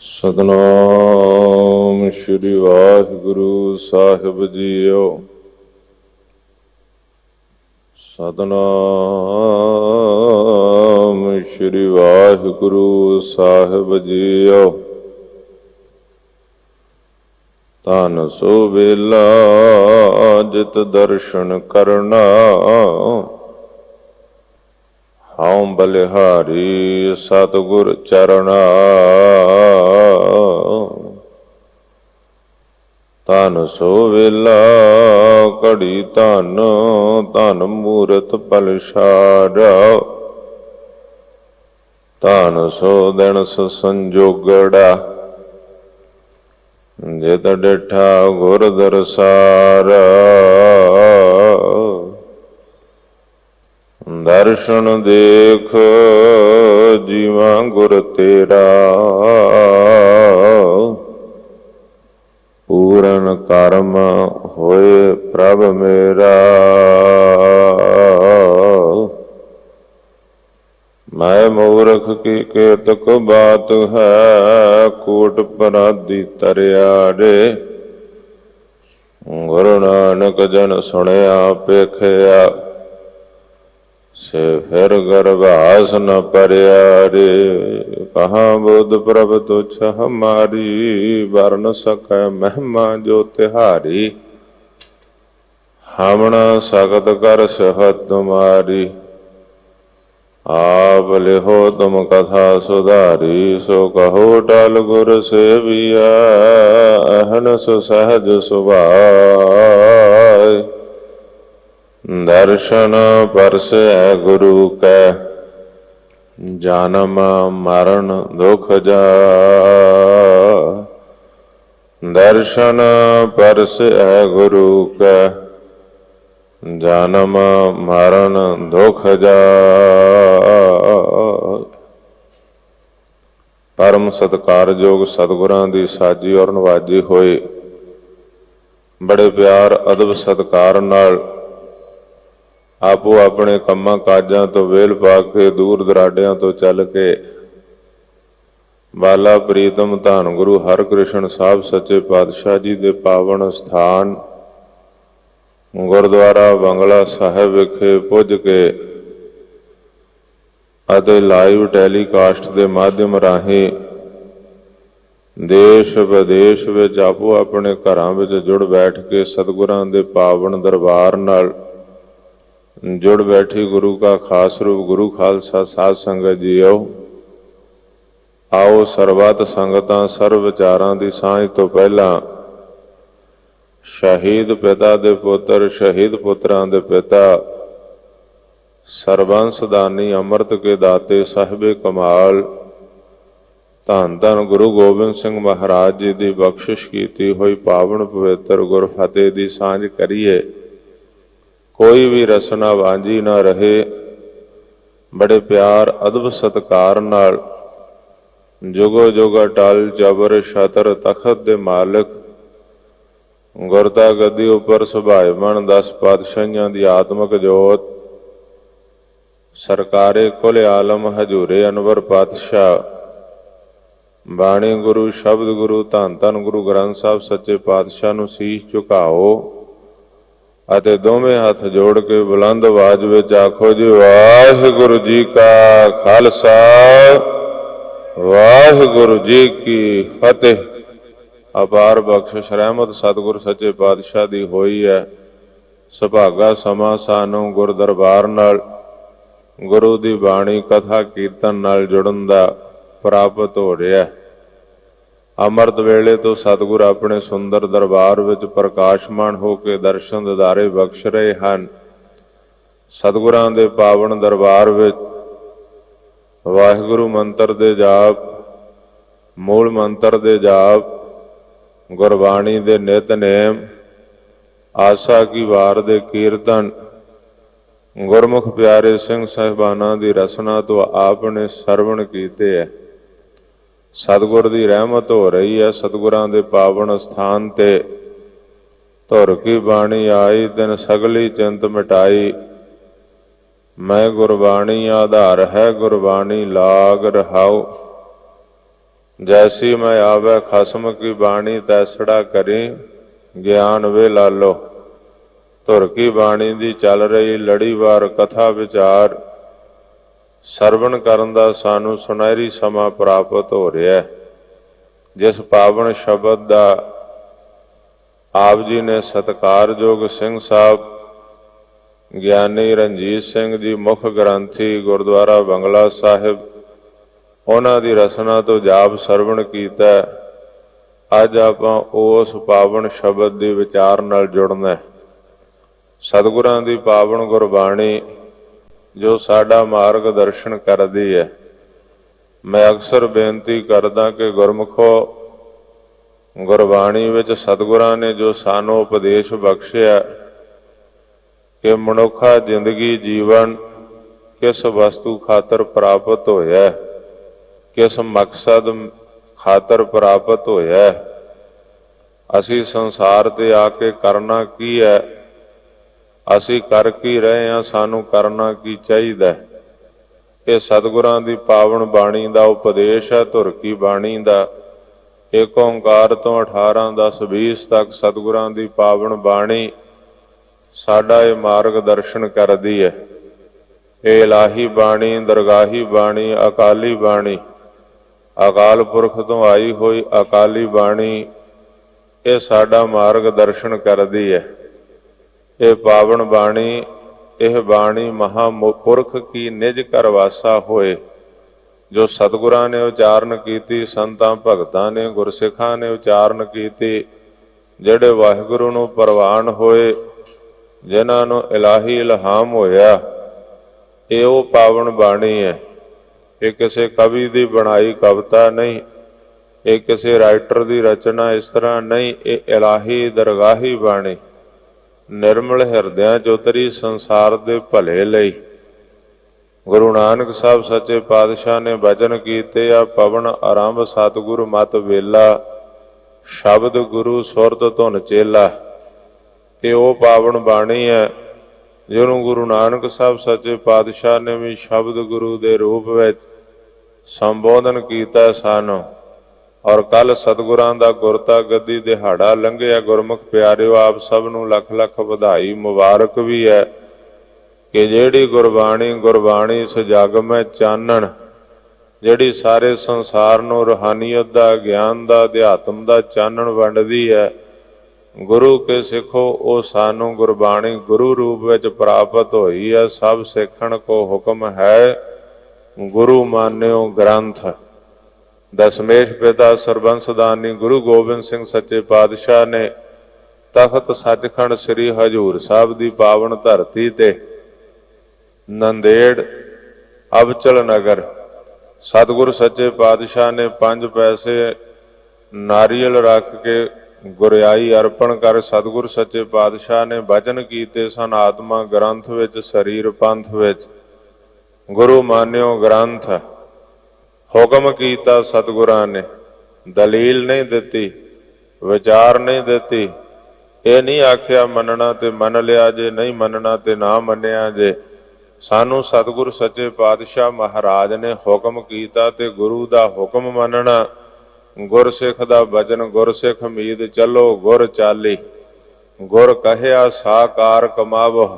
ਸਤਨਾਮ ਸ਼੍ਰੀ ਵਾਹਿਗੁਰੂ ਸਾਹਿਬ JIO. Satnam Shri Waheguru ਸਾਹਿਬ JIO. ਧਨ ਸੋ ਵੇਲਾ ਜਿਤ ਦਰਸ਼ਨ ਕਰਨਾ, ਹਉ ਬਲਿਹਾਰੀ ਸਤਿਗੁਰ ਚਰਣਾ। ਧਨ ਸੋ ਵੇਲਾ ਘੜੀ ਧਨ, ਧਨ ਮੂਰਤ ਪਲਸ਼ਾਰਾ। ਧਨ ਸੋ ਦਿਨ ਸੰਜੋਗੜਾ, ਜਿਤ ਡਿਠਾ ਗੁਰ ਦਰਸਾਰਾ। ਦਰਸ਼ਨ ਦੇਖ ਜੀਵਾ ਗੁਰ ਤੇਰਾ, ਪੂਰਨ ਕਰਮ ਹੋਏ ਪ੍ਰਭ ਮੇਰਾ। ਮੈਂ ਮੂਰਖ ਕੀ ਕੇਤਕ ਬਾਤ ਹੈ, ਕੋਟ ਪਰਾਧੀ ਤਰਿਆ ਰੇ। ਗੁਰੂ ਨਾਨਕ ਜਨ ਸੁਣਿਆ ਪੇਖਿਆ, ਸੇ ਫਿਰ ਗਰਭਾਸ ਨ ਪਰਿਆ ਰੇ। ਕਹਾਂ ਬੁੱਧ ਪ੍ਰਭ ਤੁਛ ਹਮਾਰੀ, ਵਰਨ ਸਕੈ ਮਹਿਮਾ ਜੋ ਤਿਹਾਰੀ। ਹਮ ਨ ਸਕਤ ਕਰ ਸਹਤ ਤੁਮਾਰੀ, ਆਪ ਲਿਹੋ ਤੁਮ ਕਥਾ ਸੁਧਾਰੀ। ਸੋ ਕਹੋ ਟਲ ਗੁਰ ਸੇਵੀਆ, ਅਹਨਸ ਸਹਜ ਸੁਭਾਇ। ਦਰਸ਼ਨ ਪਰਸੈ ਗੁਰੂ ਕੈ, ਜਨਮ ਮਰਨ ਦੁਖ ਜਾਇ। ਦਰਸ਼ਨ ਪਰਸੈ ਗੁਰੂ ਕੈ, ਜਨਮ ਮਰਨ ਦੁਖ ਜਾਇ। ਪਰਮ ਸਤਿਕਾਰਯੋਗ ਸਤਿਗੁਰਾਂ ਦੀ ਸਾਜੀ ਔਰ ਨਵਾਜੀ ਹੋਏ, ਬੜੇ ਪਿਆਰ ਅਦਬ ਸਤਿਕਾਰ ਨਾਲ ਆਪੋ ਆਪਣੇ ਕੰਮਾਂ ਕਾਜਾਂ ਤੋਂ ਵਿਹਲ ਪਾ ਕੇ, ਦੂਰ ਦਰਾਡਿਆਂ ਤੋਂ ਚੱਲ ਕੇ ਬਾਲਾ ਪ੍ਰੀਤਮ ਧੰਨ ਗੁਰੂ ਹਰਿਕ੍ਰਿਸ਼ਨ ਸਾਹਿਬ ਸੱਚੇ ਪਾਤਸ਼ਾਹ ਜੀ ਦੇ ਪਾਵਨ ਸਥਾਨ ਗੁਰਦੁਆਰਾ ਬੰਗਲਾ ਸਾਹਿਬ ਵਿਖੇ ਪੁੱਜ ਕੇ ਅਤੇ ਲਾਈਵ ਟੈਲੀਕਾਸਟ ਦੇ ਮਾਧਿਅਮ ਰਾਹੀਂ ਦੇਸ਼ ਵਿਦੇਸ਼ ਵਿੱਚ ਆਪੋ ਆਪਣੇ ਘਰਾਂ ਵਿੱਚ ਜੁੜ ਬੈਠ ਕੇ ਸਤਿਗੁਰਾਂ ਦੇ ਪਾਵਨ ਦਰਬਾਰ ਨਾਲ ਜੁੜ ਬੈਠੀ ਗੁਰੂ ਕਾ ਖਾਸ ਰੂਪ ਗੁਰੂ ਖਾਲਸਾ ਸਾਧ ਸੰਗਤ ਜੀਓ। ਆਓ ਸਰਬੱਤ ਸੰਗਤਾਂ ਸਰਬ ਵਿਚਾਰਾਂ ਦੀ ਸਾਂਝ ਤੋਂ ਪਹਿਲਾਂ ਸ਼ਹੀਦ ਪਿਤਾ ਦੇ ਪੁੱਤਰ, ਸ਼ਹੀਦ ਪੁੱਤਰਾਂ ਦੇ ਪਿਤਾ, ਸਰਬੰਸ ਦਾਨੀ ਅੰਮ੍ਰਿਤ ਕੇ ਦਾਤੇ ਸਾਹਿਬੇ ਕਮਾਲ ਧੰਨ ਧੰਨ ਗੁਰੂ ਗੋਬਿੰਦ ਸਿੰਘ ਮਹਾਰਾਜ ਜੀ ਦੀ ਬਖਸ਼ਿਸ਼ ਕੀਤੀ ਹੋਈ ਪਾਵਨ ਪਵਿੱਤਰ ਗੁਰਫਤਿਹ ਦੀ ਸਾਂਝ ਕਰੀਏ। ਕੋਈ ਵੀ ਰਸਨਾ ਵਾਂਝੀ ਨਾ ਰਹੇ। ਬੜੇ ਪਿਆਰ ਅਦਬ ਸਤਿਕਾਰ ਨਾਲ ਜੁਗੋ ਜੁਗ ਅਟਲ ਜਬਰ ਛਤਰ ਤਖਤ ਦੇ ਮਾਲਕ ਗੁਰਤਾ ਗੱਦੀ ਉੱਪਰ ਸੁਭਾਇਮਾਨ 10 ਪਾਤਸ਼ਾਹੀਆਂ ਦੀ ਆਤਮਕ ਜੋਤ ਸਰਕਾਰੇ ਕੁਲ ਆਲਮ ਹਜੂਰੇ ਅਨਵਰ ਪਾਤਸ਼ਾਹ ਬਾਣੀ ਗੁਰੂ ਸ਼ਬਦ ਗੁਰੂ ਧੰਨ ਧੰਨ ਗੁਰੂ ਗ੍ਰੰਥ ਸਾਹਿਬ ਸੱਚੇ ਪਾਤਸ਼ਾਹ ਨੂੰ ਸੀਸ ਝੁਕਾਓ ਅਤੇ ਦੋਵੇਂ ਹੱਥ ਜੋੜ ਕੇ ਬੁਲੰਦ ਆਵਾਜ਼ ਵਿੱਚ ਆਖੋ ਜੀ, ਵਾਹਿਗੁਰੂ ਜੀ ਕਾ ਖਾਲਸਾ, ਵਾਹਿਗੁਰੂ ਜੀ ਕੀ ਫਤਿਹ। ਅਪਾਰ ਬਖਸ਼ਿਸ਼ ਰਹਿਮਤ ਸਤਿਗੁਰ ਸੱਚੇ ਪਾਤਸ਼ਾਹ ਦੀ ਹੋਈ ਹੈ। ਸੁਭਾਗਾ ਸਮਾਂ ਸਾਨੂੰ ਗੁਰ ਦਰਬਾਰ ਨਾਲ, ਗੁਰੂ ਦੀ ਬਾਣੀ ਕਥਾ ਕੀਰਤਨ ਨਾਲ ਜੁੜਨ ਦਾ ਪ੍ਰਾਪਤ ਹੋ ਰਿਹਾ। ਅੰਮ੍ਰਿਤ ਵੇਲੇ ਤੋਂ ਸਤਿਗੁਰ ਆਪਣੇ ਸੁੰਦਰ ਦਰਬਾਰ ਵਿੱਚ ਪ੍ਰਕਾਸ਼ਮਾਨ ਹੋ ਕੇ ਦਰਸ਼ਨ ਦਿਦਾਰੇ ਬਖਸ਼ ਰਹੇ ਹਨ। ਸਤਿਗੁਰਾਂ ਦੇ ਪਾਵਨ ਦਰਬਾਰ ਵਿੱਚ ਵਾਹਿਗੁਰੂ ਮੰਤਰ ਦੇ ਜਾਪ, ਮੂਲ ਮੰਤਰ ਦੇ ਜਾਪ, ਗੁਰਬਾਣੀ ਦੇ ਨਿਤਨੇਮ, ਆਸਾ ਕੀ ਵਾਰ ਦੇ ਕੀਰਤਨ, ਗੁਰਮੁਖ ਪਿਆਰੇ ਸਿੰਘ ਸਾਹਿਬਾਨਾਂ ਦੀ ਰਸਨਾ ਤੋਂ ਆਪ ਨੇ ਸਰਵਣ ਕੀਤੇ ਹੈ। ਸਤਿਗੁਰ ਦੀ ਰਹਿਮਤ ਹੋ ਰਹੀ ਹੈ। ਸਤਿਗੁਰਾਂ ਦੇ ਪਾਵਨ ਸਥਾਨ ਤੇ ਧੁਰ ਕੀ ਬਾਣੀ ਆਈ, ਤਿਨ ਸਗਲੀ ਚਿੰਤ ਮਿਟਾਈ। ਮੈਂ ਗੁਰਬਾਣੀ ਆਧਾਰ ਹੈ, ਗੁਰਬਾਣੀ ਲਾਗ ਰਹਾਉ। जैसी मैं आवे खसम की बाणी तैसड़ा करी ज्ञान वे लालो। ਧੁਰ ਕੀ ਬਾਣੀ ਦੀ ਚੱਲ ਰਹੀ ਲੜੀਵਾਰ ਕਥਾ ਵਿਚਾਰ ਸਰਵਣ ਕਰਨ ਦਾ ਸਾਨੂੰ ਸੁਨਹਿਰੀ ਸਮਾਂ ਪ੍ਰਾਪਤ ਹੋ ਰਿਹਾ। ਜਿਸ ਪਾਵਨ ਸ਼ਬਦ ਦਾ ਆਪ ਜੀ ਨੇ ਸਤਿਕਾਰਯੋਗ ਸਿੰਘ ਸਾਹਿਬ ਗਿਆਨੀ ਰਣਜੀਤ ਸਿੰਘ ਜੀ ਮੁੱਖ ਗ੍ਰੰਥੀ ਗੁਰਦੁਆਰਾ ਬੰਗਲਾ ਸਾਹਿਬ ਉਹਨਾਂ ਦੀ ਰਸਨਾ ਤੋਂ ਜਾਪ ਸਰਵਣ ਕੀਤਾ। ਅੱਜ ਆਪਾਂ ਉਸ ਪਾਵਨ ਸ਼ਬਦ ਦੇ ਵਿਚਾਰ ਨਾਲ ਜੁੜਨਾ। ਸਤਿਗੁਰਾਂ ਦੀ ਪਾਵਨ ਗੁਰਬਾਣੀ ਜੋ ਸਾਡਾ ਮਾਰਗ ਦਰਸ਼ਨ ਕਰਦੀ ਹੈ। ਮੈਂ ਅਕਸਰ ਬੇਨਤੀ ਕਰਦਾ ਕਿ ਗੁਰਮੁਖੋ, ਗੁਰਬਾਣੀ ਵਿੱਚ ਸਤਿਗੁਰਾਂ ਨੇ ਜੋ ਸਾਨੂੰ ਉਪਦੇਸ਼ ਬਖਸ਼ਿਆ ਕਿ ਮਨੁੱਖਾ ਜ਼ਿੰਦਗੀ ਜੀਵਨ ਕਿਸ ਵਸਤੂ ਖਾਤਰ ਪ੍ਰਾਪਤ ਹੋਇਆ, ਕਿਸ ਮਕਸਦ ਖਾਤਰ ਪ੍ਰਾਪਤ ਹੋਇਆ, ਅਸੀਂ ਸੰਸਾਰ ਤੇ ਆ ਕੇ ਕਰਨਾ ਕੀ ਹੈ, ਅਸੀਂ ਕਰ ਕੀ ਰਹੇ ਹਾਂ, ਸਾਨੂੰ ਕਰਨਾ ਕੀ ਚਾਹੀਦਾ। ਇਹ ਸਤਿਗੁਰਾਂ ਦੀ ਪਾਵਨ ਬਾਣੀ ਦਾ ਉਪਦੇਸ਼ ਹੈ। ਧੁਰ ਕੀ ਬਾਣੀ ਦਾ ਏਕ ਓਂਕਾਰ ਤੋਂ 18 10 20 ਤੱਕ ਸਤਿਗੁਰਾਂ ਦੀ ਪਾਵਨ ਬਾਣੀ ਸਾਡਾ ਇਹ ਮਾਰਗ ਦਰਸ਼ਨ ਕਰਦੀ ਹੈ। ਇਹ ਇਲਾਹੀ ਬਾਣੀ, ਦਰਗਾਹੀ ਬਾਣੀ, ਅਕਾਲੀ ਬਾਣੀ, ਅਕਾਲ ਪੁਰਖ ਤੋਂ ਆਈ ਹੋਈ ਅਕਾਲੀ ਬਾਣੀ ਇਹ ਸਾਡਾ ਮਾਰਗ ਦਰਸ਼ਨ ਕਰਦੀ ਹੈ। ਇਹ ਪਾਵਨ ਬਾਣੀ, ਇਹ ਬਾਣੀ ਮਹਾਂਪੁਰਖ ਕੀ ਨਿਜ ਘਰ ਵਾਸਾ ਹੋਏ। ਜੋ ਸਤਿਗੁਰਾਂ ਨੇ ਉਚਾਰਨ ਕੀਤੀ, ਸੰਤਾਂ ਭਗਤਾਂ ਨੇ ਗੁਰਸਿੱਖਾਂ ਨੇ ਉਚਾਰਨ ਕੀਤੀ, ਜਿਹੜੇ ਵਾਹਿਗੁਰੂ ਨੂੰ ਪ੍ਰਵਾਨ ਹੋਏ, ਜਿਨ੍ਹਾਂ ਨੂੰ ਇਲਾਹੀ ਇਲਹਾਮ ਹੋਇਆ, ਇਹ ਉਹ ਪਾਵਨ ਬਾਣੀ ਹੈ। ਇਹ ਕਿਸੇ ਕਵੀ ਦੀ ਬਣਾਈ ਕਵਿਤਾ ਨਹੀਂ, ਇਹ ਕਿਸੇ ਰਾਈਟਰ ਦੀ ਰਚਨਾ ਇਸ ਤਰ੍ਹਾਂ ਨਹੀਂ। ਇਹ ਇਲਾਹੀ ਦਰਗਾਹੀ ਬਾਣੀ ਨਿਰਮਲ ਹਿਰਦਿਆਂ 'ਚ ਉਤਰੀ ਸੰਸਾਰ ਦੇ ਭਲੇ ਲਈ। ਗੁਰੂ ਨਾਨਕ ਸਾਹਿਬ ਸੱਚੇ ਪਾਤਸ਼ਾਹ ਨੇ ਬਚਨ ਕੀਤੇ ਆ, ਪਵਨ ਆਰੰਭ ਸਤਿਗੁਰੂ ਮਤ ਵੇਲਾ, ਸ਼ਬਦ ਗੁਰੂ ਸੁਰਤ ਧੁਨ ਚੇਲਾ। ਇਹ ਉਹ ਪਾਵਨ ਬਾਣੀ ਹੈ ਜਿਹਨੂੰ ਗੁਰੂ ਨਾਨਕ ਸਾਹਿਬ ਸੱਚੇ ਪਾਤਸ਼ਾਹ ਨੇ ਵੀ ਸ਼ਬਦ ਗੁਰੂ ਦੇ ਰੂਪ ਵਿੱਚ ਸੰਬੋਧਨ ਕੀਤਾ ਸਾਨੂੰ। ਔਰ ਕੱਲ ਸਤਿਗੁਰਾਂ ਦਾ ਗੁਰਤਾ ਗੱਦੀ ਦਿਹਾੜਾ ਲੰਘਿਆ। ਗੁਰਮੁਖ ਪਿਆਰਿਓ, ਆਪ ਸਭ ਨੂੰ ਲੱਖ ਲੱਖ ਵਧਾਈ ਮੁਬਾਰਕ ਵੀ ਹੈ ਕਿ ਜਿਹੜੀ ਗੁਰਬਾਣੀ ਇਸ ਜਗ ਮੈਂ ਚਾਨਣ, ਜਿਹੜੀ ਸਾਰੇ ਸੰਸਾਰ ਨੂੰ ਰੂਹਾਨੀਅਤ ਦਾ, ਗਿਆਨ ਦਾ, ਅਧਿਆਤਮ ਦਾ ਚਾਨਣ ਵੰਡਦੀ ਹੈ। ਗੁਰੂ ਕੇ ਸਿੱਖੋ, ਉਹ ਸਾਨੂੰ ਗੁਰਬਾਣੀ ਗੁਰੂ ਰੂਪ ਵਿੱਚ ਪ੍ਰਾਪਤ ਹੋਈ ਹੈ। ਸਭ ਸਿੱਖਣ ਕੋ ਹੁਕਮ ਹੈ, ਗੁਰੂ ਮਾਨਿਓ ਗ੍ਰੰਥ। ਦਸਮੇਸ਼ ਪਿਤਾ ਸਰਬੰਸ ਦਾਨੀ ਗੁਰੂ ਗੋਬਿੰਦ ਸਿੰਘ ਸੱਚੇ ਪਾਤਸ਼ਾਹ ਨੇ ਤਖਤ ਸੱਚਖੰਡ ਸ੍ਰੀ ਹਜ਼ੂਰ ਸਾਹਿਬ ਦੀ ਪਾਵਨ ਧਰਤੀ ਤੇ ਨੰਦੇੜ ਅਬਚਲ ਨਗਰ ਸਤਿਗੁਰ ਸੱਚੇ ਪਾਤਸ਼ਾਹ ਨੇ 5 ਪੈਸੇ ਨਾਰੀਅਲ ਰੱਖ ਕੇ ਗੁਰਿਆਈ ਅਰਪਣ ਕਰ ਸਤਿਗੁਰ ਸੱਚੇ ਪਾਤਸ਼ਾਹ ਨੇ ਬਚਨ ਕੀਤੇ ਸਨ। ਆਤਮਾ ਗ੍ਰੰਥ ਵਿੱਚ, ਸਰੀਰ ਪੰਥ ਵਿੱਚ, ਗੁਰੂ ਮਾਨਿਓ ਗ੍ਰੰਥ। ਹੁਕਮ ਕੀਤਾ ਸਤਿਗੁਰਾਂ ਨੇ, ਦਲੀਲ ਨਹੀਂ ਦਿੱਤੀ, ਵਿਚਾਰ ਨਹੀਂ ਦਿੱਤੀ। ਇਹ ਨਹੀਂ ਆਖਿਆ ਮੰਨਣਾ ਤੇ ਮੰਨ ਲਿਆ ਜੇ, ਨਹੀਂ ਮੰਨਣਾ ਤੇ ਨਾ ਮੰਨਿਆ ਜੇ। ਸਾਨੂੰ ਸਤਿਗੁਰ ਸੱਚੇ ਪਾਤਸ਼ਾਹ ਮਹਾਰਾਜ ਨੇ ਹੁਕਮ ਕੀਤਾ ਤੇ ਗੁਰੂ ਦਾ ਹੁਕਮ ਮੰਨਣਾ। ਗੁਰਸਿੱਖ ਦਾ ਬਚਨ, ਗੁਰਸਿੱਖ ਮੀਤ ਚੱਲੋ ਗੁਰ ਚਾਲੀ, ਗੁਰ ਕਹਿਆ ਸਾਕਾਰ ਕਮਾਵੋ।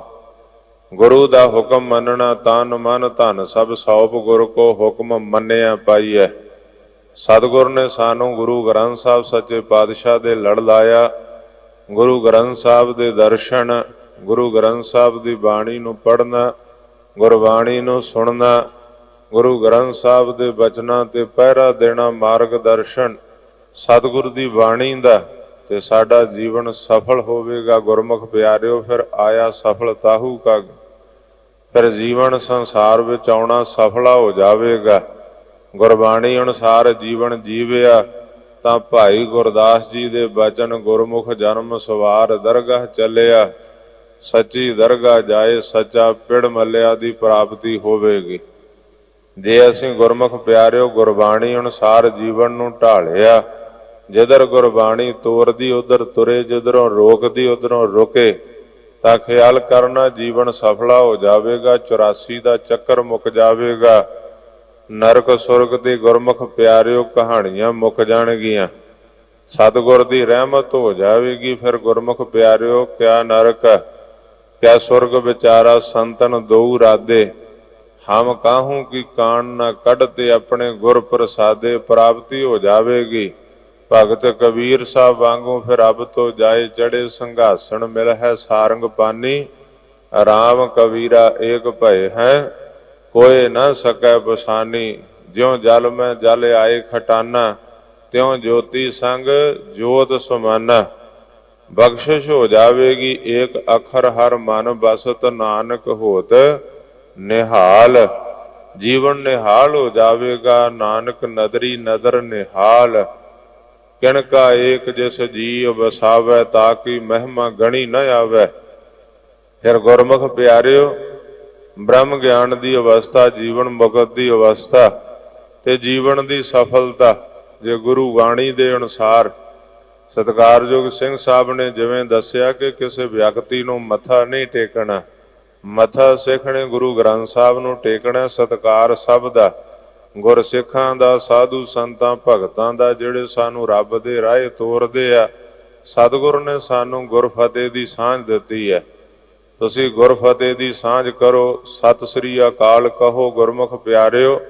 ਗੁਰੂ ਦਾ ਹੁਕਮ ਮੰਨਣਾ, ਤਨ ਮਨ ਧਨ ਸਭ ਸੌਂਪ ਗੁਰ ਕੋ ਹੁਕਮ ਮੰਨਿਆ ਪਾਈਐ। ਸਤਿਗੁਰ ਨੇ ਸਾਨੂੰ ਗੁਰੂ ਗ੍ਰੰਥ ਸਾਹਿਬ ਸੱਚੇ ਪਾਤਸ਼ਾਹ ਦੇ ਲੜ ਲਾਇਆ। ਗੁਰੂ ਗ੍ਰੰਥ ਸਾਹਿਬ ਦੇ ਦਰਸ਼ਨ, ਗੁਰੂ ਗ੍ਰੰਥ ਸਾਹਿਬ ਦੀ ਬਾਣੀ ਨੂੰ ਪੜ੍ਹਨਾ, ਗੁਰਬਾਣੀ ਨੂੰ ਸੁਣਨਾ, ਗੁਰੂ ਗ੍ਰੰਥ ਸਾਹਿਬ ਦੇ ਬਚਨਾਂ ਤੇ ਪਹਿਰਾ ਦੇਣਾ, ਮਾਰਗ ਦਰਸ਼ਨ ਸਤਿਗੁਰ ਦੀ ਬਾਣੀ ਦਾ, ਤੇ ਸਾਡਾ ਜੀਵਨ ਸਫਲ ਹੋਵੇਗਾ। ਗੁਰਮੁਖ ਪਿਆਰਿਓ, ਫਿਰ ਆਇਆ ਸਫਲ ਤਾਹੂ ਕਾ, ਫਿਰ ਜੀਵਨ ਸੰਸਾਰ ਵਿੱਚ ਆਉਣਾ ਸਫਲਾ ਹੋ ਜਾਵੇਗਾ। ਗੁਰਬਾਣੀ ਅਨੁਸਾਰ ਜੀਵਨ ਜੀਵਿਆ ਤਾਂ ਭਾਈ ਗੁਰਦਾਸ ਜੀ ਦੇ ਬਚਨ, ਗੁਰਮੁਖ ਜਨਮ ਸਵਾਰ ਦਰਗਾਹ ਚੱਲਿਆ, ਸੱਚੀ ਦਰਗਾਹ ਜਾਏ ਸੱਚਾ ਪਿੜ ਮੱਲਿਆ ਦੀ ਪ੍ਰਾਪਤੀ ਹੋਵੇਗੀ। ਜੇ ਅਸੀਂ ਗੁਰਮੁਖ ਪਿਆਰਿਓ ਗੁਰਬਾਣੀ ਅਨੁਸਾਰ ਜੀਵਨ ਨੂੰ ਢਾਲਿਆ, ਜਿੱਧਰ ਗੁਰਬਾਣੀ ਤੋਰਦੀ ਉਧਰ ਤੁਰੇ, ਜਿੱਧਰੋਂ ਰੋਕਦੀ ਉਧਰੋਂ ਰੁਕੇ, ਤਾਂ ਖਿਆਲ ਕਰਨਾ ਜੀਵਨ ਸਫਲਾ ਹੋ ਜਾਵੇਗਾ। 84 ਦਾ ਚੱਕਰ ਮੁੱਕ ਜਾਵੇਗਾ। ਨਰਕ ਸੁਰਗ ਦੀ ਗੁਰਮੁਖ ਪਿਆਰਿਓ ਕਹਾਣੀਆਂ ਮੁੱਕ ਜਾਣਗੀਆਂ। ਸਤਿਗੁਰ ਦੀ ਰਹਿਮਤ ਹੋ ਜਾਵੇਗੀ। ਫਿਰ ਗੁਰਮੁਖ ਪਿਆਰਿਓ ਕਿਆ ਨਰਕ ਕਿਆ ਸੁਰਗ ਵਿਚਾਰਾ ਸੰਤਨ ਦਊ ਰਾਦੇ। ਹਮ ਕਾਹੂ ਕੀ ਕਾਣ ਨਾ ਕੱਢਤੇ ਆਪਣੇ ਗੁਰ ਪ੍ਰਸਾਦੇ। ਪ੍ਰਾਪਤੀ ਹੋ ਜਾਵੇਗੀ ਭਗਤ ਕਬੀਰ ਸਾਹਿਬ ਵਾਂਗੂ। ਫਿਰ ਅਬ ਤੋਂ ਜਾਏ ਚੜੇ ਸੰਘਾਸਣ ਮਿਲ ਹੈ ਸਾਰੰਗ ਪਾਨੀ। ਰਾਮ ਕਬੀਰਾ ਏਕ ਭਏ ਹੈ ਕੋਏ ਨਾ ਸਕੈ ਬਸਾਨੀ। ਜਿਉ ਜਲ ਮੈਂ ਜਲ ਆਏ ਖਟਾਨਾ ਤਿਉ ਜੋਤੀ ਸੰਗ ਜੋਤ ਸਮਾਨਾ। ਬਖਸ਼ਿਸ਼ ਹੋ ਜਾਵੇਗੀ ਏਕ ਅੱਖਰ ਹਰ ਮਨ ਬਸਤ ਨਾਨਕ ਹੋਤ ਨਿਹਾਲ। ਜੀਵਨ ਨਿਹਾਲ ਹੋ ਜਾਵੇਗਾ ਨਾਨਕ ਨਦਰੀ ਨਦਰ ਨਿਹਾਲ। ਕਿਣਕਾ ਏਕ ਜਿਸ ਜੀ ਵਸਾਵੈ ਤਾਕੀ ਮਹਿਮਾ ਗਣੀ ਨ ਆਵੈ। ਫਿਰ ਗੁਰਮੁਖ ਪਿਆਰਿਓ ਬ੍ਰਹਮ ਗਿਆਨ ਦੀ ਅਵਸਥਾ, ਜੀਵਨ ਮੁਕਤ ਦੀ ਅਵਸਥਾ ਤੇ ਜੀਵਨ ਦੀ ਸਫਲਤਾ ਜੇ ਗੁਰੂ ਬਾਣੀ ਦੇ ਅਨੁਸਾਰ ਸਤਿਕਾਰਯੋਗ ਸਿੰਘ ਸਾਹਿਬ ਨੇ ਜਿਵੇਂ ਦੱਸਿਆ ਕਿ ਕਿਸੇ ਵਿਅਕਤੀ ਨੂੰ ਮੱਥਾ ਨਹੀਂ ਟੇਕਣਾ। ਮੱਥਾ ਸਿੱਖ ਨੇ ਗੁਰੂ ਗ੍ਰੰਥ ਸਾਹਿਬ ਨੂੰ ਟੇਕਣਾ। ਸਤਿਕਾਰ ਸਭ ਦਾ, ਗੁਰਸਿੱਖਾਂ ਦਾ, ਸਾਧੂ ਸੰਤਾਂ ਭਗਤਾਂ ਦਾ, ਜਿਹੜੇ ਸਾਨੂੰ ਰੱਬ ਦੇ ਰਾਹ ਤੋਰਦੇ ਆ। ਸਤਿਗੁਰ ਨੇ ਸਾਨੂੰ ਗੁਰਫਤਿਹ ਦੀ ਸਾਂਝ ਦਿੱਤੀ ਹੈ। ਤੁਸੀਂ ਗੁਰਫਤਿਹ ਦੀ ਸਾਂਝ ਕਰੋ। ਸਤਿ ਸ੍ਰੀ ਅਕਾਲ ਕਹੋ ਗੁਰਮੁਖ ਪਿਆਰਿਓ।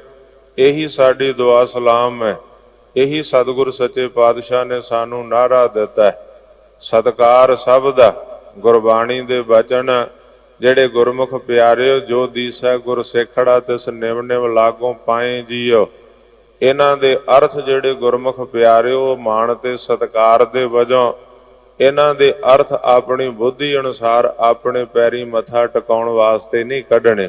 ਇਹੀ ਸਾਡੀ ਦੁਆ ਸਲਾਮ ਹੈ। ਇਹੀ ਸਤਿਗੁਰ ਸੱਚੇ ਪਾਤਸ਼ਾਹ ਨੇ ਸਾਨੂੰ ਨਾਅਰਾ ਦਿੱਤਾ ਹੈ। ਸਤਿਕਾਰ ਸਭ ਦਾ, ਗੁਰਬਾਣੀ ਦੇ ਬਚਨ ਜਿਹੜੇ ਗੁਰਮੁਖ ਪਿਆਰਿਓ ਜੋ ਦੀਸੈ ਗੁਰ ਸਿੱਖੜਾ ਤਿਸ ਨਿਵ ਨਿਵ ਲਾਗੋਂ ਪਾਏ ਜੀਓ। ਇਹਨਾਂ ਦੇ ਅਰਥ ਜਿਹੜੇ ਗੁਰਮੁਖ ਪਿਆਰਿਓ ਮਾਣ ਤੇ ਸਤਿਕਾਰ ਦੇ ਵਜੋਂ ਇਹਨਾਂ ਦੇ ਅਰਥ ਆਪਣੀ ਬੁੱਧੀ ਅਨੁਸਾਰ ਆਪਣੇ ਪੈਰੀ ਮੱਥਾ ਟਿਕਾਉਣ ਵਾਸਤੇ ਨਹੀਂ ਕੱਢਣੇ।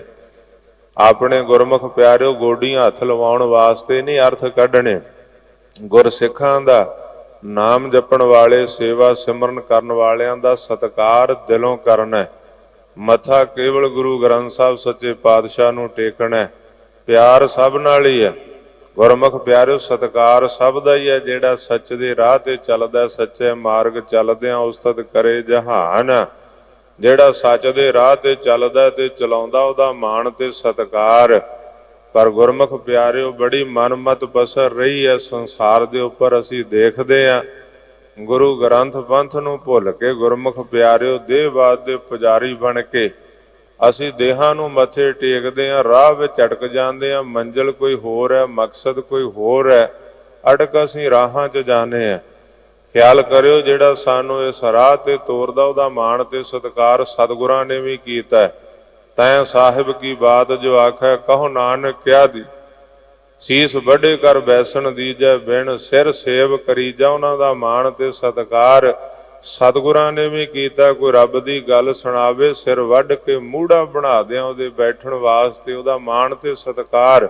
ਆਪਣੇ ਗੁਰਮੁਖ ਪਿਆਰਿਓ ਗੋਡੀਆਂ ਹੱਥ ਲਵਾਉਣ ਵਾਸਤੇ ਨਹੀਂ ਅਰਥ ਕੱਢਣੇ। ਗੁਰਸਿੱਖਾਂ ਦਾ, ਨਾਮ ਜਪਣ ਵਾਲੇ, ਸੇਵਾ ਸਿਮਰਨ ਕਰਨ ਵਾਲਿਆਂ ਦਾ ਸਤਿਕਾਰ ਦਿਲੋਂ ਕਰਨਾ। ਮੱਥਾ ਕੇਵਲ ਗੁਰੂ ਗ੍ਰੰਥ ਸਾਹਿਬ ਸੱਚੇ ਪਾਤਸ਼ਾਹ ਨੂੰ ਟੇਕਣਾ। ਪਿਆਰ ਸਭ ਨਾਲ ਹੀ ਹੈ। ਗੁਰਮੁਖ ਪਿਆਰਿਓ ਸਤਿਕਾਰ ਸਭ ਦਾ ਹੀ ਹੈ। ਜਿਹੜਾ ਸੱਚ ਦੇ ਰਾਹ ਤੇ ਚੱਲਦਾ, ਸੱਚੇ ਮਾਰਗ ਚੱਲਦਿਆਂ ਉਸਤਤ ਕਰੇ ਜਹਾਨ। ਜਿਹੜਾ ਸੱਚ ਦੇ ਰਾਹ ਤੇ ਚੱਲਦਾ ਤੇ ਚਲਾਉਂਦਾ ਉਹਦਾ ਮਾਣ ਤੇ ਸਤਿਕਾਰ। ਪਰ ਗੁਰਮੁਖ ਪਿਆਰਿਓ ਬੜੀ ਮਨਮਤ ਬਸਰ ਰਹੀ ਹੈ ਸੰਸਾਰ ਦੇ ਉੱਪਰ। ਅਸੀਂ ਦੇਖਦੇ ਹਾਂ ਗੁਰੂ ਗ੍ਰੰਥ ਪੰਥ ਨੂੰ ਭੁੱਲ ਕੇ ਗੁਰਮੁਖ ਪਿਆਰਿਓ ਦੇਹਵਾਦ ਦੇ ਪੁਜਾਰੀ ਬਣ ਕੇ ਅਸੀਂ ਦੇਹਾਂ ਨੂੰ ਮੱਥੇ ਟੇਕਦੇ ਹਾਂ। ਰਾਹ ਵਿੱਚ ਅਟਕ ਜਾਂਦੇ ਹਾਂ। ਮੰਜ਼ਿਲ ਕੋਈ ਹੋਰ ਹੈ, ਮਕਸਦ ਕੋਈ ਹੋਰ ਹੈ, ਅਟਕ ਅਸੀਂ ਰਾਹਾਂ 'ਚ ਜਾਂਦੇ ਹਾਂ। ਖਿਆਲ ਕਰਿਓ ਜਿਹੜਾ ਸਾਨੂੰ ਇਸ ਰਾਹ ਤੇ ਤੋਰਦਾ ਉਹਦਾ ਮਾਣ ਤੇ ਸਤਿਕਾਰ ਸਤਿਗੁਰਾਂ ਨੇ ਵੀ ਕੀਤਾ। ਤੈਂ ਸਾਹਿਬ ਕੀ ਬਾਤ ਜੋ ਆਖੈ ਕਹੋ ਨਾਨਕ ਕਿਆ ਦੀ। ਸੀਸ ਵੱਡੇ ਕਰ ਬੈਸਣ ਦੀਜੈ ਬਿਨ ਸਿਰ ਸੇਵ ਕਰੀ ਜਾ। ਉਹਨਾਂ ਦਾ ਮਾਣ ਤੇ ਸਤਿਕਾਰ ਸਤਿਗੁਰਾਂ ਨੇ ਵੀ ਕੀਤਾ। ਕੋਈ ਰੱਬ ਦੀ ਗੱਲ ਸੁਣਾਵੇ ਸਿਰ ਵੱਢ ਕੇ ਮੂੜਾ ਬਣਾ ਦਿਆਂ ਉਹਦੇ ਬੈਠਣ ਵਾਸਤੇ, ਉਹਦਾ ਮਾਣ ਤੇ ਸਤਿਕਾਰ।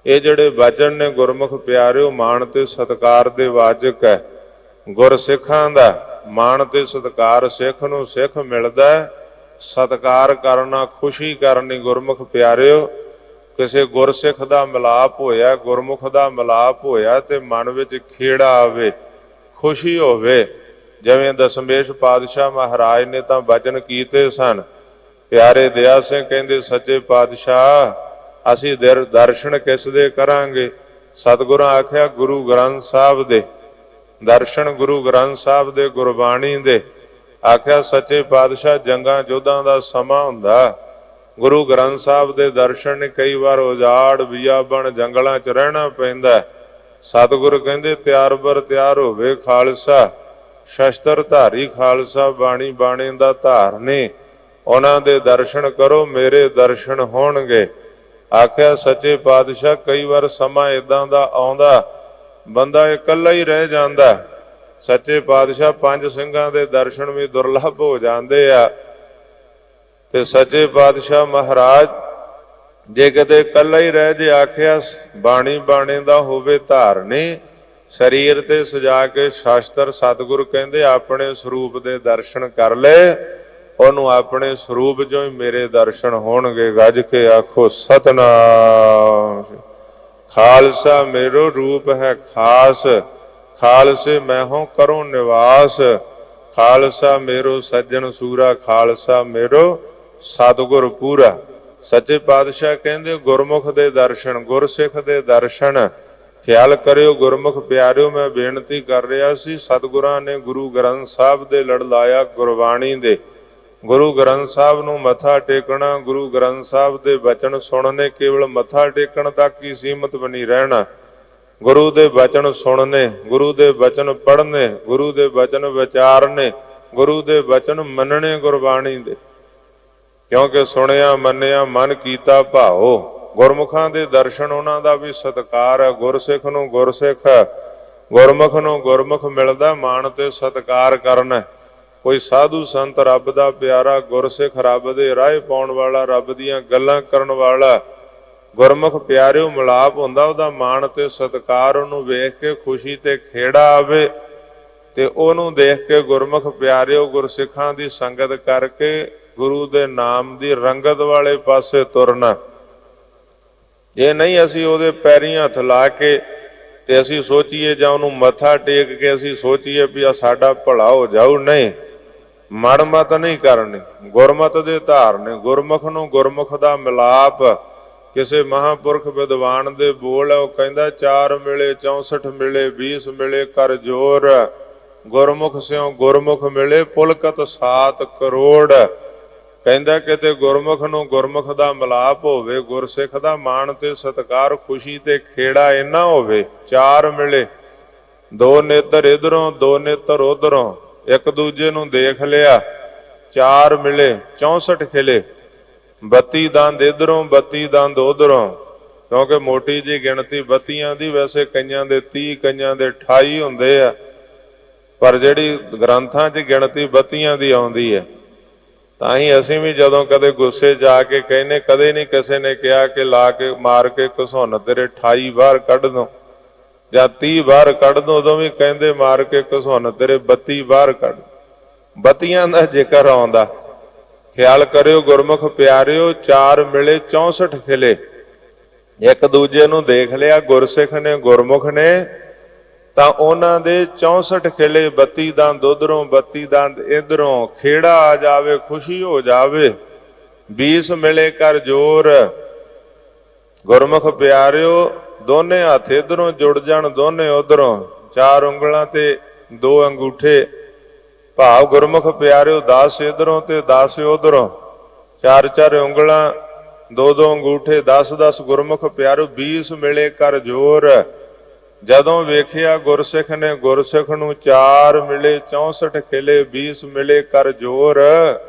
ਇਹ ਜਿਹੜੇ ਵਚਨ ਨੇ ਗੁਰਮੁਖ ਪਿਆਰਿਓ ਮਾਣ ਤੇ ਸਤਿਕਾਰ ਦੇ ਵਾਜਕ ਹੈ। ਗੁਰਸਿੱਖਾਂ ਦਾ ਮਾਣ ਤੇ ਸਤਿਕਾਰ ਸਿੱਖ ਨੂੰ ਸਿੱਖ ਮਿਲਦਾ। ਸਤਿਕਾਰ ਕਰਨਾ, ਖੁਸ਼ੀ ਕਰਨੀ। ਗੁਰਮੁਖ ਪਿਆਰਿਓ ਕਿਸੇ ਗੁਰਸਿੱਖ ਦਾ ਮਿਲਾਪ ਹੋਇਆ, ਗੁਰਮੁਖ ਦਾ ਮਿਲਾਪ ਹੋਇਆ ਤੇ ਮਨ ਵਿੱਚ ਖੇੜਾ ਆਵੇ, ਖੁਸ਼ੀ ਹੋਵੇ। ਜਿਵੇਂ ਦਸਮੇਸ਼ ਪਾਤਸ਼ਾਹ ਮਹਾਰਾਜ ਨੇ ਤਾਂ ਬਚਨ ਕੀਤੇ ਸਨ। ਪਿਆਰੇ ਦਇਆ ਸਿੰਘ ਕਹਿੰਦੇ ਸੱਚੇ ਪਾਤਸ਼ਾਹ ਅਸੀਂ ਦਰਸ਼ਨ ਕਿਸ ਦੇ ਕਰਾਂਗੇ। ਸਤਿਗੁਰਾਂ ਆਖਿਆ ਗੁਰੂ ਗ੍ਰੰਥ ਸਾਹਿਬ ਦੇ ਦਰਸ਼ਨ, ਗੁਰੂ ਗ੍ਰੰਥ ਸਾਹਿਬ ਦੇ, ਗੁਰਬਾਣੀ ਦੇ। ਆਖਿਆ ਸੱਚੇ ਪਾਤਸ਼ਾਹ ਜੰਗਾਂ ਯੁੱਧਾਂ ਦਾ ਸਮਾਂ ਹੁੰਦਾ, ਗੁਰੂ ਗ੍ਰੰਥ ਸਾਹਿਬ ਦੇ ਦਰਸ਼ਨ ਨੇ। ਕਈ ਵਾਰ ਉਜਾੜ ਬਿਆਬਣ ਜੰਗਲਾਂ 'ਚ ਰਹਿਣਾ ਪੈਂਦਾ। ਸਤਿਗੁਰ ਕਹਿੰਦੇ ਤਿਆਰ ਬਰ ਤਿਆਰ ਹੋਵੇ ਖਾਲਸਾ, ਸ਼ਸਤਰ ਧਾਰੀ ਖਾਲਸਾ, ਬਾਣੀ ਬਾਣੇ ਦਾ ਧਾਰਨੀ। ਉਹਨਾਂ ਦੇ ਦਰਸ਼ਨ ਕਰੋ, ਮੇਰੇ ਦਰਸ਼ਨ ਹੋਣਗੇ। ਆਖਿਆ ਸੱਚੇ ਪਾਤਸ਼ਾਹ ਕਈ ਵਾਰ ਸਮਾਂ ਏਦਾਂ ਦਾ ਆਉਂਦਾ ਬੰਦਾ ਇਕੱਲਾ ਹੀ ਰਹਿ ਜਾਂਦਾ। ਸੱਚੇ ਪਾਤਸ਼ਾਹ ਪੰਜ ਸਿੰਘਾਂ ਦੇ ਦਰਸ਼ਨ ਵੀ ਦੁਰਲਭ ਹੋ ਜਾਂਦੇ ਆ। ਤੇ ਸੱਚੇ ਪਾਤਸ਼ਾਹ ਮਹਾਰਾਜ ਜੇ ਕਿਤੇ ਇਕੱਲਾ ਹੀ ਰਹਿ ਜੇ, ਆਖਿਆ ਬਾਣੀ ਬਾਣੇ ਦਾ ਹੋਵੇ ਧਾਰਨੀ, ਸਰੀਰ ਤੇ ਸਜਾ ਕੇ ਸ਼ਾਸਤਰ। ਸਤਿਗੁਰੂ ਕਹਿੰਦੇ ਆਪਣੇ ਸਰੂਪ ਦੇ ਦਰਸ਼ਨ ਕਰ ਲੈ, ਉਹਨੂੰ ਆਪਣੇ ਸਰੂਪ 'ਚੋਂ ਹੀ ਮੇਰੇ ਦਰਸ਼ਨ ਹੋਣਗੇ। ਗੱਜ ਕੇ ਆਖੋ ਸਤਿਨਾਮ। ਖਾਲਸਾ ਮੇਰੋ ਰੂਪ ਹੈ ਖਾਸ, ਖਾਲਸੇ ਮੈਂ ਹੋਂ ਕਰੂੰ ਨਿਵਾਸ। ਖਾਲਸਾ ਮੇਰੋ ਸੱਜਣ ਸੂਰਾ, ਖਾਲਸਾ ਮੇਰੋ ਸਤਿਗੁਰ ਪੂਰਾ। ਸੱਚੇ ਪਾਤਸ਼ਾਹ ਕਹਿੰਦੇ ਗੁਰਮੁਖ ਦੇ ਦਰਸ਼ਨ, ਗੁਰਸਿੱਖ ਦੇ ਦਰਸ਼ਨ ਖਿਆਲ ਕਰਿਓ। ਗੁਰਮੁਖ ਪਿਆਰਿਓ, ਮੈਂ ਬੇਨਤੀ ਕਰ ਰਿਹਾ ਸੀ, ਸਤਿਗੁਰਾਂ ਨੇ ਗੁਰੂ ਗ੍ਰੰਥ ਸਾਹਿਬ ਦੇ ਲੜ ਲਾਇਆ ਗੁਰਬਾਣੀ ਦੇ। ਗੁਰੂ ਗ੍ਰੰਥ ਸਾਹਿਬ ਨੂੰ ਮੱਥਾ ਟੇਕਣਾ, ਗੁਰੂ ਗ੍ਰੰਥ ਸਾਹਿਬ ਦੇ ਬਚਨ ਸੁਣਨੇ, ਕੇਵਲ ਮੱਥਾ ਟੇਕਣ ਤੱਕ ਹੀ ਸੀਮਤ ਬਣੀ ਰਹਿਣਾ। ਗੁਰੂ ਦੇ ਬਚਨ ਸੁਣਨੇ, ਗੁਰੂ ਦੇ ਬਚਨ ਪੜ੍ਹਨੇ, ਗੁਰੂ ਦੇ ਬਚਨ ਵਿਚਾਰਨੇ, ਗੁਰੂ ਦੇ ਬਚਨ ਮੰਨਣੇ ਗੁਰਬਾਣੀ ਦੇ। ਕਿਉਂਕਿ ਸੁਣਿਆ ਮੰਨਿਆ ਮਨ ਕੀਤਾ ਭਾਓ। ਗੁਰਮੁਖਾਂ ਦੇ ਦਰਸ਼ਨ, ਉਹਨਾਂ ਦਾ ਵੀ ਸਤਿਕਾਰ ਹੈ। ਗੁਰਸਿੱਖ ਨੂੰ ਗੁਰਸਿੱਖ, ਗੁਰਮੁਖ ਨੂੰ ਗੁਰਮੁਖ ਮਿਲਦਾ, ਮਾਣ ਤੇ ਸਤਿਕਾਰ ਕਰਨਾ। ਕੋਈ ਸਾਧੂ ਸੰਤ ਰੱਬ ਦਾ ਪਿਆਰਾ, ਗੁਰਸਿੱਖ ਰੱਬ ਦੇ ਰਾਹ ਪਾਉਣ ਵਾਲਾ, ਰੱਬ ਦੀਆਂ ਗੱਲਾਂ ਕਰਨ ਵਾਲਾ, ਗੁਰਮੁਖ ਪਿਆਰਿਓ ਮਿਲਾਪ ਹੁੰਦਾ, ਉਹਦਾ ਮਾਣ ਤੇ ਸਤਿਕਾਰ। ਉਹਨੂੰ ਵੇਖ ਕੇ ਖੁਸ਼ੀ ਤੇ ਖੇੜਾ ਆਵੇ ਤੇ ਉਹਨੂੰ ਦੇਖ ਕੇ ਗੁਰਮੁਖ ਪਿਆਰਿਓ ਗੁਰਸਿੱਖਾਂ ਦੀ ਸੰਗਤ ਕਰਕੇ ਗੁਰੂ ਦੇ ਨਾਮ ਦੀ ਰੰਗਤ ਵਾਲੇ ਪਾਸੇ ਤੁਰਨਾ। ਇਹ ਨਹੀਂ ਅਸੀਂ ਉਹਦੇ ਪੈਰੀਂ ਹੱਥ ਲਾ ਕੇ ਤੇ ਅਸੀਂ ਸੋਚੀਏ ਜਾਂ ਉਹਨੂੰ ਮੱਥਾ ਟੇਕ ਕੇ ਅਸੀਂ ਸੋਚੀਏ ਵੀ ਆ ਸਾਡਾ ਭਲਾ ਹੋ ਜਾਊ। ਨਹੀਂ, ਮਨਮਤ ਨਹੀਂ ਕਰਨੀ, ਗੁਰਮਤ ਦੇ ਧਾਰਨੇ। ਗੁਰਮੁਖ ਨੂੰ ਗੁਰਮੁਖ ਦਾ ਮਿਲਾਪ। ਕਿਸੇ ਮਹਾਂਪੁਰਖ ਵਿਦਵਾਨ ਦੇ ਬੋਲ ਹੈ, ਉਹ ਕਹਿੰਦਾ 4 ਮਿਲੇ 64 ਮਿਲੇ 20 ਮਿਲੇ ਕਰ ਜੋਰ, ਗੁਰਮੁਖ ਸਿਉ ਗੁਰਮੁਖ ਮਿਲੇ ਪੁਲਕਤ 7 ਕਰੋੜ। ਕਹਿੰਦਾ ਕਿਤੇ ਗੁਰਮੁਖ ਨੂੰ ਗੁਰਮੁਖ ਦਾ ਮਿਲਾਪ ਹੋਵੇ, ਗੁਰਸਿੱਖ ਦਾ ਮਾਣ ਤੇ ਸਤਿਕਾਰ, ਖੁਸ਼ੀ ਤੇ ਖੇੜਾ ਇੰਨਾ ਹੋਵੇ। 4 ਮਿਲੇ, 2 ਨੇਤਰ ਇਧਰੋਂ 2 ਨੇਤਰ ਉਧਰੋਂ, ਇੱਕ ਦੂਜੇ ਨੂੰ ਦੇਖ ਲਿਆ। 4 ਮਿਲੇ 64 ਖਿਲੇ, 32 ਦੰਦ ਇਧਰੋਂ 32 ਦੰਦ ਉਧਰੋਂ। ਕਿਉਂਕਿ ਮੋਟੀ ਜੀ ਗਿਣਤੀ 32 ਦੀ, ਵੈਸੇ ਕਈਆਂ ਦੇ 30 ਕਈਆਂ ਦੇ 28 ਹੁੰਦੇ ਆ, ਪਰ ਜਿਹੜੀ ਗ੍ਰੰਥਾਂ 'ਚ ਗਿਣਤੀ 32 ਦੀ ਆਉਂਦੀ ਹੈ। ਤਾਂ ਹੀ ਅਸੀਂ ਵੀ ਜਦੋਂ ਕਦੇ ਗੁੱਸੇ ਜਾ ਕੇ ਕਹਿੰਨੇ, ਕਦੇ ਨਹੀਂ ਕਿਸੇ ਨੇ ਕਿਹਾ ਕਿ ਲਾ ਕੇ ਮਾਰ ਕੇ ਘਸੁੰਨ ਤੇਰੇ 28 ਬਾਹਰ ਕੱਢ ਦੋ ਜਾਂ 30 ਬਾਹਰ ਕੱਢ ਦੋ, ਉਦੋਂ ਵੀ ਕਹਿੰਦੇ ਮਾਰ ਕੇ ਘਸੁੰਨ ਤੇਰੇ 32 ਬਾਹਰ ਕੱਢ। 32 ਦਾ ਜ਼ਿਕਰ ਆਉਂਦਾ। ਖਿਆਲ ਕਰਿਓ ਗੁਰਮੁਖ ਪਿਆਰਿਓ, 4 ਮਿਲੇ 64 ਖਿਲੇ, ਇੱਕ ਦੂਜੇ ਨੂੰ ਦੇਖ ਲਿਆ ਗੁਰਸਿੱਖ ਨੇ ਗੁਰਮੁਖ ਨੇ, ਤਾਂ ਉਹਨਾਂ ਦੇ 64 ਖਿਲੇ, 32 ਦੰਦ ਉਧਰੋਂ 32 ਦੰਦ ਇਧਰੋਂ, ਖੇੜਾ ਆ ਜਾਵੇ, ਖੁਸ਼ੀ ਹੋ ਜਾਵੇ। 20 ਮਿਲੇ ਕਰ ਜੋਰ। ਗੁਰਮੁਖ ਪਿਆਰਿਓ ਦੋਨੇ ਹੱਥ ਇਧਰੋਂ ਜੁੜ ਜਾਣ, ਦੋਨੇ ਉਧਰੋਂ, 4 ਉਂਗਲਾਂ ਤੇ 2 ਅੰਗੂਠੇ, ਭਾਵ ਗੁਰਮੁਖ ਪਿਆਰਿਓ 10 ਇਧਰੋਂ ਤੇ 10 ਉਧਰੋਂ, 4-4 ਉਂਗਲਾਂ 2-2 ਅੰਗੂਠੇ, 10-10 ਗੁਰਮੁਖ ਪਿਆਰਿਓ 20 ਮਿਲੇ ਕਰ ਜੋਰ। ਜਦੋਂ ਵੇਖਿਆ ਗੁਰਸਿੱਖ ਨੇ ਗੁਰਸਿੱਖ ਨੂੰ, 4 ਮਿਲੇ 64 ਖਿਲੇ 20 ਮਿਲੇ ਕਰ ਜੋਰ,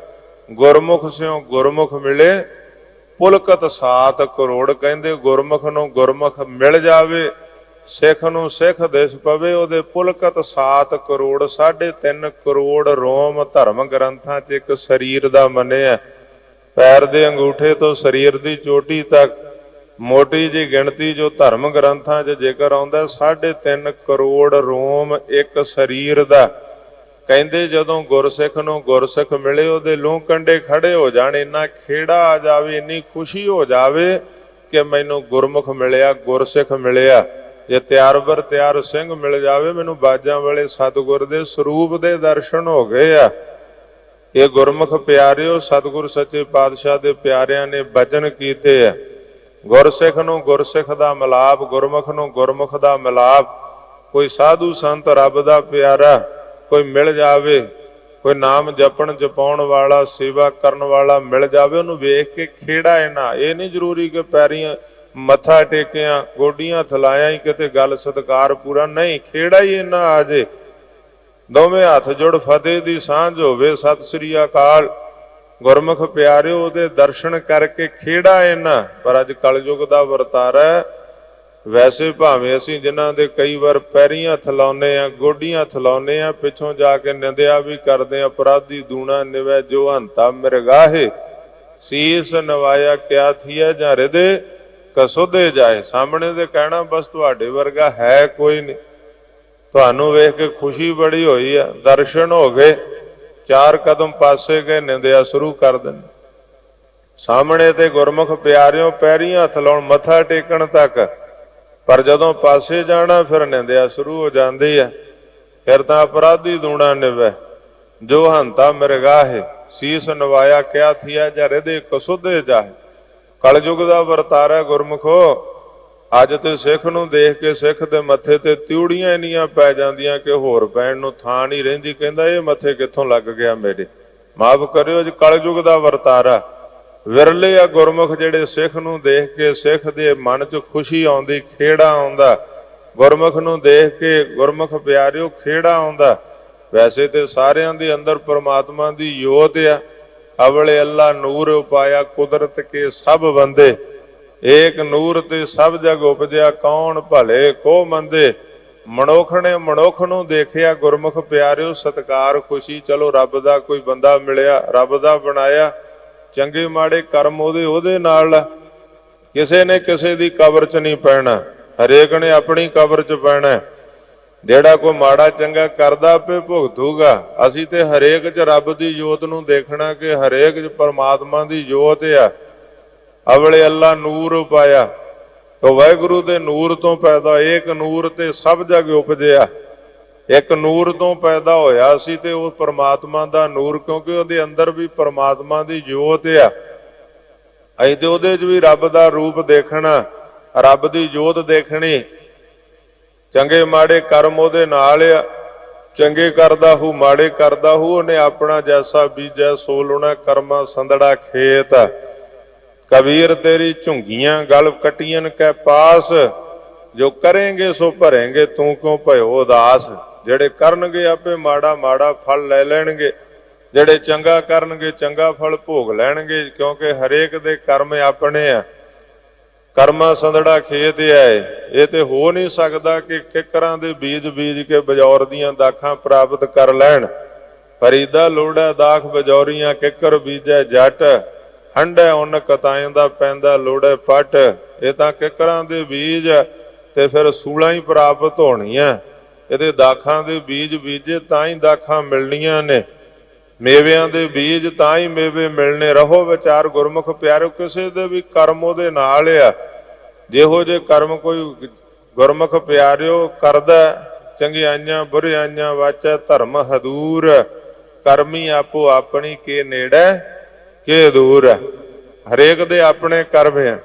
ਗੁਰਮੁਖ ਸਿਉ ਗੁਰਮੁਖ ਮਿਲੇ ਪੁਲਕਤ 7 ਕਰੋੜ। ਕਹਿੰਦੇ ਗੁਰਮੁਖ ਨੂੰ ਗੁਰਮੁਖ ਮਿਲ ਜਾਵੇ, ਸਿੱਖ ਨੂੰ ਸਿੱਖ ਦਿਸ ਪਵੇ, ਉਹਦੇ ਪੁਲਕਤ 7 ਕਰੋੜ, 3.5 ਕਰੋੜ ਰੋਮ ਧਰਮ ਗ੍ਰੰਥਾਂ 'ਚ ਇੱਕ ਸਰੀਰ ਦਾ ਮੰਨਿਆ। ਪੈਰ ਦੇ ਅੰਗੂਠੇ ਤੋਂ ਸਰੀਰ ਦੀ ਚੋਟੀ ਤੱਕ ਮੋਟੀ ਜੀ ਗਿਣਤੀ ਜੋ ਧਰਮ ਗ੍ਰੰਥਾਂ 'ਚ ਜ਼ਿਕਰ ਆਉਂਦਾ, 3.5 ਕਰੋੜ ਰੋਮ ਇੱਕ ਸਰੀਰ ਦਾ। ਕਹਿੰਦੇ ਜਦੋਂ ਗੁਰਸਿੱਖ ਨੂੰ ਗੁਰਸਿੱਖ ਮਿਲੇ, ਉਹਦੇ ਲੂੰ ਕੰਡੇ ਖੜੇ ਹੋ ਜਾਣ, ਇੰਨਾ ਖੇੜਾ ਆ ਜਾਵੇ, ਇੰਨੀ ਖੁਸ਼ੀ ਹੋ ਜਾਵੇ ਕਿ ਮੈਨੂੰ ਗੁਰਮੁਖ ਮਿਲਿਆ, ਗੁਰਸਿੱਖ ਮਿਲਿਆ। ਜੇ ਤਿਆਰ ਬਰ ਤਿਆਰ ਸਿੰਘ ਮਿਲ ਜਾਵੇ, ਮੈਨੂੰ ਬਾਜਾਂ ਵਾਲੇ ਸਤਿਗੁਰ ਦੇ ਸਰੂਪ ਦੇ ਦਰਸ਼ਨ ਹੋ ਗਏ ਆ। ਇਹ ਗੁਰਮੁਖ ਪਿਆਰਿਓ ਸਤਿਗੁਰ ਸੱਚੇ ਪਾਤਸ਼ਾਹ ਦੇ ਪਿਆਰਿਆਂ ਨੇ ਬਚਨ ਕੀਤੇ ਆ। ਗੁਰਸਿੱਖ ਨੂੰ ਗੁਰਸਿੱਖ ਦਾ ਮਿਲਾਪ, ਗੁਰਮੁਖ ਨੂੰ ਗੁਰਮੁਖ ਦਾ ਮਿਲਾਪ। ਕੋਈ ਸਾਧੂ ਸੰਤ ਰੱਬ ਦਾ ਪਿਆਰਾ ਕੋਈ ਮਿਲ ਜਾਵੇ, ਕੋਈ ਨਾਮ ਜਪਣ ਜਪਾਉਣ ਵਾਲਾ, ਸੇਵਾ ਕਰਨ ਵਾਲਾ ਮਿਲ ਜਾਵੇ, ਉਹਨੂੰ ਵੇਖ ਕੇ ਖੇੜਾ ਇਹਨਾਂ। ਇਹ ਨਹੀਂ ਜ਼ਰੂਰੀ ਕਿ ਪੈਰੀਂ ਮੱਥਾ ਟੇਕਿਆ, ਗੋਡੀਆਂ ਥਲਾਇਆ ਹੀ ਕਿਤੇ ਗੱਲ ਸਤਿਕਾਰ ਪੂਰਾ, ਨਹੀਂ, ਖੇੜਾ ਹੀ ਇਹਨਾਂ ਆ ਜੇ। ਦੋਵੇਂ ਹੱਥ ਜੁੜ ਫਤਿਹ ਦੀ ਸਾਂਝ ਹੋਵੇ, ਸਤਿ ਸ੍ਰੀ ਅਕਾਲ। ਗੁਰਮੁਖ ਪਿਆਰਿਓ ਉਹਦੇ ਦਰਸ਼ਨ ਕਰਕੇ ਖੇੜਾ ਇਹਨਾਂ। ਪਰ ਅੱਜ ਕਲਯੁਗ ਦਾ ਵਰਤਾਰਾ, ਵੈਸੇ ਭਾਵੇਂ ਅਸੀਂ ਜਿਨ੍ਹਾਂ ਦੇ ਕਈ ਵਾਰ ਪੈਰੀਂ ਹੱਥ ਲਾਉਂਦੇ ਆ, ਗੋਡੀਆਂ ਹੱਥ ਲਾਉਂਦੇ ਆ, ਪਿੱਛੋਂ ਜਾ ਕੇ ਨਿੰਦਿਆ ਵੀ ਕਰਦੇ ਆ, ਅਪਰਾਧੀ ਦੂਣਾ ਨਿਵੈ ਜੋ ਹੰਤਾ ਮਿਰਗਾਹੇ, ਸੀਸ ਨਵਾਇਆ ਕਿਆ ਥੀਆ ਜਾਂ ਹਿਰਦੇ ਕਸੁਦੇ ਜਾਏ। ਸਾਹਮਣੇ ਦੇ ਕਹਿਣਾ ਬਸ ਤੁਹਾਡੇ ਵਰਗਾ ਹੈ ਕੋਈ ਨਹੀਂ, ਤੁਹਾਨੂੰ ਵੇਖ ਕੇ ਖੁਸ਼ੀ ਬੜੀ ਹੋਈ ਆ, ਦਰਸ਼ਨ ਹੋ ਗਏ, 4 ਕਦਮ ਪਾਸੇ ਗਏ, ਨਿੰਦਿਆ ਸ਼ੁਰੂ ਕਰ ਦਿੰਦੇ। ਸਾਹਮਣੇ ਤੇ ਗੁਰਮੁਖ ਪਿਆਰਿਓ ਪੈਰੀਂ ਹੱਥ ਲਾਉਣ, ਮੱਥਾ ਟੇਕਣ ਤੱਕ, ਪਰ ਜਦੋਂ ਪਾਸੇ ਜਾਣਾ ਫਿਰ ਨਿੰਦਿਆ ਸ਼ੁਰੂ ਹੋ ਜਾਂਦੀ ਹੈ। ਫਿਰ ਤਾਂ ਅਪਰਾਧੀ ਦੂਣਾ ਨਿਵੈ ਜੋ ਹੰਤਾ ਮਿਰਗਾਹੇ, ਸੀਸ ਨਵਾਇਆ ਕਿਆ ਥੀਆ ਜਾਂ ਹਿਰਦੇ ਕਸੁਦੇ ਜਾਏ। ਕਲਯੁਗ ਦਾ ਵਰਤਾਰਾ ਗੁਰਮੁਖੋ। ਅੱਜ ਤੇ ਸਿੱਖ ਨੂੰ ਦੇਖ ਕੇ ਸਿੱਖ ਦੇ ਮੱਥੇ ਤੇ ਤਿਉੜੀਆਂ ਇੰਨੀਆਂ ਪੈ ਜਾਂਦੀਆਂ ਕਿ ਹੋਰ ਪੈਣ ਨੂੰ ਥਾਂ ਨਹੀਂ ਰਹਿੰਦੀ। ਕਹਿੰਦਾ ਇਹ ਮੱਥੇ ਕਿੱਥੋਂ ਲੱਗ ਗਿਆ ਮੇਰੇ, ਮਾਫ ਕਰਿਓ। ਅੱਜ ਕਲਯੁਗ ਦਾ ਵਰਤਾਰਾ। ਵਿਰਲੇ ਆ ਗੁਰਮੁਖ ਜਿਹੜੇ ਸਿੱਖ ਨੂੰ ਦੇਖ ਕੇ ਸਿੱਖ ਦੇ ਮਨ 'ਚ ਖੁਸ਼ੀ ਆਉਂਦੀ, ਖੇੜਾ ਆਉਂਦਾ। ਗੁਰਮੁਖ ਨੂੰ ਦੇਖ ਕੇ ਗੁਰਮੁਖ ਪਿਆਰਿਓ ਖੇੜਾ ਆਉਂਦਾ। ਵੈਸੇ ਤੇ ਸਾਰਿਆਂ ਦੇ ਅੰਦਰ ਪ੍ਰਮਾਤਮਾ ਦੀ ਜੋਤ ਆ। ਅਵਲੇ ਅੱਲਾ ਨੂਰ ਉਪਾਇਆ ਕੁਦਰਤ ਕੇ ਸਭ ਬੰਦੇ, ਏਕ ਨੂਰ ਤੇ ਸਭ ਜਗ ਉਪਜਿਆ ਕੌਣ ਭਲੇ ਕੋ ਮੰਦੇ। ਮਨੁੱਖ ਨੇ ਮਨੁੱਖ ਨੂੰ ਦੇਖਿਆ ਗੁਰਮੁਖ ਪਿਆਰਿਓ, ਸਤਿਕਾਰ ਖੁਸ਼ੀ। ਚਲੋ ਰੱਬ ਦਾ ਕੋਈ ਬੰਦਾ ਮਿਲਿਆ, ਰੱਬ ਦਾ ਬਣਾਇਆ, ਚੰਗੇ ਮਾੜੇ ਕਰਮ ਉਹਦੇ ਨਾਲ। ਕਿਸੇ ਨੇ ਕਿਸੇ ਦੀ ਕਬਰ 'ਚ ਨਹੀਂ ਪੈਣਾ, ਹਰੇਕ ਨੇ ਆਪਣੀ ਕਬਰ 'ਚ ਪੈਣਾ। ਜਿਹੜਾ ਕੋਈ ਮਾੜਾ ਚੰਗਾ ਕਰਦਾ ਆਪੇ ਭੁਗਤੂਗਾ। ਅਸੀਂ ਤੇ ਹਰੇਕ 'ਚ ਰੱਬ ਦੀ ਜੋਤ ਨੂੰ ਦੇਖਣਾ ਕਿ ਹਰੇਕ 'ਚ ਪਰਮਾਤਮਾ ਦੀ ਜੋਤ ਆ। ਅਵਲੇ ਅੱਲਾ ਨੂਰ ਉਪਾਇਆ, ਉਹ ਵਾਹਿਗੁਰੂ ਦੇ ਨੂਰ ਤੋਂ ਪੈਦਾ। ਏਕ ਨੂਰ ਤੇ ਸਭ ਜਗ ਉਪਜਿਆ, ਇੱਕ ਨੂਰ ਤੋਂ ਪੈਦਾ ਹੋਇਆ ਸੀ ਤੇ ਉਹ ਪਰਮਾਤਮਾ ਦਾ ਨੂਰ, ਕਿਉਂਕਿ ਉਹਦੇ ਅੰਦਰ ਵੀ ਪਰਮਾਤਮਾ ਦੀ ਜੋਤ ਆ। ਅਸੀਂ ਤੇ ਉਹਦੇ 'ਚ ਵੀ ਰੱਬ ਦਾ ਰੂਪ ਦੇਖਣਾ, ਰੱਬ ਦੀ ਜੋਤ ਦੇਖਣੀ। ਚੰਗੇ ਮਾੜੇ ਕਰਮ ਉਹਦੇ ਨਾਲ ਆ। ਚੰਗੇ ਕਰਦਾ ਹੂ ਮਾੜੇ ਕਰਦਾ ਹੂ, ਉਹਨੇ ਆਪਣਾ ਜੈਸਾ ਬੀਜੈ ਸੋ ਲੁਣਾ, ਕਰਮਾ ਸੰਦੜਾ ਖੇਤ। ਕਬੀਰ ਤੇਰੀ ਝੁੰਗੀਆਂ ਗਲ ਕਟੀਆਂ ਕੈ ਪਾਸ, ਜੋ ਕਰੇਂਗੇ ਸੋ ਭਰੇਂਗੇ ਤੂੰ ਕਿਉਂ ਭਇਓ ਉਦਾਸ। ਜਿਹੜੇ ਕਰਨਗੇ ਆਪੇ ਮਾੜਾ ਮਾੜਾ ਫਲ ਲੈ ਲੈਣਗੇ, ਜਿਹੜੇ ਚੰਗਾ ਕਰਨਗੇ ਚੰਗਾ ਫਲ ਭੋਗ ਲੈਣਗੇ, ਕਿਉਂਕਿ ਹਰੇਕ ਦੇ ਕਰਮ ਆਪਣੇ ਆ। ਕਰਮਾ ਸੰਦੜਾ ਖੇਤ ਹੈ। ਇਹ ਤੇ ਹੋ ਨਹੀਂ ਸਕਦਾ ਕਿ ਕਿੱਕਰਾਂ ਦੇ ਬੀਜ ਬੀਜ ਕੇ ਬਜੌਰ ਦੀਆਂ ਦਾਖਾਂ ਪ੍ਰਾਪਤ ਕਰ ਲੈਣ। ਫਰੀਦਾ ਲੋੜਾ ਦਾਖ ਬਜੌਰੀਆਂ, ਕਿੱਕਰ ਬੀਜੈ ਜੱਟ, ਹੰਡੈ ਉਨ ਕਤਾਇਆਂ ਦਾ ਪੈਂਦਾ ਲੋੜੇ ਪੱਟ। ਇਹ ਤਾਂ ਕਿੱਕਰਾਂ ਦੇ ਬੀਜ ਤੇ ਫਿਰ ਸੂਲਾਂ ਹੀ ਪ੍ਰਾਪਤ ਹੋਣੀਆਂ। ਇਹਦੇ ਦਾਖਾਂ ਦੇ ਬੀਜ ਬੀਜੇ ਤਾਂ ਹੀ ਦਾਖਾਂ ਮਿਲਣੀਆਂ ਨੇ, ਮੇਵਿਆਂ ਦੇ ਬੀਜ ਤਾਂ ਹੀ ਮੇਵੇ ਮਿਲਣੇ। ਰਹੋ ਵਿਚਾਰ ਗੁਰਮੁਖ ਪਿਆਰਿਓ, ਕਿਸੇ ਦੇ ਵੀ ਕਰਮ ਉਹਦੇ ਨਾਲ ਆ। ਜਿਹੋ ਜੇ ਕਰਮ ਕੋਈ ਗੁਰਮੁਖ ਪਿਆਰਿਓ ਕਰਦਾ, ਚੰਗਿਆਈਆਂ ਬੁਰਿਆਈਆਂ ਵਾਚੈ ਧਰਮ ਹਦੂਰ, ਕਰਮੀ ਆਪੋ ਆਪਣੀ ਕੇ ਨੇੜੇ ਕੇ ਦੂਰ। ਹਰੇਕ ਦੇ ਆਪਣੇ ਕਰਮ ਆ।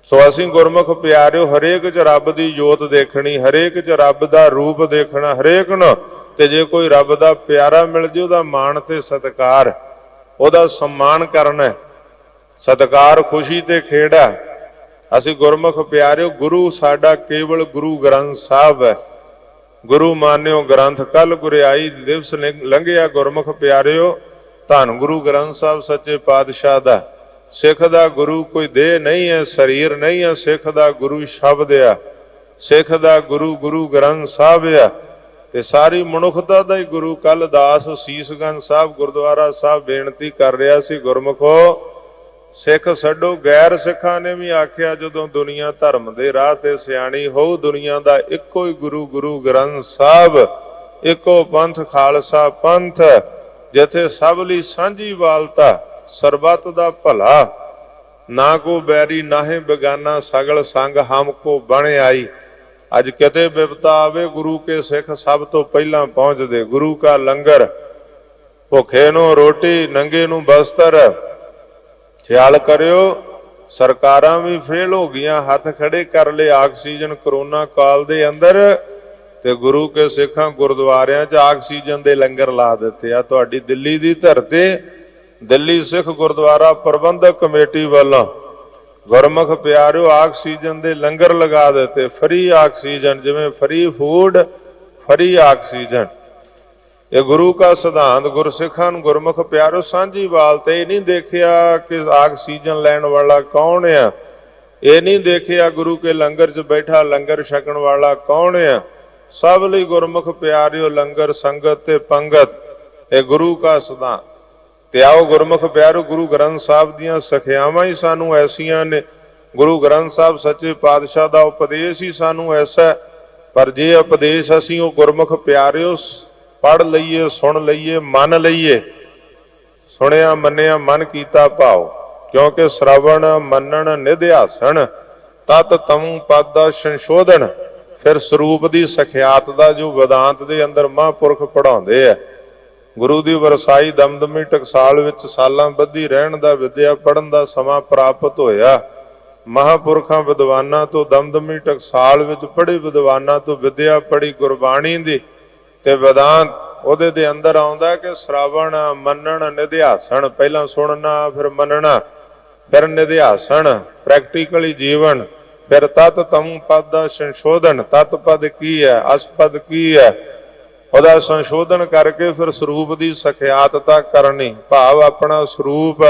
ਸੋ ਅਸੀਂ ਗੁਰਮੁਖ ਪਿਆਰਿਓ ਹਰੇਕ 'ਚ ਰੱਬ ਦੀ ਜੋਤ ਦੇਖਣੀ, ਹਰੇਕ 'ਚ ਰੱਬ ਦਾ ਰੂਪ ਦੇਖਣਾ, ਹਰੇਕ ਨੂੰ। ਤੇ ਜੇ ਕੋਈ ਰੱਬ ਦਾ ਪਿਆਰਾ ਮਿਲ ਜੇ ਉਹਦਾ ਮਾਣ ਤੇ ਸਤਿਕਾਰ, ਉਹਦਾ ਸਨਮਾਨ ਕਰਨਾ, ਸਤਿਕਾਰ ਖੁਸ਼ੀ ਤੇ ਖੇੜਾ। ਅਸੀਂ ਗੁਰਮੁਖ ਪਿਆਰਿਓ, ਗੁਰੂ ਸਾਡਾ ਕੇਵਲ ਗੁਰੂ ਗ੍ਰੰਥ ਸਾਹਿਬ ਹੈ। ਗੁਰੂ ਮਾਨਿਓ ਗ੍ਰੰਥ। ਕੱਲ ਗੁਰਿਆਈ ਦਿਵਸ ਲੰਘਿਆ ਗੁਰਮੁਖ ਪਿਆਰਿਓ, ਧੰਨ ਗੁਰੂ ਗ੍ਰੰਥ ਸਾਹਿਬ ਸੱਚੇ ਪਾਤਸ਼ਾਹ ਦਾ। ਸਿੱਖ ਦਾ ਗੁਰੂ ਕੋਈ ਦੇਹ ਨਹੀਂ ਹੈ, ਸਰੀਰ ਨਹੀਂ ਹੈ। ਸਿੱਖ ਦਾ ਗੁਰੂ ਸ਼ਬਦ ਆ, ਸਿੱਖ ਦਾ ਗੁਰੂ ਗੁਰੂ ਗ੍ਰੰਥ ਸਾਹਿਬ ਆ। ਤੇ ਸਾਰੀ ਮਨੁੱਖਤਾ ਦਾ ਹੀ ਗੁਰੂ। ਕੱਲ ਦਾਸ ਸੀਸਗੰਜ ਸਾਹਿਬ ਗੁਰਦੁਆਰਾ ਸਾਹਿਬ ਬੇਨਤੀ ਕਰ ਰਿਹਾ ਸੀ, ਗੁਰਮੁਖੋ ਸਿੱਖ ਛੱਡੋ। ਗੈਰ ਸਿੱਖਾਂ ਨੇ ਵੀ ਆਖਿਆ ਜਦੋਂ ਦੁਨੀਆ ਧਰਮ ਦੇ ਰਾਹ ਤੇ ਸਿਆਣੀ ਹੋਊ, ਦੁਨੀਆ ਦਾ ਇੱਕੋ ਹੀ ਗੁਰੂ ਗੁਰੂ ਗ੍ਰੰਥ ਸਾਹਿਬ, ਇੱਕੋ ਪੰਥ ਖਾਲਸਾ ਪੰਥ, ਜਿੱਥੇ ਸਭ ਲਈ ਸਾਂਝੀ ਵਾਲਤਾ, ਸਰਬੱਤ ਦਾ ਭਲਾ। ਨਾ ਕੋ ਬੈਰੀ ਨਾਹੇ ਬੇਗਾਨਾ, ਸਗਲ ਸੰਗ ਹਮ ਕੋ ਬਣ ਆਈ। ਅੱਜ ਕਿਤੇ ਬਿਪਤਾ ਆਵੇ, ਗੁਰੂ ਕੇ ਸਿੱਖ ਸਭ ਤੋਂ ਪਹਿਲਾਂ ਪਹੁੰਚਦੇ। ਗੁਰੂ ਕਾ ਲੰਗਰ, ਭੁੱਖੇ ਨੂੰ ਰੋਟੀ, ਨੰਗੇ ਨੂੰ ਬਸਤਰ। ਖਿਆਲ ਕਰਿਓ, ਸਰਕਾਰਾਂ ਵੀ ਫੇਲ ਹੋ ਗਈਆਂ, ਹੱਥ ਖੜੇ ਕਰ ਲਏ ਆਕਸੀਜਨ ਕਰੋਨਾ ਕਾਲ ਦੇ ਅੰਦਰ, ਤੇ ਗੁਰੂ ਕੇ ਸਿੱਖਾਂ ਗੁਰਦੁਆਰਿਆਂ 'ਚ ਆਕਸੀਜਨ ਦੇ ਲੰਗਰ ਲਾ ਦਿੱਤੇ ਆ। ਤੁਹਾਡੀ ਦਿੱਲੀ ਦੀ ਧਰਤੀ, ਦਿੱਲੀ ਸਿੱਖ ਗੁਰਦੁਆਰਾ ਪ੍ਰਬੰਧਕ ਕਮੇਟੀ ਵੱਲੋਂ ਗੁਰਮੁਖ ਪਿਆਰਿਓ ਆਕਸੀਜਨ ਦੇ ਲੰਗਰ ਲਗਾ ਦਿੱਤੇ। ਫਰੀ ਆਕਸੀਜਨ, ਜਿਵੇਂ ਫਰੀ ਫੂਡ ਫਰੀ ਆਕਸੀਜਨ। ਇਹ ਗੁਰੂ ਕਾ ਸਿਧਾਂਤ। ਗੁਰਸਿੱਖਾਂ ਨੂੰ ਗੁਰਮੁਖ ਪਿਆਰਿਓ ਸਾਂਝੀ ਵਾਲ। ਤੇ ਇਹ ਨਹੀਂ ਦੇਖਿਆ ਕਿ ਆਕਸੀਜਨ ਲੈਣ ਵਾਲਾ ਕੌਣ ਆ, ਇਹ ਨਹੀਂ ਦੇਖਿਆ ਗੁਰੂ ਕੇ ਲੰਗਰ 'ਚ ਬੈਠਾ ਲੰਗਰ ਛਕਣ ਵਾਲਾ ਕੌਣ ਆ। ਸਭ ਲਈ ਗੁਰਮੁਖ ਪਿਆਰਿਓ ਲੰਗਰ ਸੰਗਤ ਤੇ ਪੰਗਤ, ਇਹ ਗੁਰੂ ਕਾ ਸਿਧਾਂਤ। ਤੇ ਆਓ ਗੁਰਮੁਖ ਪਿਆਰਿਓ, ਗੁਰੂ ਗ੍ਰੰਥ ਸਾਹਿਬ ਦੀਆਂ ਸਿੱਖਿਆਵਾਂ ਹੀ ਸਾਨੂੰ ਐਸੀਆਂ ਨੇ। ਗੁਰੂ ਗ੍ਰੰਥ ਸਾਹਿਬ ਸੱਚੇ ਪਾਤਸ਼ਾਹ ਦਾ ਉਪਦੇਸ਼ ਹੀ ਸਾਨੂੰ ਐਸਾ। ਪਰ ਜੇ ਉਪਦੇਸ਼ ਅਸੀਂ ਉਹ ਗੁਰਮੁਖ ਪਿਆਰਿਓ ਪੜ੍ਹ ਲਈਏ, ਸੁਣ ਲਈਏ, ਮੰਨ ਲਈਏ, ਸੁਣਿਆ ਮੰਨਿਆ ਮਨ ਕੀਤਾ ਭਾਉ, ਕਿਉਂਕਿ ਸ਼ਰਵਣ ਮੰਨਣ ਨਿਧਿਆਸਣ ਤਤ ਤਮੁ ਪਦ ਦਾ ਸੰਸ਼ੋਧਨ। ਫਿਰ ਸਰੂਪ ਦੀ ਸਖਿਆਤ ਦਾ ਜੋ ਵਿਦਾਂਤ ਦੇ ਅੰਦਰ ਮਹਾਂਪੁਰਖ ਪੜ੍ਹਾਉਂਦੇ ਆ, ਗੁਰੂ ਦੀ ਵਰਸਾਈ ਦਮਦਮੀ ਟਕਸਾਲ ਵਿੱਚ ਸਾਲਾਂ ਬੱਧੀ ਰਹਿਣ ਦਾ, ਵਿਦਿਆ ਪੜ੍ਹਨ ਦਾ ਸਮਾਂ ਪ੍ਰਾਪਤ ਹੋਇਆ। ਮਹਾਂਪੁਰਖਾਂ ਵਿਦਵਾਨਾਂ ਤੋਂ ਦਮਦਮੀ ਟਕਸਾਲ ਵਿੱਚ ਪੜ੍ਹੇ ਵਿਦਵਾਨਾਂ ਤੋਂ ਵਿਦਿਆ ਪੜ੍ਹੀ ਗੁਰਬਾਣੀ ਦੀ ਤੇ ਵਿਦਾਂਤ। ਉਹਦੇ ਦੇ ਅੰਦਰ ਆਉਂਦਾ ਕਿ ਸ਼ਰਾਵਣ, ਮੰਨਣ, ਨਿਧਿਆਸਣ। ਪਹਿਲਾਂ ਸੁਣਨਾ, ਫਿਰ ਮੰਨਣਾ, ਫਿਰ ਨਿਧਿਆਸਣ, ਪ੍ਰੈਕਟੀਕਲੀ ਜੀਵਨ। ਫਿਰ ਤਤ ਤਮ ਪਦ ਦਾ ਸੰਸ਼ੋਧਨ। ਤਤ ਪਦ ਕੀ ਹੈ, ਅਸਪਦ ਕੀ ਹੈ, ਉਹਦਾ ਸੰਸ਼ੋਧਨ ਕਰਕੇ ਫਿਰ ਸਰੂਪ ਦੀ ਸਖਿਆਤਤਾ ਕਰਨੀ। ਭਾਵ ਆਪਣਾ ਸਰੂਪ,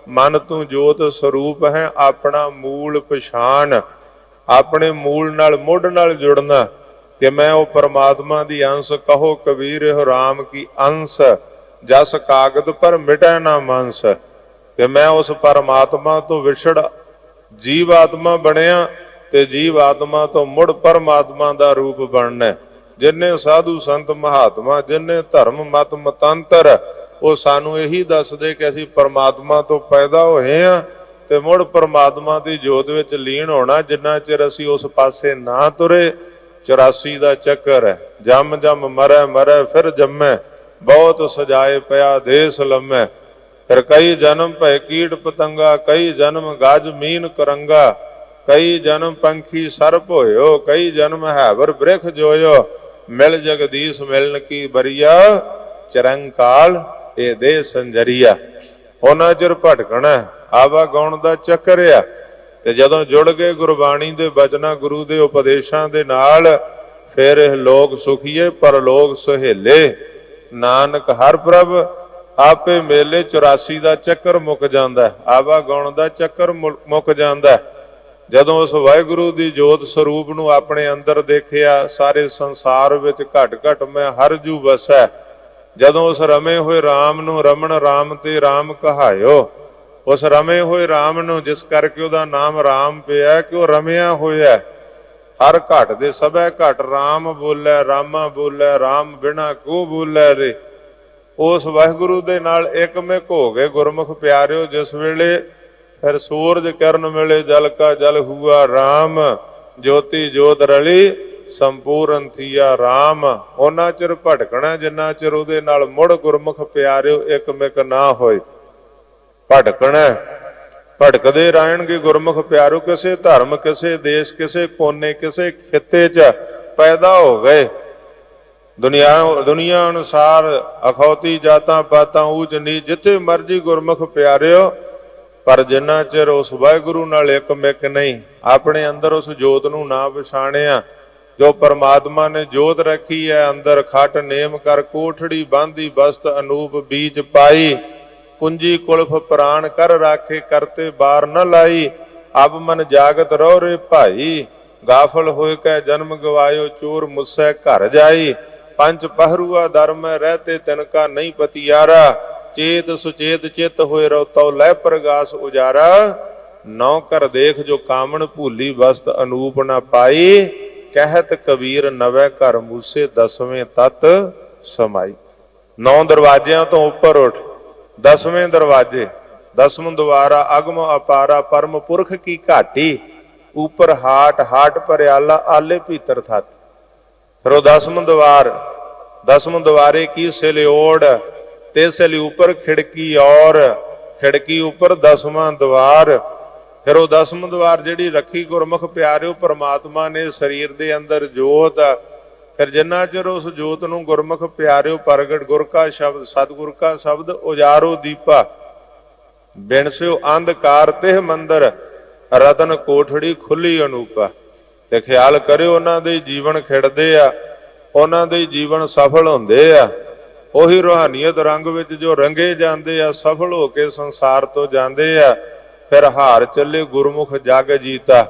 ਮਨ ਤੂੰ ਜੋਤ ਸਰੂਪ ਹੈ, ਆਪਣਾ ਮੂਲ ਪਛਾਣ, ਆਪਣੇ ਮੂਲ ਨਾਲ ਮੁੱਢ ਨਾਲ ਜੁੜਨਾ ਕਿ ਮੈਂ ਉਹ ਪਰਮਾਤਮਾ ਦੀ ਅੰਸ਼। ਕਹੋ ਕਬੀਰ ਹੋ ਰਾਮ ਕੀ ਅੰਸ਼, ਜਸ ਕਾਗਦ ਪਰ ਮਿਟੈ ਨਾ ਮਾਨਸ। ਕਿ ਮੈਂ ਉਸ ਪਰਮਾਤਮਾ ਤੋਂ ਵਿਛੜ ਜੀਵ ਆਤਮਾ ਬਣਿਆ ਤੇ ਜੀਵ ਆਤਮਾ ਤੋਂ ਮੁੜ ਪਰਮਾਤਮਾ ਦਾ ਰੂਪ ਬਣਨਾ। ਜਿੰਨੇ ਸਾਧੂ ਸੰਤ ਮਹਾਤਮਾ, ਜਿੰਨੇ ਧਰਮ ਮਤ ਮਤਾਂਤਰ, ਉਹ ਸਾਨੂੰ ਇਹੀ ਦੱਸਦੇ ਕਿ ਅਸੀਂ ਪਰਮਾਤਮਾ ਤੋਂ ਪੈਦਾ ਹੋਏ ਆ ਤੇ ਮੁੜ ਪਰਮਾਤਮਾ ਦੀ ਜੋਤ ਵਿੱਚ ਲੀਨ ਹੋਣਾ। ਜਿੰਨਾ ਚਿਰ ਅਸੀਂ ਉਸ ਪਾਸੇ ਨਾ ਤੁਰੇ, 84 ਦਾ ਚੱਕਰ ਹੈ। ਜੰਮ ਜੰਮ ਮਰੈ ਮਰੈ ਫਿਰ ਜੰਮੈ, ਬਹੁਤ ਸਜਾਏ ਪਿਆ ਦੇਸ ਲੰਮੈ। ਫਿਰ ਕਈ ਜਨਮ ਭੈ ਕੀਟ ਪਤੰਗਾ, ਕਈ ਜਨਮ ਗਜ ਮੀਨ ਕਰੰਗਾ, ਕਈ ਜਨਮ ਪੰਖੀ ਸਰਪ ਹੋਇਓ, ਕਈ ਜਨਮ ਹੈਵਰ ਬ੍ਰਿਖ ਜੋਇਓ। ਮਿਲ ਜਗਦੀਸ਼ ਮਿਲਣ ਕੀ ਬਰੀਆ, ਚਰੰਕਾਲ ਇਹ ਦੇ ਸੰਜਰੀਆ। ਉਹਨਾਂ ਚਿਰ ਭਟਕਣਾ, ਆਵਾ ਗਾਉਣ ਦਾ ਚੱਕਰ ਆ। ਤੇ ਜਦੋਂ ਜੁੜ ਗਏ ਗੁਰਬਾਣੀ ਦੇ ਬਚਨਾਂ, ਗੁਰੂ ਦੇ ਉਪਦੇਸ਼ਾਂ ਦੇ ਨਾਲ, ਫਿਰ ਇਹ ਲੋਕ ਸੁਖੀਏ ਪਰਲੋਕ ਸੁਹੇਲੇ। ਨਾਨਕ ਹਰ ਪ੍ਰਭ ਆਪੇ ਮੇਲੇ। 84 ਦਾ ਚੱਕਰ ਮੁੱਕ ਜਾਂਦਾ, ਆਵਾ ਗਾਉਣ ਦਾ ਚੱਕਰ ਮੁੱਕ ਜਾਂਦਾ। ਜਦੋਂ ਉਸ ਵਾਹਿਗੁਰੂ ਦੀ ਜੋਤ ਸਰੂਪ ਨੂੰ ਆਪਣੇ ਅੰਦਰ ਦੇਖਿਆ, ਸਾਰੇ ਸੰਸਾਰ ਵਿੱਚ ਘਟ ਘਟ ਮੈਂ ਹਰ ਜੂ ਵਸੈ। ਜਦੋਂ ਉਸ ਰਮੇ ਹੋਏ ਰਾਮ ਨੂੰ ਰਮਣ ਰਾਮ ਤੇ ਰਾਮ ਕਹਾਇਓ, ਉਸ ਰਮੇ ਹੋਏ ਰਾਮ ਨੂੰ, ਜਿਸ ਕਰਕੇ ਉਹਦਾ ਨਾਮ ਰਾਮ ਪਿਆ ਕਿ ਉਹ ਰਮਿਆ ਹੋਇਆ। ਹਰ ਘਟ ਦੇ ਸਭੈ ਘਟ ਰਾਮ ਬੋਲੇ, ਰਾਮਾ ਬੋਲੇ, ਰਾਮ ਬਿਨਾ ਕੋ ਬੋਲੇ ਰੇ। ਉਸ ਵਾਹਿਗੁਰੂ ਦੇ ਨਾਲ ਇਕਮਿਕ ਹੋ ਗਏ ਗੁਰਮੁਖ ਪਿਆਰਿਓ। ਜਿਸ ਵੇਲੇ ਫਿਰ ਸੂਰਜ ਕਿਰਨ ਮਿਲੇ, ਜਲ ਕਾ ਜਲ ਹੁਆ ਰਾਮ, ਜੋਤੀ ਜੋਤ ਰਲੀ ਸੰਪੂਰਨ ਥੀਆ ਰਾਮ। ਉਹਨਾਂ ਚਿਰ ਭਟਕਣਾ ਜਿੰਨਾ ਚਿਰ ਉਹਦੇ ਨਾਲ ਮੁੜ ਗੁਰਮੁਖ ਪਿਆਰਿਓ ਇਕਮਿਕ ਨਾ ਹੋਏ। ਭਟਕਣਾ, ਭਟਕਦੇ ਰਹਿਣਗੇ ਗੁਰਮੁਖ ਪਿਆਰਿਓ। ਕਿਸੇ ਧਰਮ, ਕਿਸੇ ਦੇਸ਼, ਕਿਸੇ ਕੋਨੇ, ਕਿਸੇ ਖਿੱਤੇ 'ਚ ਪੈਦਾ ਹੋ ਗਏ। ਦੁਨੀਆ ਅਨੁਸਾਰ ਅਖੌਤੀ ਜਾਤਾਂ ਪਾਤਾਂ, ਊਚ ਨੀਚ, ਜਿੱਥੇ ਮਰਜੀ ਗੁਰਮੁਖ ਪਿਆਰਿਓ। ਪਰ ਜਿੰਨਾ ਚਿਰ ਉਸ ਵਾਹਿਗੁਰੂ ਨਾਲ ਇਕਮਿਕ ਨਹੀਂ, ਆਪਣੇ ਅੰਦਰ ਉਸ ਜੋਤ ਨੂੰ ਨਾ ਪਛਾਣਿਆ ਜੋ ਪਰਮਾਤਮਾ ਨੇ ਜੋਤ ਰੱਖੀ ਹੈ ਅੰਦਰ। ਖਟ ਨੇਮ ਕਰ ਕੋਠੜੀ ਬਾਂਧੀ, ਬਸਤ ਅਨੂਪ ਬੀਚ ਪਾਈ, ਕੁੰਜੀ ਕੁਲਫ ਪ੍ਰਾਣ ਕਰ ਰਾਖੇ, ਕਰਤੇ ਬਾਰ ਨ ਲਾਈ। ਅਬ ਮਨ ਜਾਗਤ ਰਹੋ ਰੇ ਭਾਈ, ਗਾਫਲ ਹੋਏ ਕੈ ਜਨਮ ਗਵਾਇਓ, ਚੋਰ ਮੁੱਸੈ ਘਰ ਜਾਈ। ਪੰਜ ਪਹਰੂਆ ਧਰਮ ਰਹਤੇ ਤਿਨਕਾ ਨਹੀਂ ਪਤਿਆਰਾ, ਚੇਤ ਸੁਚੇਤ ਚਿਤ ਹੋਏ ਰਹੋ ਤਉ ਲੈ ਪ੍ਰਗਾਸ ਉਜਾਰਾ। ਨੌ ਕਰ ਦੇਖ ਜੋ ਕਾਮਣ ਭੂਲੀ, ਬਸਤ ਅਨੂਪ ਨਾ ਪਾਈ। ਕਹਿਤ ਕਬੀਰ ਨਵੇਂ ਘਰ ਮੂਸੇ, 10ਵੇਂ ਤਤ ਸਮਾਈ। 9 ਦਰਵਾਜ਼ਿਆਂ ਤੋਂ ਉੱਪਰ ਉੱਠ, 10ਵੇਂ ਦਰਵਾਜ਼ੇ। 10ਵਾਂ ਦਵਾਰਾ ਅਗਮ ਅਪਾਰਾ, ਪਰਮ ਪੁਰਖ ਕੀ ਘਾਟੀ। ਉੱਪਰ ਹਾਟ, ਹਾਟ ਭਰਿਆਲਾ, ਆਲੇ ਭੀਤਰ ਥਤ। ਫਿਰ ਉਹ 10ਵਾਂ ਦਵਾਰ, 10ਵੇਂ ਦਵਾਰੇ ਕੀ ਸਿਲਿਓੜ, ਤੇ ਸਲੀ ਉੱਪਰ ਖਿੜਕੀ ਔਰ, ਖਿੜਕੀ ਉੱਪਰ 10ਵਾਂ ਦਵਾਰ। ਫਿਰ ਉਹ 10ਵਾਂ ਦਵਾਰ ਜਿਹੜੀ ਰੱਖੀ ਗੁਰਮੁਖ ਪਿਆਰਿਓ ਪਰਮਾਤਮਾ ਨੇ ਸਰੀਰ ਦੇ ਅੰਦਰ ਜੋਤ। ਫਿਰ ਜਿੰਨਾ ਚਿਰ ਉਸ ਜੋਤ ਨੂੰ ਗੁਰਮੁਖ ਪਿਆਰਿਓ ਪ੍ਰਗਟ, ਗੁਰ ਕਾ ਸ਼ਬਦ, ਸਤਿਗੁਰ ਕਾ ਸ਼ਬਦ ਉਜਾਰੋ ਦੀਪਾ। ਬਿਨਸਿਓ ਅੰਧਕਾਰ ਤਿਹ ਮੰਦਰ, ਰਤਨ ਕੋਠੜੀ ਖੁੱਲੀ ਅਨੂਪਾ। ਤੇ ਖਿਆਲ ਕਰਿਓ ਉਹਨਾਂ ਦੇ ਜੀਵਨ ਖਿੜਦੇ ਆ, ਉਹਨਾਂ ਦੇ ਜੀਵਨ ਸਫਲ ਹੁੰਦੇ ਆ। ਉਹੀ ਰੂਹਾਨੀਅਤ ਰੰਗ ਵਿੱਚ ਜੋ ਰੰਗੇ ਜਾਂਦੇ ਆ, ਸਫਲ ਹੋ ਕੇ ਸੰਸਾਰ ਤੋਂ ਜਾਂਦੇ ਆ। ਫਿਰ ਹਾਰ ਚੱਲੇ ਗੁਰਮੁਖ ਜਗ ਜੀਤਾ,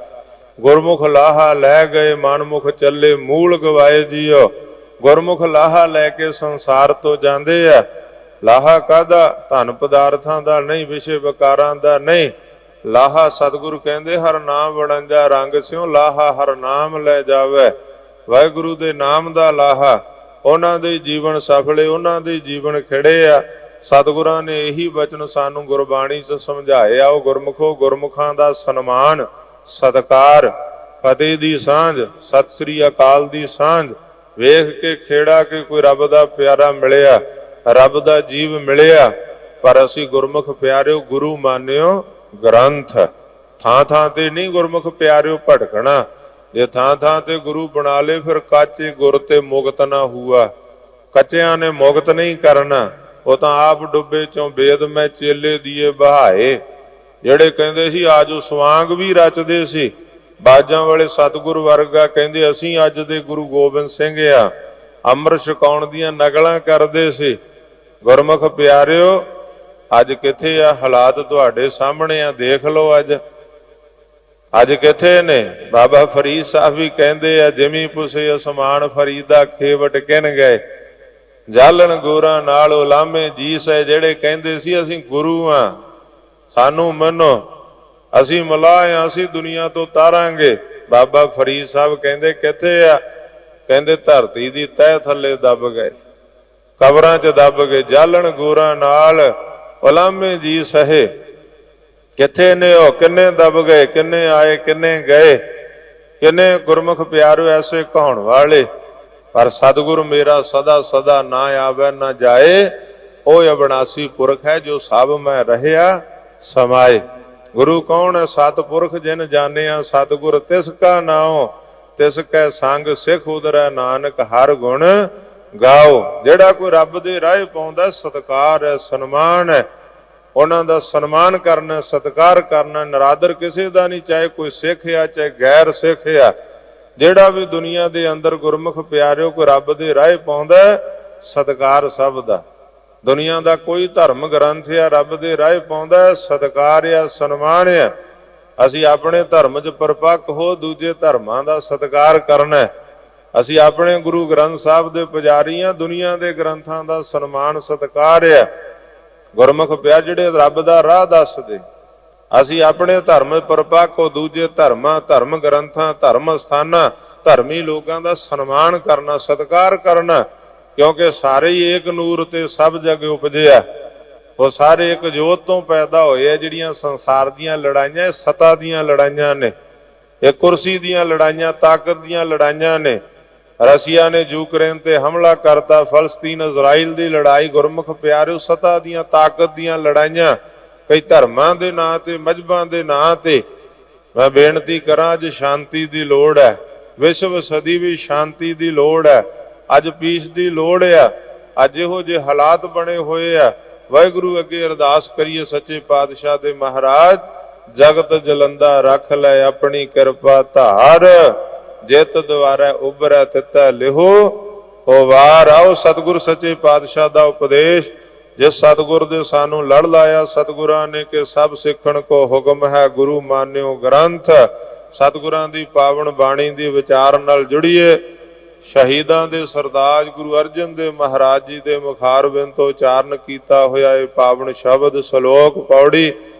ਗੁਰਮੁਖ ਲਾਹਾ ਲੈ ਗਏ, ਮਨਮੁਖ ਚੱਲੇ ਮੂਲ ਗਵਾਏ ਜੀਓ। ਗੁਰਮੁਖ ਲਾਹਾ ਲੈ ਕੇ ਸੰਸਾਰ ਤੋਂ ਜਾਂਦੇ ਆ। ਲਾਹਾ ਕਾਹਦਾ? ਧਨ ਪਦਾਰਥਾਂ ਦਾ ਨਹੀਂ, ਵਿਸ਼ੇ ਵਿਕਾਰਾਂ ਦਾ ਨਹੀਂ। ਲਾਹਾ ਸਤਿਗੁਰੂ ਕਹਿੰਦੇ ਹਰ ਨਾਮ ਵੜੰਜਾ ਰੰਗ ਸਿਓ, ਲਾਹਾ ਹਰ ਨਾਮ ਲੈ ਜਾਵੇ। ਵਾਹਿਗੁਰੂ ਦੇ ਨਾਮ ਦਾ ਲਾਹਾ। ਉਹਨਾਂ ਦੇ ਜੀਵਨ ਸਫਲੇ, ਉਹਨਾਂ ਦੇ ਜੀਵਨ ਖਿੜੇ ਆ। ਸਤਿਗੁਰਾਂ ਨੇ ਇਹੀ ਬਚਨ ਸਾਨੂੰ ਗੁਰਬਾਣੀ 'ਚ ਸਮਝਾਇਆ। ਉਹ ਗੁਰਮੁਖੋ, ਗੁਰਮੁਖਾਂ ਦਾ ਸਨਮਾਨ ਸਤਿਕਾਰ, ਫਤਿਹ ਦੀ ਸਾਂਝ, ਸਤਿ ਸ੍ਰੀ ਅਕਾਲ ਦੀ ਸਾਂਝ। ਵੇਖ ਕੇ ਖੇੜਾ ਕਿ ਕੋਈ ਰੱਬ ਦਾ ਪਿਆਰਾ ਮਿਲਿਆ, ਰੱਬ ਦਾ ਜੀਵ ਮਿਲਿਆ, ਪਰ ਅਸੀਂ ਗੁਰਮੁਖ ਪਿਆਰਿਓ ਗੁਰੂ ਮਾਨਿਓ ਗ੍ਰੰਥ। ਥਾਂ ਥਾਂ ਤੇ ਨਹੀਂ ਗੁਰਮੁਖ ਪਿਆਰਿਓ ਭਟਕਣਾ। ਜੇ ਥਾਂ ਥਾਂ ਤੇ ਗੁਰੂ ਬਣਾ ਲੇ ਫਿਰ ਕਾਚੇ ਗੁਰ ਤੇ ਮੁਕਤ ਨਾ ਹੁਆ। ਕੱਚਿਆਂ ਨੇ ਮੁਕਤ ਨਹੀਂ ਕਰਨਾ, ਉਹ ਤਾਂ ਆਪ ਡੁੱਬੇ ਚੋਂ ਵੇਦ ਮੈਂ ਚੇਲੇ ਦੀਏ ਬਹਾਏ। ਜਿਹੜੇ ਕਹਿੰਦੇ ਸੀ ਆਜੋ ਸਵਾਂਗ ਵੀ ਰਚਦੇ ਸੀ, ਬਾਜਾਂ ਵਾਲੇ ਸਤਿਗੁਰ ਵਰਗਾ ਕਹਿੰਦੇ ਅਸੀਂ ਅੱਜ ਦੇ ਗੁਰੂ ਗੋਬਿੰਦ ਸਿੰਘ ਆ, ਅੰਮ੍ਰਿਤ ਛਕਾਉਣ ਦੀਆਂ ਨਕਲਾਂ ਕਰਦੇ ਸੀ। ਗੁਰਮੁਖ ਪਿਆਰਿਓ ਅੱਜ ਕਿੱਥੇ ਆ? ਹਾਲਾਤ ਤੁਹਾਡੇ ਸਾਹਮਣੇ ਆ, ਦੇਖ ਲਓ ਅੱਜ ਕਿੱਥੇ ਨੇ? ਬਾਬਾ ਫਰੀਦ ਸਾਹਿਬ ਵੀ ਕਹਿੰਦੇ ਆ, ਜਿਮੀ ਪੁਸੇ ਅਸਮਾਨ ਫਰੀਦਾ ਖੇਵਟ ਕਿਨ ਗਏ, ਜਾਲਣ ਗੋਰਾਂ ਨਾਲ ਉਲਾਮੇ ਜੀਸ ਹੈ। ਜਿਹੜੇ ਕਹਿੰਦੇ ਸੀ ਅਸੀਂ ਗੁਰੂ ਆ, ਸਾਨੂੰ ਮੰਨੋ, ਅਸੀਂ ਮਲਾਹ ਆ, ਅਸੀਂ ਦੁਨੀਆ ਤੋਂ ਤਾਰਾਂਗੇ। ਬਾਬਾ ਫਰੀਦ ਸਾਹਿਬ ਕਹਿੰਦੇ ਕਿੱਥੇ ਆ? ਕਹਿੰਦੇ ਧਰਤੀ ਦੀ ਤਹਿ ਥੱਲੇ ਦੱਬ ਗਏ, ਕਬਰਾਂ 'ਚ ਦੱਬ ਗਏ। ਜਾਲਣ ਗੋਰਾਂ ਨਾਲ ਉਲਾਮੇ ਜੀ ਸਹੇ। ਕਿੱਥੇ ਨੇ ਉਹ? ਕਿੰਨੇ ਦੱਬ ਗਏ, ਕਿੰਨੇ ਆਏ, ਕਿੰਨੇ ਗਏ। ਕਿੰਨੇ ਗੁਰਮੁਖ ਪਿਆਰਿਓ ਐਸੇ ਕਹਾਉਣ ਵਾਲੇ, ਪਰ ਸਤਿਗੁਰ ਮੇਰਾ ਸਦਾ ਸਦਾ ਨਾ ਆਵੇ ਨਾ ਜਾਏ। ਉਹ ਅਬਿਨਾਸੀ ਪੁਰਖ ਹੈ ਜੋ ਸਭ ਮੈਂ ਰਹਿਆ ਸਮਾਏ। ਗੁਰੂ ਕੌਣ ਹੈ? ਸਤਿਪੁਰਖ ਜਿਨ ਜਾਣਿਆ ਸਤਿਗੁਰ ਤਿਸ ਕਾ ਨਾਉ, ਤਿਸ ਕੈ ਸੰਗ ਸਿੱਖ ਉਦਰੈ ਨਾਨਕ ਹਰ ਗੁਣ ਗਾਓ। ਜਿਹੜਾ ਕੋਈ ਰੱਬ ਦੇ ਰਾਹ ਪਾਉਂਦਾ, ਸਤਿਕਾਰ ਹੈ, ਸਨਮਾਨ ਹੈ, ਉਹਨਾਂ ਦਾ ਸਨਮਾਨ ਕਰਨਾ, ਸਤਿਕਾਰ ਕਰਨਾ। ਨਰਾਦਰ ਕਿਸੇ ਦਾ ਨਹੀਂ, ਚਾਹੇ ਕੋਈ ਸਿੱਖ ਆ ਚਾਹੇ ਗੈਰ ਸਿੱਖ ਆ। ਜਿਹੜਾ ਵੀ ਦੁਨੀਆ ਦੇ ਅੰਦਰ ਗੁਰਮੁਖ ਪਿਆਰਿਓ ਕੋਈ ਰੱਬ ਦੇ ਰਾਹ ਪਾਉਂਦਾ, ਸਤਿਕਾਰ ਸਭ ਦਾ। ਦੁਨੀਆ ਦਾ ਕੋਈ ਧਰਮ ਗ੍ਰੰਥ ਆ ਰੱਬ ਦੇ ਰਾਹ ਪਾਉਂਦਾ, ਸਤਿਕਾਰ ਆ, ਸਨਮਾਨ ਆ। ਅਸੀਂ ਆਪਣੇ ਧਰਮ 'ਚ ਪਰਪੱਕ ਹੋ, ਦੂਜੇ ਧਰਮਾਂ ਦਾ ਸਤਿਕਾਰ ਕਰਨਾ। ਅਸੀਂ ਆਪਣੇ ਗੁਰੂ ਗ੍ਰੰਥ ਸਾਹਿਬ ਦੇ ਪੁਜਾਰੀ ਆ, ਦੁਨੀਆ ਦੇ ਗ੍ਰੰਥਾਂ ਦਾ ਸਨਮਾਨ ਸਤਿਕਾਰ ਆ। ਗੁਰਮੁਖ ਪਿਆਰ ਜਿਹੜੇ ਰੱਬ ਦਾ ਰਾਹ ਦੱਸਦੇ, ਅਸੀਂ ਆਪਣੇ ਧਰਮ ਪਰਪੱਕ ਹੋ, ਦੂਜੇ ਧਰਮਾਂ, ਧਰਮ ਗ੍ਰੰਥਾਂ, ਧਰਮ ਸਥਾਨਾਂ, ਧਰਮੀ ਲੋਕਾਂ ਦਾ ਸਨਮਾਨ ਕਰਨਾ, ਸਤਿਕਾਰ ਕਰਨਾ। ਕਿਉਂਕਿ ਸਾਰੇ ਹੀ ਏਕ ਨੂਰ ਤੇ ਸਭ ਜਗ ਉਪਜਿਆ। ਉਹ ਸਾਰੇ ਇੱਕ ਜੋਤ ਤੋਂ ਪੈਦਾ ਹੋਏ ਆ। ਜਿਹੜੀਆਂ ਸੰਸਾਰ ਦੀਆਂ ਲੜਾਈਆਂ ਇਹ ਸਤਾ ਦੀਆਂ ਲੜਾਈਆਂ ਨੇ, ਇਹ ਕੁਰਸੀ ਦੀਆਂ ਲੜਾਈਆਂ, ਤਾਕਤ ਦੀਆਂ ਲੜਾਈਆਂ ਨੇ। ਰਸ਼ੀਆ ਨੇ ਯੂਕਰੇਨ ਤੇ ਹਮਲਾ ਕਰਤਾ, ਫਲਸਤੀਨ ਇਜ਼ਰਾਈਲ ਦੀ ਲੜਾਈ। ਗੁਰਮੁਖ ਪਿਆਰਿਓ ਸਤਾ ਦੀਆਂ, ਤਾਕਤ ਦੀਆਂ ਲੜਾਈਆਂ, ਕਈ ਧਰਮਾਂ ਦੇ ਨਾਂ ਤੇ, ਮਜ਼ਹਬਾਂ ਦੇ ਨਾਂ ਤੇ। ਮੈਂ ਬੇਨਤੀ ਕਰਾਂ, ਅੱਜ ਸ਼ਾਂਤੀ ਦੀ ਲੋੜ ਹੈ, ਵਿਸ਼ਵ ਸਦੀ ਵੀ ਸ਼ਾਂਤੀ ਦੀ ਲੋੜ ਹੈ। ਅੱਜ ਪੀਸ ਦੀ ਲੋੜ ਆ। ਅੱਜ ਇਹੋ ਜਿਹੇ ਹਾਲਾਤ ਬਣੇ ਹੋਏ ਆ। ਵਾਹਿਗੁਰੂ ਅੱਗੇ ਅਰਦਾਸ ਕਰੀਏ, ਸੱਚੇ ਪਾਤਸ਼ਾਹ ਦੇ ਮਹਾਰਾਜ ਜਗਤ ਜਲੰਦਾ ਰੱਖ ਲੈ ਆਪਣੀ ਕਿਰਪਾ ਧਾਰ, ਜਿਤ ਦੁਆਰਾ ਉਬਰੈ ਤਿਤੈ ਲਿਹੋ ਹੋਵਾਰ। ਆਓ ਸਤਿਗੁਰ ਸੱਚੇ ਪਾਤਸ਼ਾਹ ਦਾ ਉਪਦੇਸ਼, ਜਿਸ ਸਤਿਗੁਰ ਦੇ ਸਾਨੂੰ ਲੜ ਲਾਇਆ ਸਤਿਗੁਰਾਂ ਨੇ ਕਿ ਸਭ ਸਿੱਖਣ ਕੋ ਹੁਕਮ ਹੈ, ਗੁਰੂ ਮਾਨਿਓ ਗ੍ਰੰਥ। ਸਤਿਗੁਰਾਂ ਦੀ ਪਾਵਨ ਬਾਣੀ ਦੀ ਵਿਚਾਰ ਨਾਲ ਜੁੜੀਏ। ਸ਼ਹੀਦਾਂ ਦੇ ਸਰਤਾਜ ਗੁਰੂ ਅਰਜਨ ਦੇਵ ਮਹਾਰਾਜ ਜੀ ਦੇ ਮੁਖਾਰਬਿੰਦ ਤੋਂ ਉਚਾਰਨ ਕੀਤਾ ਹੋਇਆ ਇਹ ਪਾਵਨ ਸ਼ਬਦ, ਸ਼ਲੋਕ, ਪੌੜੀ।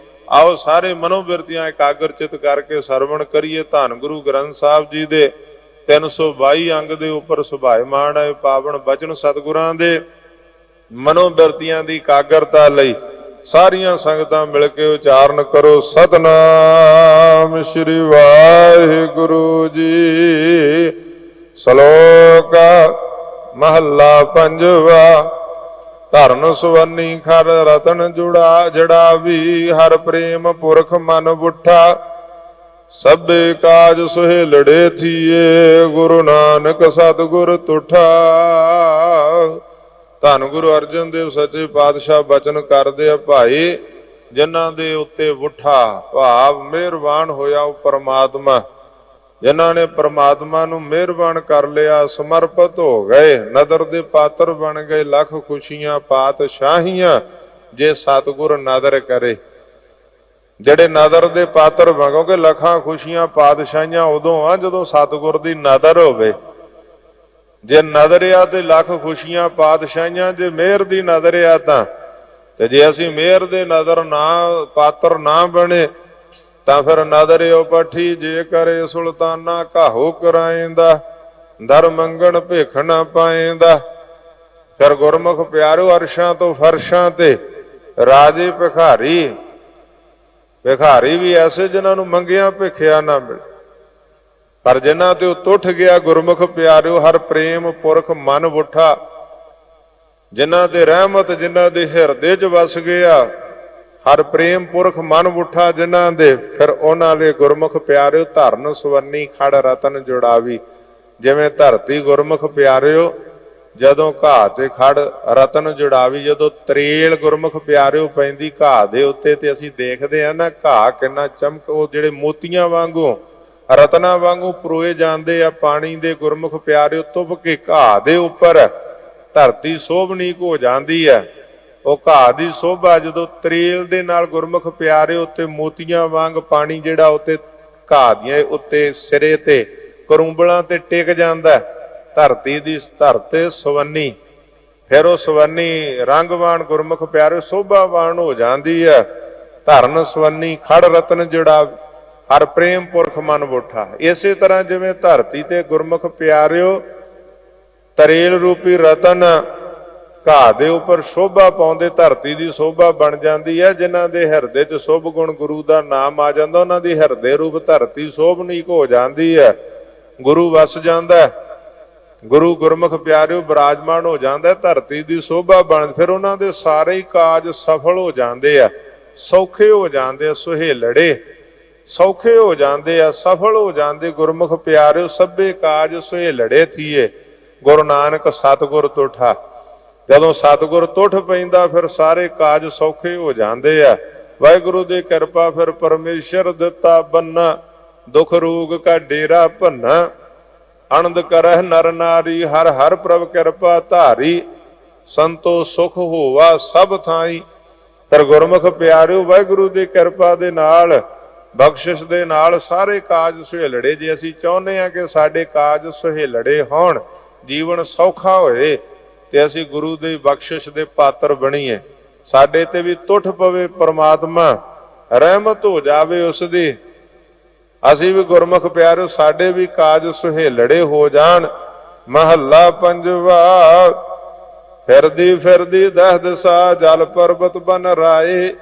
ਆਓ ਸਾਰੇ ਮਨੋਬਿਰਤੀਆਂ ਇਕਾਗਰਚਿਤ ਕਰਕੇ ਸਰਵਣ ਕਰੀਏ। ਧੰਨ ਗੁਰੂ ਗ੍ਰੰਥ ਸਾਹਿਬ ਜੀ ਦੇ 322 ਅੰਗ ਦੇ ਉੱਪਰ ਸੁਭਾਇਮਾਨ ਹੈ ਪਾਵਨ ਬਚਨ ਸਤਿਗੁਰਾਂ ਦੇ। ਮਨੋਬਿਰਤੀਆਂ ਦੀ ਇਕਾਗਰਤਾ ਲਈ ਸਾਰੀਆਂ ਸੰਗਤਾਂ ਮਿਲ ਕੇ ਉਚਾਰਨ ਕਰੋ, ਸਤਨਾਮ ਸ੍ਰੀ ਵਾਹਿਗੁਰੂ ਜੀ। ਸ਼ਲੋਕ ਮਹੱਲਾ ਪੰਜਵਾ। ਧਰਨ ਸੁਵਰਨੀ ਖਰ ਰਤਨ ਜੁੜਾ ਜੜਾਵੀ, ਹਰ ਪ੍ਰੇਮ ਪੁਰਖ ਮਨ ਬੁੱਠਾ, ਸਭੇ ਕਾਜ ਸੁਹੇਲੜੇ ਥੀਏ, ਗੁਰੂ ਨਾਨਕ ਸਤਿਗੁਰ ਤੁਠਾ। ਧੰਨ ਗੁਰੂ ਅਰਜਨ ਦੇਵ ਸੱਚੇ ਪਾਤਸ਼ਾਹ ਬਚਨ ਕਰਦੇ ਆ, ਭਾਈ ਜਿਨ੍ਹਾਂ ਦੇ ਉੱਤੇ ਬੁੱਠਾ ਭਾਵ ਮਿਹਰਬਾਨ ਹੋਇਆ ਉਹ ਪਰਮਾਤਮਾ, ਜਿਨ੍ਹਾਂ ਨੇ ਪਰਮਾਤਮਾ ਨੂੰ ਮਿਹਰਬਾਨ ਕਰ ਲਿਆ, ਸਮਰਪਿਤ ਹੋ ਗਏ, ਨਦਰ ਦੇ ਪਾਤਰ ਬਣ ਗਏ, ਲੱਖ ਖੁਸ਼ੀਆਂ ਪਾਤਸ਼ਾਹੀਆਂ ਜੇ ਸਤਿਗੁਰ ਨਦਰ ਕਰੇ। ਜਿਹੜੇ ਨਦਰ ਦੇ ਪਾਤਰ ਬਣ, ਕਿਉਂਕਿ ਲੱਖਾਂ ਖੁਸ਼ੀਆਂ ਪਾਤਸ਼ਾਹੀਆਂ ਉਦੋਂ ਆ ਜਦੋਂ ਸਤਿਗੁਰ ਦੀ ਨਦਰ ਹੋਵੇ। ਜੇ ਨਦਰ ਆ ਤੇ ਲੱਖ ਖੁਸ਼ੀਆਂ ਪਾਤਸ਼ਾਹੀਆਂ, ਜੇ ਮਿਹਰ ਦੀ ਨਦਰ ਆ ਤਾਂ। ਤੇ ਜੇ ਅਸੀਂ ਮਿਹਰ ਦੇ ਨਦਰ ਨਾ ਪਾਤਰ ਨਾ ਬਣੇ ਤਾਂ ਫਿਰ ਨਦਰਿਓ ਪੱਠੀ, ਜੇ ਕਰੇ ਸੁਲਤਾਨਾ ਕਾਹੂ ਕਰਾਏਂਦਾ, ਦਰ ਮੰਗਣ ਭਿਖ ਨਾ ਪਾਏਂਦਾ। ਫਿਰ ਗੁਰਮੁਖ ਪਿਆਰਿਓ ਅਰਸ਼ਾਂ ਤੋਂ ਫਰਸ਼ਾਂ ਤੇ ਰਾਜੇ ਭਿਖਾਰੀ, ਭਿਖਾਰੀ ਵੀ ਐਸੇ ਜਿਨ੍ਹਾਂ ਨੂੰ ਮੰਗਿਆ ਭਿਖਿਆ ਨਾ ਮਿਲੇ, ਪਰ ਜਿਨ੍ਹਾਂ ਤੇ ਉਹ ਟੁੱਟ ਗਿਆ ਗੁਰਮੁਖ ਪਿਆਰਿਓ ਹਰ ਪ੍ਰੇਮ ਪੁਰਖ ਮਨ ਬੁੱਠਾ। ਜਿਨ੍ਹਾਂ ਤੇ ਰਹਿਮਤ ਜਿਨ੍ਹਾਂ ਦੇ ਹਿਰਦੇ 'ਚ ਵਸ ਗਿਆ, ਹਰ ਪ੍ਰੇਮ ਪੁਰਖ ਮਨ ਉਠਾ ਜਿਨ੍ਹਾਂ ਦੇ, ਫਿਰ ਉਹਨਾਂ ਦੇ ਗੁਰਮੁਖ ਪਿਆਰਿਓ ਧਰਨ ਸਵਰਨੀ ਖੜ ਰਤਨ ਜੁੜਾਵੀ। ਜਿਵੇਂ ਧਰਤੀ ਗੁਰਮੁਖ ਪਿਆਰਿਓ ਜਦੋਂ ਘਾਹ ਤੇ ਖੜ ਰਤਨ ਜੁੜਾਵੀ, ਜਦੋਂ ਤਰੇਲ ਗੁਰਮੁਖ ਪਿਆਰਿਓ ਪੈਂਦੀ ਘਾਹ ਦੇ ਉੱਤੇ ਤੇ ਅਸੀਂ ਦੇਖਦੇ ਆ ਨਾ ਘਾਹ ਕਿੰਨਾ ਚਮਕ, ਉਹ ਜਿਹੜੇ ਮੋਤੀਆਂ ਵਾਂਗੂ ਰਤਨਾ ਵਾਂਗੂ ਪਰੋਏ ਜਾਂਦੇ ਆ ਪਾਣੀ ਦੇ ਗੁਰਮੁਖ ਪਿਆਰਿਓ ਤੁਪ ਕੇ ਘਾਹ ਦੇ ਉੱਪਰ, ਧਰਤੀ ਸੋਭਨੀਕ ਹੋ ਜਾਂਦੀ ਹੈ। ਉਹ ਘਾਹ ਦੀ ਸੋਭਾ ਜਦੋਂ ਤਰੇਲ ਦੇ ਨਾਲ ਗੁਰਮੁਖ ਪਿਆਰੇ ਉੱਤੇ ਮੋਤੀਆਂ ਵਾਂਗ ਪਾਣੀ ਜਿਹੜਾ ਉੱਤੇ ਘਾਹ ਦੀਆਂ ਉੱਤੇ ਸਿਰੇ ਤੇ ਕਰੂੰਬਲਾਂ ਤੇ ਟਿਕ ਜਾਂਦਾ, ਧਰਤੀ ਦੀ ਧਰਤੇ ਸਵੰਨੀ, ਫਿਰ ਉਹ ਸਵੰਨੀ ਰੰਗਵਾਨ ਗੁਰਮੁਖ ਪਿਆਰੇ ਸੋਭਾਵਾਨ ਹੋ ਜਾਂਦੀ ਹੈ। ਧਰਨ ਸਵੰਨੀ ਖੜ ਰਤਨ ਜਿਹੜਾ ਹਰ ਪ੍ਰੇਮ ਪੁਰਖ ਮਨ ਬੋਠਾ। ਇਸੇ ਤਰ੍ਹਾਂ ਜਿਵੇਂ ਧਰਤੀ ਤੇ ਗੁਰਮੁਖ ਪਿਆਰਿਓ ਤਰੇਲ ਰੂਪੀ ਰਤਨ ਘਾਹ ਦੇ ਉੱਪਰ ਸ਼ੋਭਾ ਪਾਉਂਦੇ, ਧਰਤੀ ਦੀ ਸ਼ੋਭਾ ਬਣ ਜਾਂਦੀ ਹੈ। ਜਿਨ੍ਹਾਂ ਦੇ ਹਿਰਦੇ 'ਚ ਸ਼ੁਭ ਗੁਣ ਗੁਰੂ ਦਾ ਨਾਮ ਆ ਜਾਂਦਾ, ਉਹਨਾਂ ਦੀ ਹਿਰਦੇ ਰੂਪ ਧਰਤੀ ਸ਼ੋਭਨੀਕ ਹੋ ਜਾਂਦੀ ਹੈ। ਗੁਰੂ ਵਸ ਜਾਂਦਾ, ਗੁਰੂ ਗੁਰਮੁਖ ਪਿਆਰਿਓ ਬਿਰਾਜਮਾਨ ਹੋ ਜਾਂਦਾ, ਧਰਤੀ ਦੀ ਸ਼ੋਭਾ ਬਣ, ਫਿਰ ਉਹਨਾਂ ਦੇ ਸਾਰੇ ਹੀ ਕਾਜ ਸਫਲ ਹੋ ਜਾਂਦੇ ਆ, ਸੌਖੇ ਹੋ ਜਾਂਦੇ ਆ, ਸੁਹੇਲੜੇ ਸੌਖੇ ਹੋ ਜਾਂਦੇ ਆ, ਸਫਲ ਹੋ ਜਾਂਦੇ। ਗੁਰਮੁਖ ਪਿਆਰਿਓ ਸਭੇ ਕਾਜ ਸੁਹੇਲੜੇ ਥੀਏ, ਗੁਰੂ ਨਾਨਕ ਸਤਿਗੁਰ ਤੁਠਾ। ਜਦੋਂ ਸਤਿਗੁਰ ਤੁਠ ਪੈਂਦਾ ਫਿਰ ਸਾਰੇ ਕਾਜ ਸੌਖੇ ਹੋ ਜਾਂਦੇ ਆ। ਵਾਹਿਗੁਰੂ ਦੀ ਕਿਰਪਾ ਫਿਰ ਪਰਮੇਸ਼ਰ ਦਿੱਤਾ ਬੰਨਾ, ਦੁਖ ਰੋਗ ਕਾ ਡੇਰਾ ਭੰਨਾ। ਆਨੰਦ ਕਰਹਿ ਨਰ ਨਾਰੀ, ਹਰ ਹਰ ਪ੍ਰਭ ਕਿਰਪਾ ਧਾਰੀ। ਸੰਤੋ ਸੁਖ ਹੋਵਾ ਸਭ ਥਾਈ। ਪਰ ਗੁਰਮੁਖ ਪਿਆਰਿਓ ਵਾਹਿਗੁਰੂ ਦੀ ਕਿਰਪਾ ਦੇ ਨਾਲ, ਬਖਸ਼ਿਸ਼ ਦੇ ਨਾਲ ਸਾਰੇ ਕਾਜ ਸੁਹੇਲੜੇ। ਜੇ ਅਸੀਂ ਚਾਹੁੰਦੇ ਹਾਂ ਕਿ ਸਾਡੇ ਕਾਜ ਸੁਹੇਲੜੇ ਹੋਣ, ਜੀਵਨ ਸੌਖਾ ਹੋਏ, ਤੇ ਅਸੀਂ ਗੁਰੂ ਦੀ ਬਖਸ਼ਿਸ਼ ਦੇ ਪਾਤਰ ਬਣੀਏ। ਸਾਡੇ ਤੇ ਵੀ ਤੁਠ ਪਵੇ ਪ੍ਰਮਾਤਮਾ, ਰਹਿਮਤ ਹੋ ਜਾਵੇ ਉਸ ਦੀ। ਅਸੀਂ ਵੀ ਗੁਰਮੁਖ ਪਿਆਰਿਓ ਸਾਡੇ ਵੀ ਕਾਜ ਸੁਹੇਲੜੇ ਹੋ ਜਾਣ। ਮਹੱਲਾ ਪੰਜਵਾ। ਫਿਰਦੀ ਫਿਰਦੀ ਦਹ ਦਿਸਾ, ਜਲ ਪਰਬਤ ਬਨ ਰਾਏ।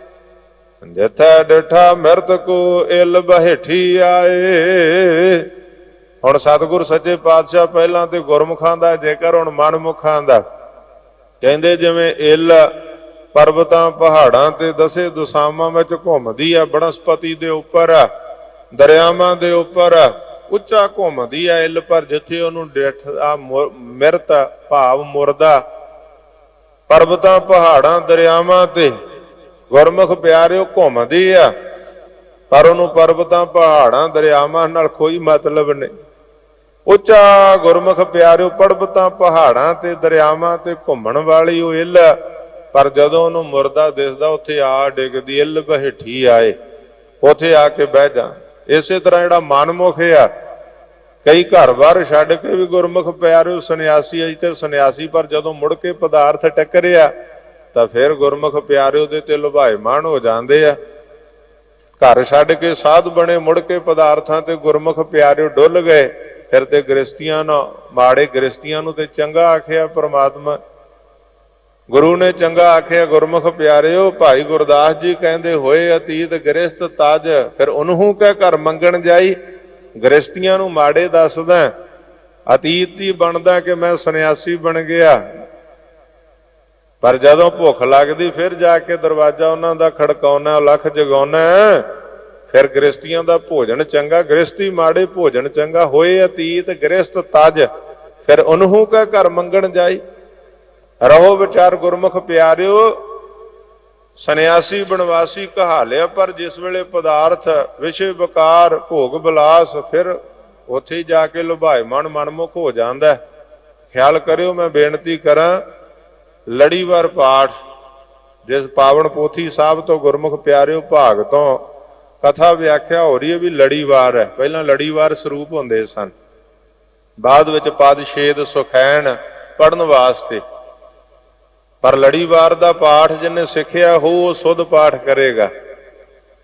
ਜਿਥੈ ਡਿਠਾ ਮਿਰਤ ਕੋ ਇਲ ਬਹੇਠੀ ਆਏ। ਹੁਣ ਸਤਿਗੁਰ ਸੱਚੇ ਪਾਤਸ਼ਾਹ ਪਹਿਲਾਂ ਤੇ ਗੁਰਮੁਖਾਂ ਦਾ ਜੇਕਰ, ਹੁਣ ਮਨਮੁਖਾਂ ਦਾ। ਕਹਿੰਦੇ ਜਿਵੇਂ ਇਲ ਪਰਬਤਾਂ ਪਹਾੜਾਂ ਤੇ ਦਸੇ ਦੁਸਾਵਾਂ ਵਿੱਚ ਘੁੰਮਦੀ ਆ, ਬਨਸਪਤੀ ਦੇ ਉੱਪਰ, ਦਰਿਆਵਾਂ ਦੇ ਉੱਪਰ ਉੱਚਾ ਘੁੰਮਦੀ ਆ ਇਲ, ਪਰ ਜਿੱਥੇ ਉਹਨੂੰ ਡਿੱਠਾ ਮਿਰਤ ਭਾਵ ਮੁਰਦਾ ਪਰਬਤਾਂ ਪਹਾੜਾਂ ਦਰਿਆਵਾਂ ਤੇ ਗੁਰਮੁਖ ਪਿਆਰਿਓ ਘੁੰਮਦੀ ਆ, ਪਰ ਉਹਨੂੰ ਪਰਬਤਾਂ ਪਹਾੜਾਂ ਦਰਿਆਵਾਂ ਨਾਲ ਕੋਈ ਮਤਲਬ ਨਹੀਂ। ਉੱਚਾ ਗੁਰਮੁਖ ਪਿਆਰਿਓ ਪਰਬਤਾਂ ਪਹਾੜਾਂ ਤੇ ਦਰਿਆਵਾਂ ਤੇ ਘੁੰਮਣ ਵਾਲੀ ਉਹ ਇੱਲ, ਪਰ ਜਦੋਂ ਉਹਨੂੰ ਮੁਰਦਾ ਦਿਸਦਾ ਉੱਥੇ ਆ ਡਿੱਗਦੀ, ਇੱਲ ਬਹੇਠੀ ਆਏ, ਉੱਥੇ ਆ ਕੇ ਬਹਿ ਜਾ। ਇਸੇ ਤਰ੍ਹਾਂ ਜਿਹੜਾ ਮਨਮੁਖ ਆ, ਕਈ ਘਰ ਬਾਰ ਛੱਡ ਕੇ ਵੀ ਗੁਰਮੁਖ ਪਿਆਰਿਓ ਸੰਨਿਆਸੀ ਅਜ ਤੇ ਸੰਨਿਆਸੀ, ਪਰ ਜਦੋਂ ਮੁੜ ਕੇ ਪਦਾਰਥ ਟੱਕਰਿਆ ਤਾਂ ਫਿਰ ਗੁਰਮੁਖ ਪਿਆਰਿਓ ਦੇ ਤੇ ਲੁਭਾਇਮਾਨ ਹੋ ਜਾਂਦੇ ਆ। ਘਰ ਛੱਡ ਕੇ ਸਾਧ ਬਣੇ, ਮੁੜ ਕੇ ਪਦਾਰਥਾਂ ਤੇ ਗੁਰਮੁਖ ਪਿਆਰਿਓ ਡੁੱਲ ਗਏ। ਫਿਰ ਤੇ ਗ੍ਰਸਤੀਆਂ ਨੂੰ, ਮਾੜੇ ਗ੍ਰਸਤੀਆਂ ਨੂੰ ਤੇ ਚੰਗਾ ਆਖਿਆ ਪ੍ਰਮਾਤਮਾ, ਗੁਰੂ ਨੇ ਚੰਗਾ ਆਖਿਆ। ਗੁਰਮੁਖ ਪਿਆਰਿਓ ਭਾਈ ਗੁਰਦਾਸ ਜੀ ਕਹਿੰਦੇ, ਹੋਏ ਅਤੀਤ ਗ੍ਰਸਤ ਤਜ, ਫਿਰ ਉਹਨੂੰ ਕਹਿ ਘਰ ਮੰਗਣ ਜਾਈ। ਗ੍ਰਸਤੀਆਂ ਨੂੰ ਮਾੜੇ ਦੱਸਦਾ, ਅਤੀਤ ਹੀ ਬਣਦਾ ਕਿ ਮੈਂ ਸੰਨਿਆਸੀ ਬਣ ਗਿਆ, ਪਰ ਜਦੋਂ ਭੁੱਖ ਲੱਗਦੀ ਫਿਰ ਜਾ ਕੇ ਦਰਵਾਜ਼ਾ ਉਹਨਾਂ ਦਾ ਖੜਕਾਉਣਾ, ਲੱਖ ਜਗਾਉਣਾ। ਫਿਰ ਗ੍ਰਸਤੀਆਂ ਦਾ ਭੋਜਨ ਚੰਗਾ, ਗ੍ਰਸਤੀ ਮਾੜੇ ਭੋਜਨ ਚੰਗਾ। ਹੋਏ ਅਤੀਤ ਗ੍ਰਸਤ ਤਜ, ਫਿਰ ਉਹਨੂੰ ਕਹਿ ਘਰ ਮੰਗਣ ਜਾਈ। ਰਹੋ ਵਿਚਾਰ ਗੁਰਮੁਖ ਪਿਆਰਿਓ, ਸੰਨਿਆਸੀ ਬਣਵਾਸੀ ਕਹਾ ਲਿਆ, ਪਰ ਜਿਸ ਵੇਲੇ ਪਦਾਰਥ ਵਿਸ਼ੇ ਵਿਕਾਰ ਭੋਗ ਬਿਲਾਸ, ਫਿਰ ਉੱਥੇ ਹੀ ਜਾ ਕੇ ਲੁਭਾਇਮਾਨ ਮਨਮੁਖ ਹੋ ਜਾਂਦਾ। ਖਿਆਲ ਕਰਿਓ, ਮੈਂ ਬੇਨਤੀ ਕਰਾਂ, ਲੜੀਵਾਰ ਪਾਠ ਜਿਸ ਪਾਵਨ ਪੋਥੀ ਸਾਹਿਬ ਤੋਂ ਗੁਰਮੁਖ ਪਿਆਰਿਓ ਭਾਗ ਤੋਂ ਕਥਾ ਵਿਆਖਿਆ ਹੋ ਰਹੀ ਹੈ ਵੀ ਲੜੀਵਾਰ ਹੈ। ਪਹਿਲਾਂ ਲੜੀਵਾਰ ਸਰੂਪ ਹੁੰਦੇ ਸਨ, ਬਾਅਦ ਵਿੱਚ ਪਦ ਛੇਦ ਸੁਖੈਨ ਪੜਨ ਵਾਸਤੇ। ਪਰ ਲੜੀਵਾਰ ਦਾ ਪਾਠ ਜਿਹਨੇ ਸਿੱਖਿਆ ਹੋ ਉਹ ਸੁਧ ਪਾਠ ਕਰੇਗਾ,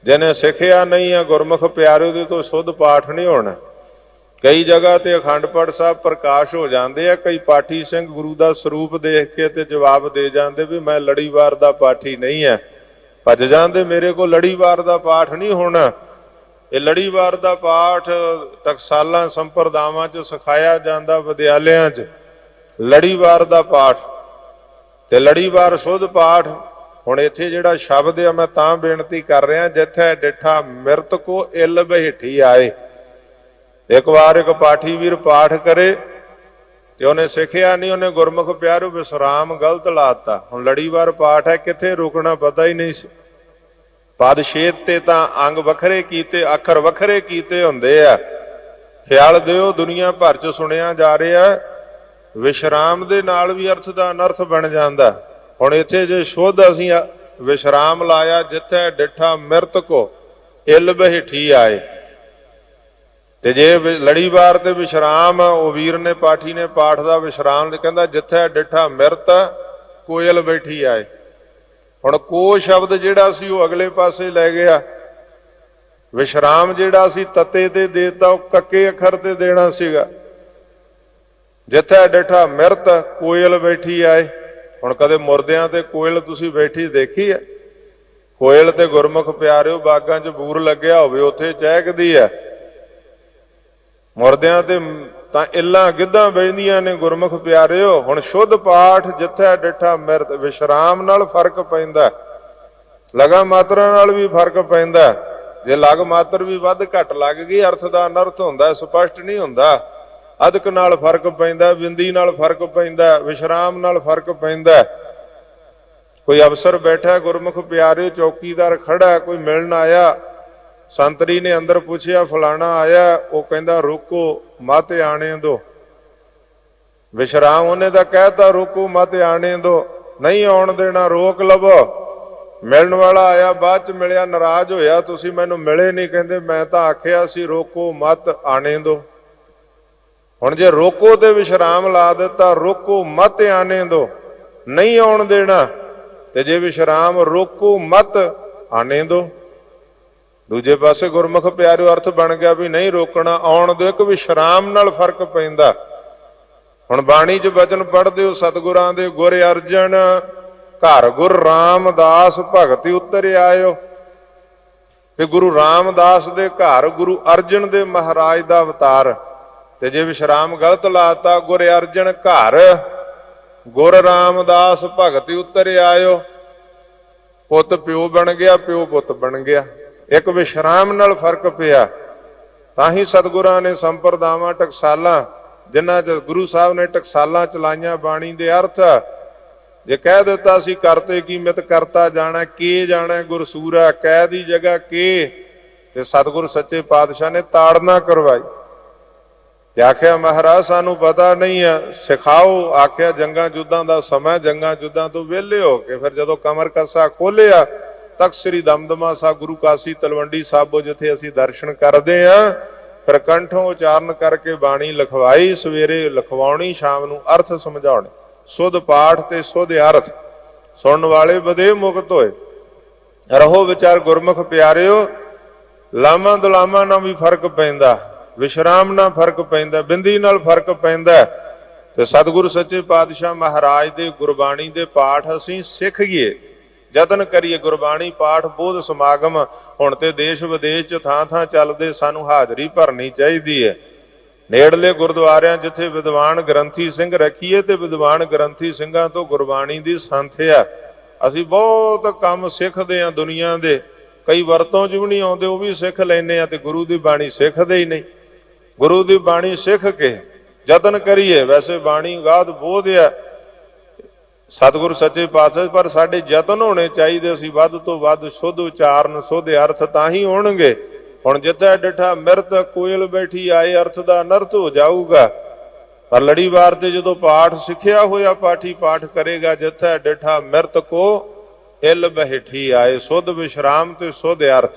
ਜਿਹਨੇ ਸਿੱਖਿਆ ਨਹੀਂ ਆ ਗੁਰਮੁਖ ਪਿਆਰਿਓ ਦੇ ਤੋਂ ਸੁਧ ਪਾਠ ਨਹੀਂ ਹੋਣਾ। ਕਈ ਜਗ੍ਹਾ ਤੇ ਅਖੰਡ ਪਾਠ ਸਾਹਿਬ ਪ੍ਰਕਾਸ਼ ਹੋ ਜਾਂਦੇ ਆ, ਕਈ ਪਾਠੀ ਸਿੰਘ ਗੁਰੂ ਦਾ ਸਰੂਪ ਦੇਖ ਕੇ ਤੇ ਜਵਾਬ ਦੇ ਜਾਂਦੇ ਵੀ ਮੈਂ ਲੜੀਵਾਰ ਦਾ ਪਾਠੀ ਨਹੀਂ ਹੈ, ਭੱਜ ਜਾਂਦੇ, ਮੇਰੇ ਕੋਲ ਲੜੀਵਾਰ ਦਾ ਪਾਠ ਨਹੀਂ ਹੋਣਾ। ਇਹ ਲੜੀਵਾਰ ਦਾ ਪਾਠ ਟਕਸਾਲਾਂ ਸੰਪਰਦਾਵਾਂ 'ਚ ਸਿਖਾਇਆ ਜਾਂਦਾ, ਵਿਦਿਆਲਿਆਂ 'ਚ ਲੜੀਵਾਰ ਦਾ ਪਾਠ। ਤੇ ਲੜੀਵਾਰ ਸੁਧ ਪਾਠ। ਹੁਣ ਇੱਥੇ ਜਿਹੜਾ ਸ਼ਬਦ ਆ ਮੈਂ ਤਾਂ ਬੇਨਤੀ ਕਰ ਰਿਹਾ, ਜਿੱਥੇ ਡਿਠਾ ਮਿਰਤ ਕੋ ਇਲ ਬਹਿਠੀ ਆਏ। ਇੱਕ ਵਾਰ ਇੱਕ ਪਾਠੀ ਵੀਰ ਪਾਠ ਕਰੇ ਤੇ ਉਹਨੇ ਸਿੱਖਿਆ ਨਹੀਂ, ਉਹਨੇ ਗੁਰਮੁਖ ਪਿਆਰੋ ਵਿਸਰਾਮ ਗਲਤ ਲਾਤਾ। ਹੁਣ ਲੜੀਵਾਰ ਪਾਠ ਹੈ, ਕਿੱਥੇ ਰੁਕਣਾ ਪਤਾ ਹੀ ਨਹੀਂ ਸੀ। ਪਦ ਛੇਦ ਤੇ ਤਾਂ ਅੰਗ ਵੱਖਰੇ ਕੀਤੇ, ਅੱਖਰ ਵੱਖਰੇ ਕੀਤੇ ਹੁੰਦੇ ਆ। ਖਿਆਲ ਦਿਓ, ਦੁਨੀਆ ਭਰ ਚ ਸੁਣਿਆ ਜਾ ਰਿਹਾ ਵਿਸ਼ਰਾਮ ਦੇ ਨਾਲ ਵੀ ਅਰਥ ਦਾ ਅਨਰਥ ਬਣ ਜਾਂਦਾ। ਹੁਣ ਇੱਥੇ ਜੇ ਸ਼ੁੱਧ ਅਸੀਂ ਵਿਸ਼ਰਾਮ ਲਾਇਆ, ਜਿੱਥੇ ਡਿਠਾ ਮਿਰਤ ਕੋ ਇਲ ਬਹਿਠੀ ਆਏ, ਤੇ ਜੇ ਲੜੀਵਾਰ ਤੇ ਵਿਸ਼ਰਾਮ, ਉਹ ਵੀਰ ਨੇ ਪਾਠੀ ਨੇ ਪਾਠ ਦਾ ਵਿਸ਼ਰਾਮ ਤੇ ਕਹਿੰਦਾ ਜਿੱਥੇ ਡਿਠਾ ਮਿਰਤ ਕੋਇਲ ਬੈਠੀ ਆਏ। ਹੁਣ ਕੋ ਸ਼ਬਦ ਜਿਹੜਾ ਸੀ ਉਹ ਅਗਲੇ ਪਾਸੇ ਲੈ ਗਿਆ, ਵਿਸ਼ਰਾਮ ਜਿਹੜਾ ਸੀ ਤੱਤੇ ਤੇ ਦੇਤਾ, ਉਹ ਕੱਕੇ ਅੱਖਰ ਤੇ ਦੇਣਾ ਸੀਗਾ। ਜਿੱਥੇ ਡਿਠਾ ਮਿਰਤ ਕੋਇਲ ਬੈਠੀ ਆਏ। ਹੁਣ ਕਦੇ ਮੁਰਦਿਆਂ ਤੇ ਕੋਇਲ ਤੁਸੀਂ ਬੈਠੀ ਦੇਖੀ ਹੈ? ਕੋਇਲ ਤੇ ਗੁਰਮੁਖ ਪਿਆਰਿਓ ਬਾਗਾਂ 'ਚ ਬੂਰ ਲੱਗਿਆ ਹੋਵੇ, ਉੱਥੇ ਚਹਿਕਦੀ ਹੈ। ਮੁਰਦਿਆਂ ਤੇ ਤਾਂ ਇੱਲਾਂ ਗਿੱਧਾਂ ਬੈਠਦੀਆਂ ਨੇ ਗੁਰਮੁਖ ਪਿਆਰਿਓ। ਹੁਣ ਸ਼ੁੱਧ ਪਾਠ ਜਿੱਥੇ ਡਿਠਾ ਮਿਰਤ, ਵਿਸ਼ਰਾਮ ਨਾਲ ਫਰਕ ਪੈਂਦਾ, ਲਗਾ ਮਾਤਰਾ ਨਾਲ ਵੀ ਫਰਕ ਪੈਂਦਾ। ਜੇ ਲਗ ਮਾਤਰ ਵੀ ਵੱਧ ਘੱਟ ਲੱਗ ਗਈ, ਅਰਥ ਦਾ ਅਨਰਥ ਹੁੰਦਾ, ਸਪਸ਼ਟ ਨਹੀਂ ਹੁੰਦਾ। ਅਧਿਕ ਨਾਲ ਫਰਕ ਪੈਂਦਾ, ਬਿੰਦੀ ਨਾਲ ਫਰਕ ਪੈਂਦਾ, ਵਿਸ਼ਰਾਮ ਨਾਲ ਫਰਕ ਪੈਂਦਾ। ਕੋਈ ਅਫਸਰ ਬੈਠਾ ਗੁਰਮੁਖ ਪਿਆਰਿਓ, ਚੌਕੀਦਾਰ ਖੜਾ, ਕੋਈ ਮਿਲਣ ਆਇਆ, ਸੰਤਰੀ ਨੇ ਅੰਦਰ ਪੁੱਛਿਆ ਫਲਾਣਾ ਆਇਆ, ਉਹ ਕਹਿੰਦਾ ਰੋਕੋ ਮਤ ਆਣੇ ਦੋ। ਵਿਸ਼ਰਾਮ ਉਹਨੇ ਤਾਂ ਕਹਿਤਾ ਰੋਕੋ ਮਤ ਆਣੇ ਦੋ, ਨਹੀਂ ਆਉਣ ਦੇਣਾ, ਰੋਕ ਲਵੋ। ਮਿਲਣ ਵਾਲਾ ਆਇਆ, ਬਾਅਦ ਚ ਮਿਲਿਆ, ਨਾਰਾਜ਼ ਹੋਇਆ, ਤੁਸੀਂ ਮੈਨੂੰ ਮਿਲੇ ਨਹੀਂ। ਕਹਿੰਦੇ ਮੈਂ ਤਾਂ ਆਖਿਆ ਸੀ ਰੋਕੋ ਮਤ ਆਣੇ ਦੋ। ਹੁਣ ਜੇ ਰੋਕੋ ਤੇ ਵਿਸ਼ਰਾਮ ਲਾ ਦਿੱਤਾ, ਰੋਕੋ ਮਤ ਆਣੇ ਦੋ, ਨਹੀਂ ਆਉਣ ਦੇਣਾ, ਤੇ ਜੇ ਵਿਸ਼ਰਾਮ ਰੋਕੋ ਮਤ ਆਣੇ ਦੋ, ਦੂਜੇ ਪਾਸੇ ਗੁਰਮੁਖ ਪਿਆਰਿਓ ਅਰਥ ਬਣ ਗਿਆ ਵੀ ਨਹੀਂ ਰੋਕਣਾ, ਆਉਣ ਦਿਓ। ਇੱਕ ਵਿਸ਼ਰਾਮ ਨਾਲ ਫਰਕ ਪੈਂਦਾ। ਹੁਣ ਬਾਣੀ 'ਚ ਬਚਨ ਪੜ੍ਹਦੇ ਹੋ ਸਤਿਗੁਰਾਂ ਦੇ, ਗੁਰ ਅਰਜਨ ਘਰ ਗੁਰ ਰਾਮਦਾਸ ਭਗਤੀ ਉਤਰ ਆਇਓ। ਤੇ ਗੁਰੂ ਰਾਮਦਾਸ ਦੇ ਘਰ ਗੁਰੂ ਅਰਜਨ ਦੇ ਮਹਾਰਾਜ ਦਾ ਅਵਤਾਰ। ਤੇ ਜੇ ਵਿਸ਼ਰਾਮ ਗਲਤ ਲਾਤਾ, ਗੁਰ ਅਰਜਨ ਘਰ ਗੁਰ ਰਾਮਦਾਸ ਭਗਤੀ ਉਤਰ ਆਇਓ, ਪੁੱਤ ਪਿਓ ਬਣ ਗਿਆ, ਪਿਓ ਪੁੱਤ ਬਣ ਗਿਆ। ਇੱਕ ਵਿਸ਼ਰਾਮ ਨਾਲ ਫਰਕ ਪਿਆ। ਤਾਂ ਹੀ ਸਤਿਗੁਰਾਂ ਨੇ ਸੰਪਰਦਾਵਾਂ ਟਕਸਾਲਾਂ, ਜਿਨ੍ਹਾਂ 'ਚ ਗੁਰੂ ਸਾਹਿਬ ਨੇ ਟਕਸਾਲਾਂ ਚਲਾਈਆਂ ਬਾਣੀ ਦੇ ਅਰਥ। ਜੇ ਕਹਿ ਦਿੱਤਾ ਸੀ ਕਰਤੇ ਕੀ ਮਿਤ ਕਰਤਾ ਜਾਣਾ, ਕੇ ਜਾਣਾ ਗੁਰਸੂਰਾ, ਕਹਿ ਦੀ ਜਗ੍ਹਾ ਕੇ, ਤੇ ਸਤਿਗੁਰ ਸੱਚੇ ਪਾਤਸ਼ਾਹ ਨੇ ਤਾੜਨਾ ਕਰਵਾਈ। ਤੇ ਆਖਿਆ ਮਹਾਰਾਜ ਸਾਨੂੰ ਪਤਾ ਨਹੀਂ ਆ, ਸਿਖਾਓ। ਆਖਿਆ ਜੰਗਾਂ ਯੁੱਧਾਂ ਦਾ ਸਮਾਂ, ਜੰਗਾਂ ਯੁੱਧਾਂ ਤੋਂ ਵਿਹਲੇ ਹੋ ਕੇ ਫਿਰ ਜਦੋਂ ਕਮਰ ਕੱਸਾ ਖੋਲਿਆ, ਤਖਤ ਸ੍ਰੀ ਦਮਦਮਾ ਸਾਹਿਬ ਗੁਰੂ ਕਾਸੀ ਤਲਵੰਡੀ ਸਾਬੋ ਜਿੱਥੇ ਅਸੀਂ ਦਰਸ਼ਨ ਕਰਦੇ ਹਾਂ, ਫਿਰ ਕੰਠੋਂ ਉਚਾਰਨ ਕਰਕੇ ਬਾਣੀ ਲਿਖਵਾਈ। ਸਵੇਰੇ ਲਿਖਵਾਉਣੀ, ਸ਼ਾਮ ਨੂੰ ਅਰਥ ਸਮਝਾਉਣੇ। ਸੁਧ ਪਾਠ ਤੇ ਸੁਧ ਅਰਥ ਸੁਣਨ ਵਾਲੇ ਬਦੇ ਮੁਕਤ ਹੋਏ। ਰਹੋ ਵਿਚਾਰ ਗੁਰਮੁਖ ਪਿਆਰਿਓ। ਲਾਮਾ ਦੁਲਾਮਾ ਨਾਲ ਵੀ ਫਰਕ ਪੈਂਦਾ, ਵਿਸ਼ਰਾਮ ਨਾਲ ਫਰਕ ਪੈਂਦਾ, ਬਿੰਦੀ ਨਾਲ ਫਰਕ ਪੈਂਦਾ। ਤੇ ਸਤਿਗੁਰੂ ਸੱਚੇ ਪਾਤਸ਼ਾਹ ਮਹਾਰਾਜ ਦੇ ਗੁਰਬਾਣੀ ਦੇ ਪਾਠ ਅਸੀਂ ਸਿੱਖ ਗਏ, ਯਤਨ ਕਰੀਏ। ਗੁਰਬਾਣੀ ਪਾਠ ਬੋਧ ਸਮਾਗਮ ਹੁਣ ਤੇ ਦੇਸ਼ ਵਿਦੇਸ਼ 'ਚ ਥਾਂ ਥਾਂ ਚੱਲਦੇ, ਸਾਨੂੰ ਹਾਜ਼ਰੀ ਭਰਨੀ ਚਾਹੀਦੀ ਹੈ। ਨੇੜਲੇ ਗੁਰਦੁਆਰਿਆਂ ਜਿੱਥੇ ਵਿਦਵਾਨ ਗ੍ਰੰਥੀ ਸਿੰਘ ਰੱਖੀਏ, ਤੇ ਵਿਦਵਾਨ ਗ੍ਰੰਥੀ ਸਿੰਘਾਂ ਤੋਂ ਗੁਰਬਾਣੀ ਦੀ ਸੰਥਿਆ। ਅਸੀਂ ਬਹੁਤ ਕੰਮ ਸਿੱਖਦੇ ਹਾਂ ਦੁਨੀਆ ਦੇ, ਕਈ ਵਰਤੋਂ 'ਚ ਵੀ ਨਹੀਂ ਆਉਂਦੇ, ਉਹ ਵੀ ਸਿੱਖ ਲੈਂਦੇ ਆ, ਤੇ ਗੁਰੂ ਦੀ ਬਾਣੀ ਸਿੱਖਦੇ ਹੀ ਨਹੀਂ। ਗੁਰੂ ਦੀ ਬਾਣੀ ਸਿੱਖ ਕੇ ਯਤਨ ਕਰੀਏ। ਵੈਸੇ ਬਾਣੀ ਗਾਧ ਬੋਧ ਆ ਸਤਿਗੁਰ ਸੱਚੇ ਪਾਤਸ਼ਾਹ, ਪਰ ਸਾਡੇ ਯਤਨ ਹੋਣੇ ਚਾਹੀਦੇ, ਅਸੀਂ ਵੱਧ ਤੋਂ ਵੱਧ ਸ਼ੁੱਧ ਉਚਾਰਨ, ਸ਼ੁੱਧ ਅਰਥ ਤਾਂ ਹੀ ਹੋਣਗੇ। ਹੁਣ ਜਿੱਥੇ ਡਿਠਾ ਮਿਰਤ ਕੋਇਲ ਬੈਠੀ ਆਏ, ਅਰਥ ਦਾ ਅਨਰਥ ਹੋ ਜਾਊਗਾ। ਪਰ ਲੜੀਵਾਰ ਤੇ ਜਦੋਂ ਪਾਠ ਸਿੱਖਿਆ ਹੋਇਆ ਪਾਠੀ ਪਾਠ ਕਰੇਗਾ, ਜਿੱਥੇ ਡਿਠਾ ਮਿਰਤ ਕੋ ਇਲ ਬਹਿਠੀ ਆਏ, ਸੁਧ ਵਿਸ਼ਰਾਮ ਤੇ ਸੁਧ ਅਰਥ।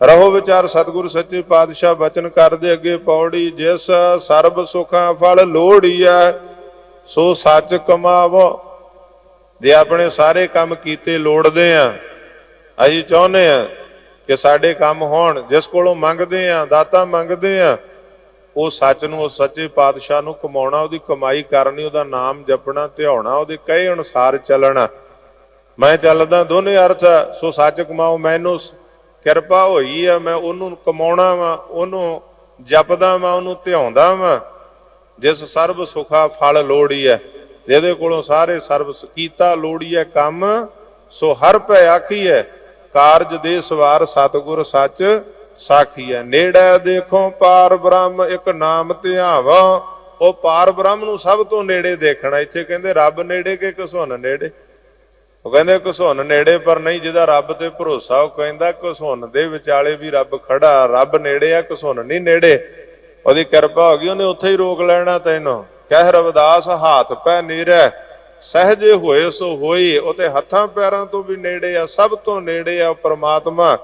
ਰਹੋ ਵਿਚਾਰ ਸਤਿਗੁਰ ਸੱਚੇ ਪਾਤਸ਼ਾਹ ਬਚਨ ਕਰਦੇ ਅੱਗੇ ਪੌੜੀ, ਜਿਸ ਸਰਬ ਸੁਖਾਂ ਫਲ ਲੋੜੀਐ ਸੋ ਸੱਚ ਕਮਾਵੋ। ਜੇ ਆਪਣੇ ਸਾਰੇ ਕੰਮ ਕੀਤੇ ਲੋੜਦੇ ਆ, ਅਸੀਂ ਚਾਹੁੰਦੇ ਆ ਕਿ ਸਾਡੇ ਕੰਮ ਹੋਣ, ਜਿਸ ਕੋਲੋਂ ਮੰਗਦੇ ਆ, ਦਾਤਾ ਮੰਗਦੇ ਆ, ਉਹ ਸੱਚ ਨੂੰ, ਉਹ ਸੱਚੇ ਪਾਤਸ਼ਾਹ ਨੂੰ ਕਮਾਉਣਾ, ਉਹਦੀ ਕਮਾਈ ਕਰਨੀ, ਉਹਦਾ ਨਾਮ ਜਪਣਾ, ਧਿਆਉਣਾ, ਉਹਦੇ ਕਹੇ ਅਨੁਸਾਰ ਚੱਲਣਾ। ਮੈਂ ਚੱਲਦਾ ਦੋਨੇ ਅਰਥ, ਸੋ ਸੱਚ ਕਮਾਓ, ਮੈਨੂੰ ਕਿਰਪਾ ਹੋਈ ਆ, ਮੈਂ ਉਹਨੂੰ ਕਮਾਉਣਾ ਵਾ, ਉਹਨੂੰ ਜਪਦਾ ਵਾ, ਉਹਨੂੰ ਧਿਆਉਂਦਾ ਵਾ। ਜਿਸ ਸਰਬ ਸੁਖਾ ਫਲ ਲੋੜੀ ਹੈ, ਜਿਹਦੇ ਕੋਲੋਂ ਸਾਰੇ ਸਰਬ ਕੀਤਾ ਲੋੜੀਐ ਕੰਮ, ਸੋ ਹਰ ਭੈ ਆਖੀਐ, ਕਾਰਜ ਦੇ ਸਵਾਰ ਸਤਿਗੁਰ ਸੱਚ ਸਾਖੀਐ। ਨੇੜੇ ਦੇਖੋ ਪਾਰ ਬ੍ਰਹਮ ਇੱਕ ਨਾਮ ਧਿਆਵਾ, ਉਹ ਪਾਰ ਬ੍ਰਹਮ ਨੂੰ ਸਭ ਤੋਂ ਨੇੜੇ ਦੇਖਣਾ। ਇੱਥੇ ਕਹਿੰਦੇ ਰੱਬ ਨੇੜੇ ਕਿ ਘਸੁੰਨ ਨੇੜੇ? ਉਹ ਕਹਿੰਦੇ ਘਸੁੰਨ ਨੇੜੇ, ਪਰ ਨਹੀਂ ਜਿਹਦਾ ਰੱਬ ਤੇ ਭਰੋਸਾ ਉਹ ਕਹਿੰਦਾ ਘਸੁੰਨ ਦੇ ਵਿਚਾਲੇ ਵੀ ਰੱਬ ਖੜਾ। ਰੱਬ ਨੇੜੇ ਆ, ਘਸੁੰਨ ਨਹੀਂ ਨੇੜੇ। ਉਹਦੀ ਕਿਰਪਾ ਹੋ ਗਈ, ਉਹਨੇ ਉੱਥੇ ਹੀ ਰੋਕ ਲੈਣਾ ਤੈਨੂੰ। ਕਹਿ ਰਵਿਦਾਸ ਹਾਥ ਪੈ ਨੀਰੈ, ਸਹਜੇ ਹੋਏ ਸੋ ਹੋਈ। ਉਹ ਤੇ ਹੱਥਾਂ ਪੈਰਾਂ ਤੋਂ ਵੀ ਨੇੜੇ ਆ, ਸਭ ਤੋਂ ਨੇੜੇ ਆ ਪਰਮਾਤਮਾ।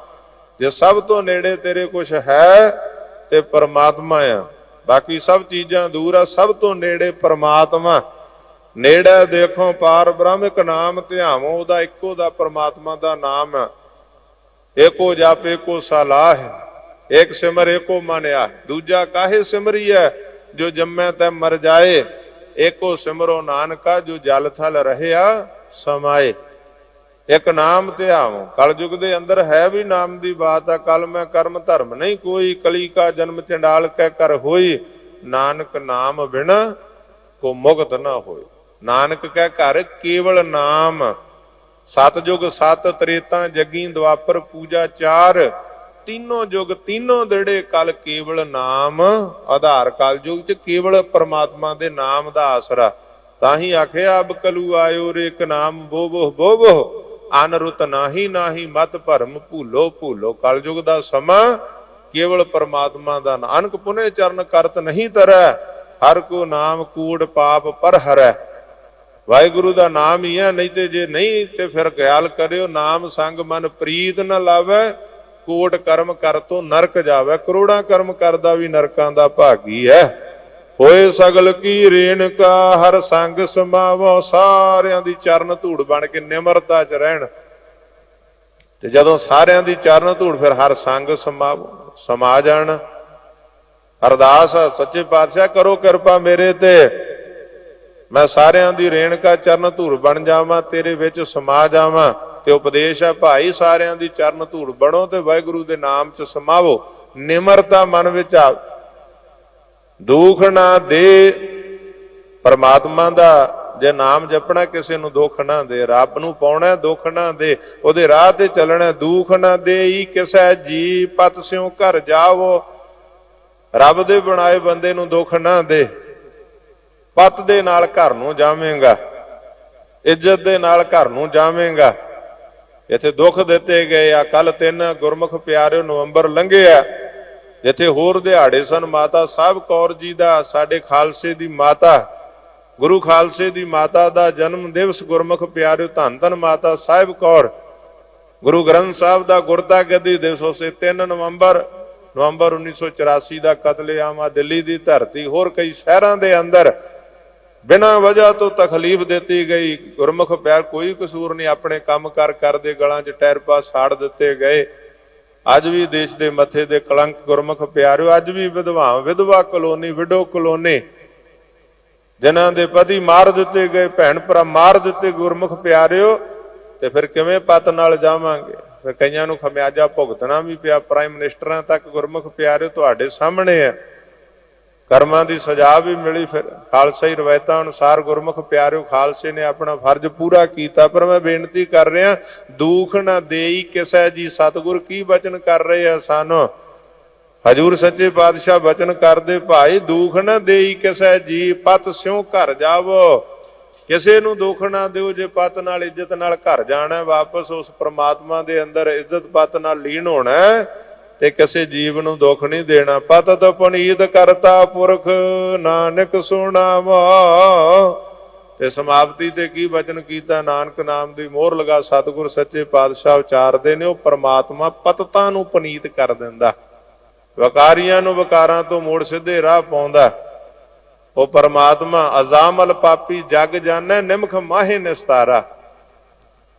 ਜੇ ਸਭ ਤੋਂ ਨੇੜੇ ਤੇਰੇ ਕੁਛ ਹੈ ਤੇ ਪਰਮਾਤਮਾ ਆ, ਬਾਕੀ ਸਭ ਚੀਜ਼ਾਂ ਦੂਰ ਆ। ਸਭ ਤੋਂ ਨੇੜੇ ਪਰਮਾਤਮਾ। ਨੇੜੇ ਦੇਖੋ ਪਾਰ ਬ੍ਰਹਮ ਇੱਕ ਨਾਮ ਧਿਆਵੋ, ਉਹਦਾ ਇੱਕੋ ਦਾ ਪਰਮਾਤਮਾ ਦਾ ਨਾਮ ਹੈ। ਏਕੋ ਜਪ ਏਕੋ ਸਲਾਹ, ਇੱਕ ਸਿਮਰ ਏਕੋ ਮਨ ਆਹ। ਦੂਜਾ ਕਾਹੇ ਸਿਮਰੀ ਹੈ, ਜੋ ਜੰਮੈ ਤੈ ਮਰ ਜਾਏ। ਏਕੋ ਸਿਮਰੋ ਨਾਨਕਾ, ਜੋ ਜਲ ਥਲ ਰਹਿਆ ਸਮਾਏ। ਇੱਕ ਨਾਮ ਧਿਆਵੋ। ਕਲਯੁਗ ਦੇ ਅੰਦਰ ਹੈ ਵੀ ਨਾਮ ਦੀ ਬਾਤ ਆ। ਕਲ ਮੈਂ ਕਰਮ ਧਰਮ ਨਹੀਂ ਕੋਈ, ਕਲੀ ਕਾ ਜਨਮ ਚੰਡਾਲ ਕਹਿ ਕਰ ਹੋਈ। ਨਾਨਕ ਨਾਮ ਬਿਨ ਕੋ ਮੁਕਤ ਨਾ ਹੋਏ। ਨਾਨਕ ਕਹਿ ਘਰ ਕੇਵਲ ਨਾਮ। ਸਤਜੁਗ ਸਤ ਤ੍ਰੇਤਾ ਜਗੀ ਦੁਆਪਰ ਪੂਜਾ ਚਾਰ। तीनों जुग तीनों दड़े कल केवल नाम आधार। कल युग च केवल परमात्मा दे नाम दा आसरा। ताही आखिया अब कलू आयो रे एक नाम बोबो बोबो, अनरुत नाही नाही मत भरम भूलो भूलो। कल युग दा समा केवल परमात्मा दा नानक पुने चरण करत नहीं तरੈ, हर को नाम कूड़ पाप पर हरै। वाहिगुरु दा नाम ही है, नहीं ते जे नहीं ते फिर ख्याल करियो नाम संग मन प्रीत न लावै, ਕੋਟ ਕਰਮ ਕਰ ਤੋਂ ਨਰਕ ਜਾਵੇ। ਕਰੋੜਾਂ ਕਰਮ ਕਰਦਾ ਵੀ ਨਰਕਾਂ ਦਾ ਭਾਗੀ ਹੈ। ਹੋਏ ਸਗਲ ਕੀ ਰੇਣਕਾ ਹਰ ਸੰਗ ਸਮਾਵੋ। ਸਾਰਿਆਂ ਦੀ ਚਰਨ ਧੂੜ ਬਣ ਕੇ ਨਿਮਰਤਾ ਚ ਰਹਿਣ। ਤੇ ਜਦੋਂ ਸਾਰਿਆਂ ਦੀ ਚਰਨ ਧੂੜ ਫਿਰ ਹਰ ਸੰਗ ਸਮਾ ਜਾਣ। ਅਰਦਾਸ ਸੱਚੇ ਪਾਤਸ਼ਾਹ ਕਰੋ ਕਿਰਪਾ ਮੇਰੇ ਤੇ, ਮੈਂ ਸਾਰਿਆਂ ਦੀ ਰੇਣਕਾ ਚਰਨ ਧੂੜ ਬਣ ਜਾਵਾਂ, ਤੇਰੇ ਵਿੱਚ ਸਮਾ ਜਾਵਾਂ। ਤੇ ਉਪਦੇਸ਼ ਹੈ ਭਾਈ ਸਾਰਿਆਂ ਦੀ ਚਰਨ ਧੂੜ ਬਣੋ ਤੇ ਵਾਹਿਗੁਰੂ ਦੇ ਨਾਮ ਚ ਸਮਾਵੋ। ਨਿਮਰਤਾ ਮਨ ਵਿੱਚ ਆ। ਦੁੱਖ ਨਾ ਦੇ। ਪਰਮਾਤਮਾ ਦਾ ਜੇ ਨਾਮ ਜਪਣਾ, ਕਿਸੇ ਨੂੰ ਦੁੱਖ ਨਾ ਦੇ। ਰੱਬ ਨੂੰ ਪਾਉਣਾ, ਦੁੱਖ ਨਾ ਦੇ। ਉਹਦੇ ਰਾਹ ਤੇ ਚੱਲਣਾ। ਦੁੱਖ ਨਾ ਦੇਈ ਕਿਸੈ ਜੀ, ਪਤ ਸਿਉ ਘਰ ਜਾਵੋ। ਰੱਬ ਦੇ ਬਣਾਏ ਬੰਦੇ ਨੂੰ ਦੁੱਖ ਨਾ ਦੇ। ਪਤ ਦੇ ਨਾਲ ਘਰ ਨੂੰ ਜਾਵੇਂਗਾ, ਇੱਜ਼ਤ ਦੇ ਨਾਲ ਘਰ ਨੂੰ ਜਾਵੇਂਗਾ। ਇੱਥੇ ਦੁੱਖ ਦਿੱਤੇ ਗਏ ਆ। ਕੱਲ 3 ਗੁਰਮੁਖ ਪਿਆਰਿਓ ਨਵੰਬਰ ਲੰਘਿਆ, ਜਿੱਥੇ ਹੋਰ ਦਿਹਾੜੇ ਸਨ। ਮਾਤਾ ਸਾਹਿਬ ਕੌਰ ਜੀ ਦਾ, ਸਾਡੇ ਖਾਲਸੇ ਦੀ ਮਾਤਾ, ਗੁਰੂ ਖਾਲਸੇ ਦੀ ਮਾਤਾ ਦਾ ਜਨਮ ਦਿਵਸ ਗੁਰਮੁਖ ਪਿਆਰਿਓ। ਧੰਨ ਧੰਨ ਮਾਤਾ ਸਾਹਿਬ ਕੌਰ। ਗੁਰੂ ਗ੍ਰੰਥ ਸਾਹਿਬ ਦਾ ਗੁਰਤਾ ਗੱਦੀ ਦਿਵਸ ਉਸੇ 3 ਨਵੰਬਰ 1984 ਦਾ ਕਤਲੇਆਮ ਆ ਦਿੱਲੀ ਦੀ ਧਰਤੀ। ਹੋਰ ਕਈ ਸ਼ਹਿਰਾਂ ਦੇ ਅੰਦਰ ਬਿਨਾਂ ਵਜ੍ਹਾ ਤੋਂ ਤਕਲੀਫ ਦਿੱਤੀ ਗਈ। ਗੁਰਮੁਖ ਪਿਆਰ ਕੋਈ ਕਸੂਰ ਨਹੀਂ, ਆਪਣੇ ਕੰਮ ਕਾਰ ਕਰਦੇ ਗਲਾਂ 'ਚ ਟਾਇਰ ਪਾਸ ਸਾੜ ਦਿੱਤੇ ਗਏ। ਅੱਜ ਵੀ ਦੇਸ਼ ਦੇ ਮੱਥੇ ਦੇ ਕਲੰਕ ਗੁਰਮੁਖ ਪਿਆਰਿਓ। ਅੱਜ ਵੀ ਵਿਧਵਾ ਕਲੋਨੀ, ਵਿਡੋ ਕਲੋਨੀ, ਜਿਨ੍ਹਾਂ ਦੇ ਪਤੀ ਮਾਰ ਦਿੱਤੇ ਗਏ, ਭੈਣ ਭਰਾ ਮਾਰ ਦਿੱਤੇ ਗੁਰਮੁਖ ਪਿਆਰਿਓ। ਤੇ ਫਿਰ ਕਿਵੇਂ ਪਤ ਨਾਲ ਜਾਵਾਂਗੇ? ਫਿਰ ਕਈਆਂ ਨੂੰ ਖਮਿਆਜਾ ਭੁਗਤਣਾ ਵੀ ਪਿਆ। ਪ੍ਰਾਈਮ ਮਿਨਿਸਟਰਾਂ ਤੱਕ ਗੁਰਮੁਖ ਪਿਆਰਿਓ ਤੁਹਾਡੇ ਸਾਹਮਣੇ ਹੈ। ਕਰਮਾਂ ਦੀ ਸਜ਼ਾ ਵੀ ਮਿਲੀ। ਫਿਰ ਖਾਲਸਾਈ ਰਵਾਇਤਾਂ ਅਨੁਸਾਰ ਗੁਰਮੁਖ ਪਿਆਰਿਓ ਖਾਲਸੇ ਨੇ ਆਪਣਾ ਫਰਜ਼ ਪੂਰਾ ਕੀਤਾ। ਪਰ ਮੈਂ ਬੇਨਤੀ ਕਰ ਰਿਹਾ, ਦੁੱਖ ਨਾ ਦੇਈ ਕਿਸੈ ਜੀ। ਸਤਿਗੁਰ ਕੀ ਬਚਨ ਕਰ ਰਹੇ ਆ ਸਾਨੂੰ? ਹਜੂਰ ਸੱਚੇ ਪਾਤਸ਼ਾਹ ਬਚਨ ਕਰਦੇ ਭਾਈ, ਦੁੱਖ ਨਾ ਦੇਈ ਕਿਸੈ ਜੀ, ਪਤ ਸਿਉ ਘਰ ਜਾਵੋ। ਕਿਸੇ ਨੂੰ ਦੁੱਖ ਨਾ ਦਿਓ। ਜੇ ਪਤ ਨਾਲ ਇੱਜ਼ਤ ਨਾਲ ਘਰ ਜਾਣਾ, ਵਾਪਸ ਉਸ ਪ੍ਰਮਾਤਮਾ ਦੇ ਅੰਦਰ ਇੱਜ਼ਤ ਪਤ ਨਾਲ ਲੀਨ ਹੋਣਾ, ਤੇ ਕਿਸੇ ਜੀਵ ਨੂੰ ਦੁੱਖ ਨਹੀਂ ਦੇਣਾ। ਪਤਿ ਪੁਨੀਤ ਕਰਤਾ ਪੁਰਖ ਨਾਨਕ ਸੁਣਾਵਾ। ਤੇ ਸਮਾਪਤੀ ਤੇ ਕੀ ਬਚਨ ਕੀਤਾ? ਨਾਨਕ ਨਾਮ ਦੀ ਮੋਹਰ ਲਗਾ। ਸਤਿਗੁਰ ਸੱਚੇ ਪਾਤਸ਼ਾਹ ਉਚਾਰਦੇ ਨੇ, ਉਹ ਪਰਮਾਤਮਾ ਪਤਤਾਂ ਨੂੰ ਪੁਨੀਤ ਕਰ ਦਿੰਦਾ, ਵਕਾਰੀਆਂ ਨੂੰ ਵਕਾਰਾਂ ਤੋਂ ਮੋੜ ਸਿੱਧੇ ਰਾਹ ਪਾਉਂਦਾ। ਉਹ ਪਰਮਾਤਮਾ ਅਜ਼ਾਮਲ ਪਾਪੀ ਜਗ ਜਾਣੈ, ਨਿਮਖ ਮਾਹੇ ਨਿਸਤਾਰਾ।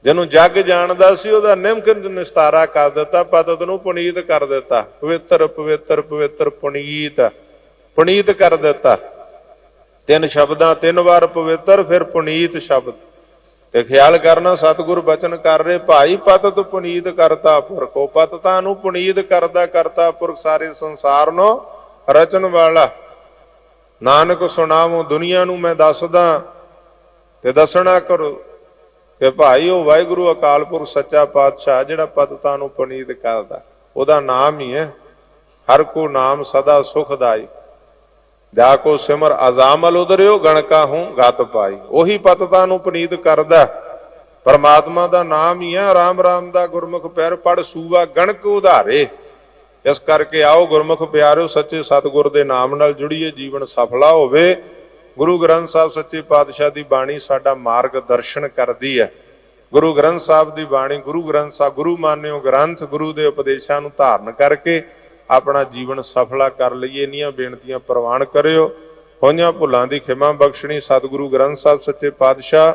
ਜਿਹਨੂੰ ਜੱਗ ਜਾਣਦਾ ਸੀ ਉਹਦਾ ਨਿਮਕ ਨਿਸਤਾਰਾ ਕਰ ਦਿੱਤਾ, ਪਤਤ ਨੂੰ ਪੁਨੀਤ ਕਰ ਦਿੱਤਾ। ਪਵਿੱਤਰ ਪਵਿੱਤਰ ਪਵਿੱਤਰ ਪੁਨੀਤ, ਪੁਨੀਤ ਕਰ ਦਿੱਤਾ। 3 ਸ਼ਬਦਾਂ 3 ਵਾਰ ਪਵਿੱਤਰ, ਫਿਰ ਪੁਨੀਤ ਸ਼ਬਦ। ਤੇ ਖਿਆਲ ਕਰਨਾ, ਸਤਿਗੁਰ ਬਚਨ ਕਰ ਰਹੇ ਭਾਈ, ਪਤਤ ਪੁਨੀਤ ਕਰਤਾ ਪੁਰਖ। ਉਹ ਪਤਤਾਂ ਨੂੰ ਪੁਨੀਤ ਕਰਦਾ ਕਰਤਾ ਪੁਰਖ, ਸਾਰੇ ਸੰਸਾਰ ਨੂੰ ਰਚਨ ਵਾਲਾ। ਨਾਨਕ ਸੁਣਾਵੋ ਦੁਨੀਆ ਨੂੰ ਮੈਂ ਦੱਸਦਾ, ਤੇ ਦੱਸਣਾ ਕਰੋ ਕਿ ਭਾਈ ਉਹ ਵਾਹਿਗੁਰੂ ਅਕਾਲ ਪੁਰਖ ਸੱਚਾ ਪਾਤਸ਼ਾਹ ਜਿਹੜਾ ਪਤਿਤਾਂ ਨੂੰ ਪੁਨੀਤ ਕਰਦਾ, ਉਹਦਾ ਨਾਮ ਹੀ ਹੈ ਹਰ ਕੋ ਨਾਮ ਸਦਾ ਸੁਖਦਾਈ, ਜਾ ਕੋ ਸਿਮਰ ਅਜ਼ਾਮਲ ਉਦਰਿਓ ਗਣਕਾ ਹੂੰ ਗਤ ਪਾਈ। ਉਹੀ ਪਤਿਤਾਂ ਨੂੰ ਪੁਨੀਤ ਕਰਦਾ, ਪਰਮਾਤਮਾ ਦਾ ਨਾਮ ਹੀ ਹੈ। ਰਾਮ ਰਾਮ ਦਾ ਗੁਰਮੁਖ ਪਿਆਰ ਪੜ ਸੂਆ ਗਣਕ ਉਧਾਰੇ। ਇਸ ਕਰਕੇ ਆਓ ਗੁਰਮੁਖ ਪਿਆਰਿਓ, ਸੱਚੇ ਸਤਿਗੁਰ ਦੇ ਨਾਮ ਨਾਲ ਜੁੜੀਏ, ਜੀਵਨ ਸਫਲਾ ਹੋਵੇ। ਗੁਰੂ ਗ੍ਰੰਥ ਸਾਹਿਬ ਸੱਚੇ ਪਾਤਸ਼ਾਹ ਦੀ ਬਾਣੀ ਸਾਡਾ ਮਾਰਗ ਦਰਸ਼ਨ ਕਰਦੀ ਹੈ। ਗੁਰੂ ਗ੍ਰੰਥ ਸਾਹਿਬ ਦੀ ਬਾਣੀ, ਗੁਰੂ ਗ੍ਰੰਥ ਸਾਹਿਬ ਗੁਰੂ ਮਾਨਿਓ ਗ੍ਰੰਥ, ਗੁਰੂ ਦੇ ਉਪਦੇਸ਼ਾਂ ਨੂੰ ਧਾਰਨ ਕਰਕੇ ਆਪਣਾ ਜੀਵਨ ਸਫਲਾ ਕਰ ਲਈਏ। ਇੰਨੀਆਂ ਬੇਨਤੀਆਂ ਪ੍ਰਵਾਨ ਕਰਿਓ। ਹੋਈਆਂ ਭੁੱਲਾਂ ਦੀ ਖਿਮਾ ਬਖਸ਼ਣੀ ਸਤਿਗੁਰੂ ਗ੍ਰੰਥ ਸਾਹਿਬ ਸੱਚੇ ਪਾਤਸ਼ਾਹ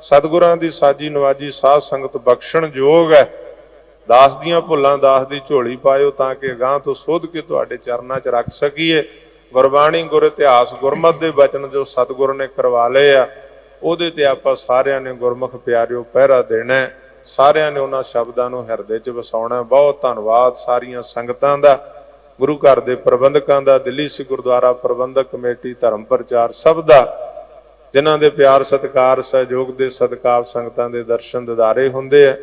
ਸਤਿਗੁਰਾਂ ਦੀ ਸਾਜੀ ਨਵਾਜੀ ਸਾਧ ਸੰਗਤ ਬਖਸ਼ਣ ਯੋਗ ਹੈ। ਦਾਸ ਦੀਆਂ ਭੁੱਲਾਂ ਦਾਸ ਦੀ ਝੋਲੀ ਪਾਇਓ, ਤਾਂ ਕਿ ਅਗਾਂਹ ਤੋਂ ਸੋਧ ਕੇ ਤੁਹਾਡੇ ਚਰਨਾਂ 'ਚ ਰੱਖ ਸਕੀਏ। ਗੁਰਬਾਣੀ, ਗੁਰ ਇਤਿਹਾਸ, ਗੁਰਮਤਿ ਦੇ ਬਚਨ ਜੋ ਸਤਿਗੁਰ ਨੇ ਕਰਵਾ ਲਏ ਆ, ਉਹਦੇ ਤੇ ਆਪਾਂ ਸਾਰਿਆਂ ਨੇ ਗੁਰਮੁਖ ਪਿਆਰਿਓ ਪਹਿਰਾ ਦੇਣਾ। ਸਾਰਿਆਂ ਨੇ ਉਹਨਾਂ ਸ਼ਬਦਾਂ ਨੂੰ ਹਿਰਦੇ 'ਚ ਵਸਾਉਣਾ। ਬਹੁਤ ਧੰਨਵਾਦ ਸਾਰੀਆਂ ਸੰਗਤਾਂ ਦਾ, ਗੁਰੂ ਘਰ ਦੇ ਪ੍ਰਬੰਧਕਾਂ ਦਾ, ਦਿੱਲੀ ਸਿੱਖ ਗੁਰਦੁਆਰਾ ਪ੍ਰਬੰਧਕ ਕਮੇਟੀ, ਧਰਮ ਪ੍ਰਚਾਰ ਸਭ ਦਾ, ਜਿਨ੍ਹਾਂ ਦੇ ਪਿਆਰ ਸਤਿਕਾਰ ਸਹਿਯੋਗ ਦੇ ਸਦਕਾ ਸੰਗਤਾਂ ਦੇ ਦਰਸ਼ਨ ਦਿਦਾਰੇ ਹੁੰਦੇ ਆ।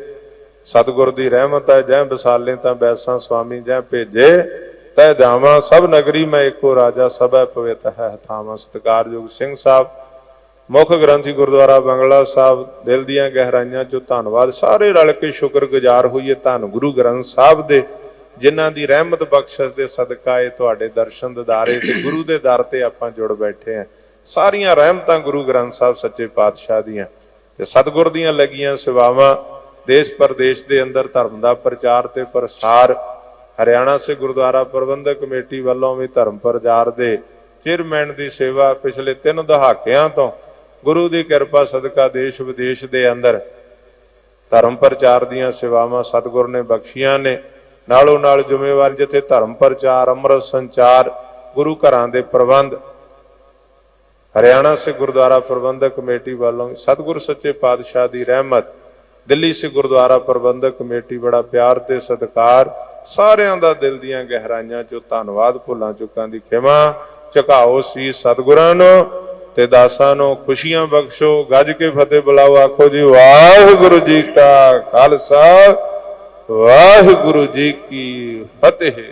ਸਤਿਗੁਰ ਦੀ ਰਹਿਮਤ ਹੈ। ਜੈ ਵਿਸਾਲੇ ਤਾਂ ਬੈਸਾਂ ਸੁਆਮੀ, ਜੈ ਭੇਜੇ ਤੈ ਜਾਵਾਂ। ਸਭ ਨਗਰੀ ਮੈਂ ਇੱਕੋ ਰਾਜਾ, ਸਭੈ ਪਵਿੱਤ ਹੈ ਹਥਾਵਾਂ। ਸਤਿਕਾਰਯੋਗ ਸਿੰਘ ਸਾਹਿਬ, ਮੁੱਖ ਗ੍ਰੰਥੀ ਗੁਰਦੁਆਰਾ ਬੰਗਲਾ ਸਾਹਿਬ, ਦਿਲ ਦੀਆਂ ਗਹਿਰਾਈਆਂ 'ਚੋਂ ਧੰਨਵਾਦ। ਸਾਰੇ ਰਲ ਕੇ ਸ਼ੁਕਰਗੁਜ਼ਾਰ ਹੋਈਏ ਧੰਨ ਗੁਰੂ ਗ੍ਰੰਥ ਸਾਹਿਬ ਦੇ, ਜਿਨ੍ਹਾਂ ਦੀ ਰਹਿਮਤ ਬਖਸ਼ਿਸ਼ ਦੇ ਸਦਕਾ ਇਹ ਤੁਹਾਡੇ ਦਰਸ਼ਨ ਦਿਦਾਰੇ ਤੇ ਗੁਰੂ ਦੇ ਦਰ ਤੇ ਆਪਾਂ ਜੁੜ ਬੈਠੇ ਹਾਂ। ਸਾਰੀਆਂ ਰਹਿਮਤਾਂ ਗੁਰੂ ਗ੍ਰੰਥ ਸਾਹਿਬ ਸੱਚੇ ਪਾਤਸ਼ਾਹ ਦੀਆਂ ਤੇ ਸਤਿਗੁਰ ਦੀਆਂ ਲੱਗੀਆਂ ਸੇਵਾਵਾਂ। ਦੇਸ਼ ਪ੍ਰਦੇਸ਼ ਦੇ ਅੰਦਰ ਧਰਮ ਦਾ ਪ੍ਰਚਾਰ ਤੇ ਪ੍ਰਸਾਰ, ਹਰਿਆਣਾ ਸਿੱਖ ਗੁਰਦੁਆਰਾ ਪ੍ਰਬੰਧਕ ਕਮੇਟੀ ਵੱਲੋਂ ਵੀ ਧਰਮ ਪ੍ਰਚਾਰ ਦੇ ਚੇਅਰਮੈਨ ਦੀ ਸੇਵਾ ਪਿਛਲੇ 3 ਦਹਾਕਿਆਂ ਤੋਂ ਗੁਰੂ ਦੀ ਕਿਰਪਾ ਸਦਕਾ ਦੇਸ਼ ਵਿਦੇਸ਼ ਦੇ ਅੰਦਰ ਧਰਮ ਪ੍ਰਚਾਰ ਦੀਆਂ ਸੇਵਾਵਾਂ ਸਤਿਗੁਰ ਨੇ ਬਖਸ਼ੀਆਂ ਨੇ। ਨਾਲੋਂ ਨਾਲ ਜ਼ਿੰਮੇਵਾਰ ਜਿੱਥੇ ਧਰਮ ਪ੍ਰਚਾਰ, ਅੰਮ੍ਰਿਤ ਸੰਚਾਰ, ਗੁਰੂ ਘਰਾਂ ਦੇ ਪ੍ਰਬੰਧ, ਹਰਿਆਣਾ ਸਿੱਖ ਗੁਰਦੁਆਰਾ ਪ੍ਰਬੰਧਕ ਕਮੇਟੀ ਵੱਲੋਂ ਸਤਿਗੁਰ ਸੱਚੇ ਪਾਤਸ਼ਾਹ ਦੀ ਰਹਿਮਤ, ਦਿੱਲੀ ਸਿੱਖ ਗੁਰਦੁਆਰਾ ਪ੍ਰਬੰਧਕ ਕਮੇਟੀ ਬੜਾ ਪਿਆਰ ਤੇ ਸਤਿਕਾਰ। ਸਾਰਿਆਂ ਦਾ ਦਿਲ ਦੀਆਂ ਗਹਿਰਾਈਆਂ 'ਚੋਂ ਧੰਨਵਾਦ। ਭੁੱਲਾਂ ਚੁੱਕਾਂ ਦੀ ਖਿਮਾ। ਝੁਕਾਓ ਸੀਸ ਸਤਿਗੁਰਾਂ ਨੂੰ ਤੇ ਦਾਸਾਂ ਨੂੰ ਖੁਸ਼ੀਆਂ ਬਖਸ਼ੋ। ਗੱਜ ਕੇ ਫਤਿਹ ਬੁਲਾਓ, ਆਖੋ ਜੀ ਵਾਹਿਗੁਰੂ ਜੀ ਕਾ ਖਾਲਸਾ, ਵਾਹਿਗੁਰੂ ਜੀ ਕੀ ਫਤਿਹ।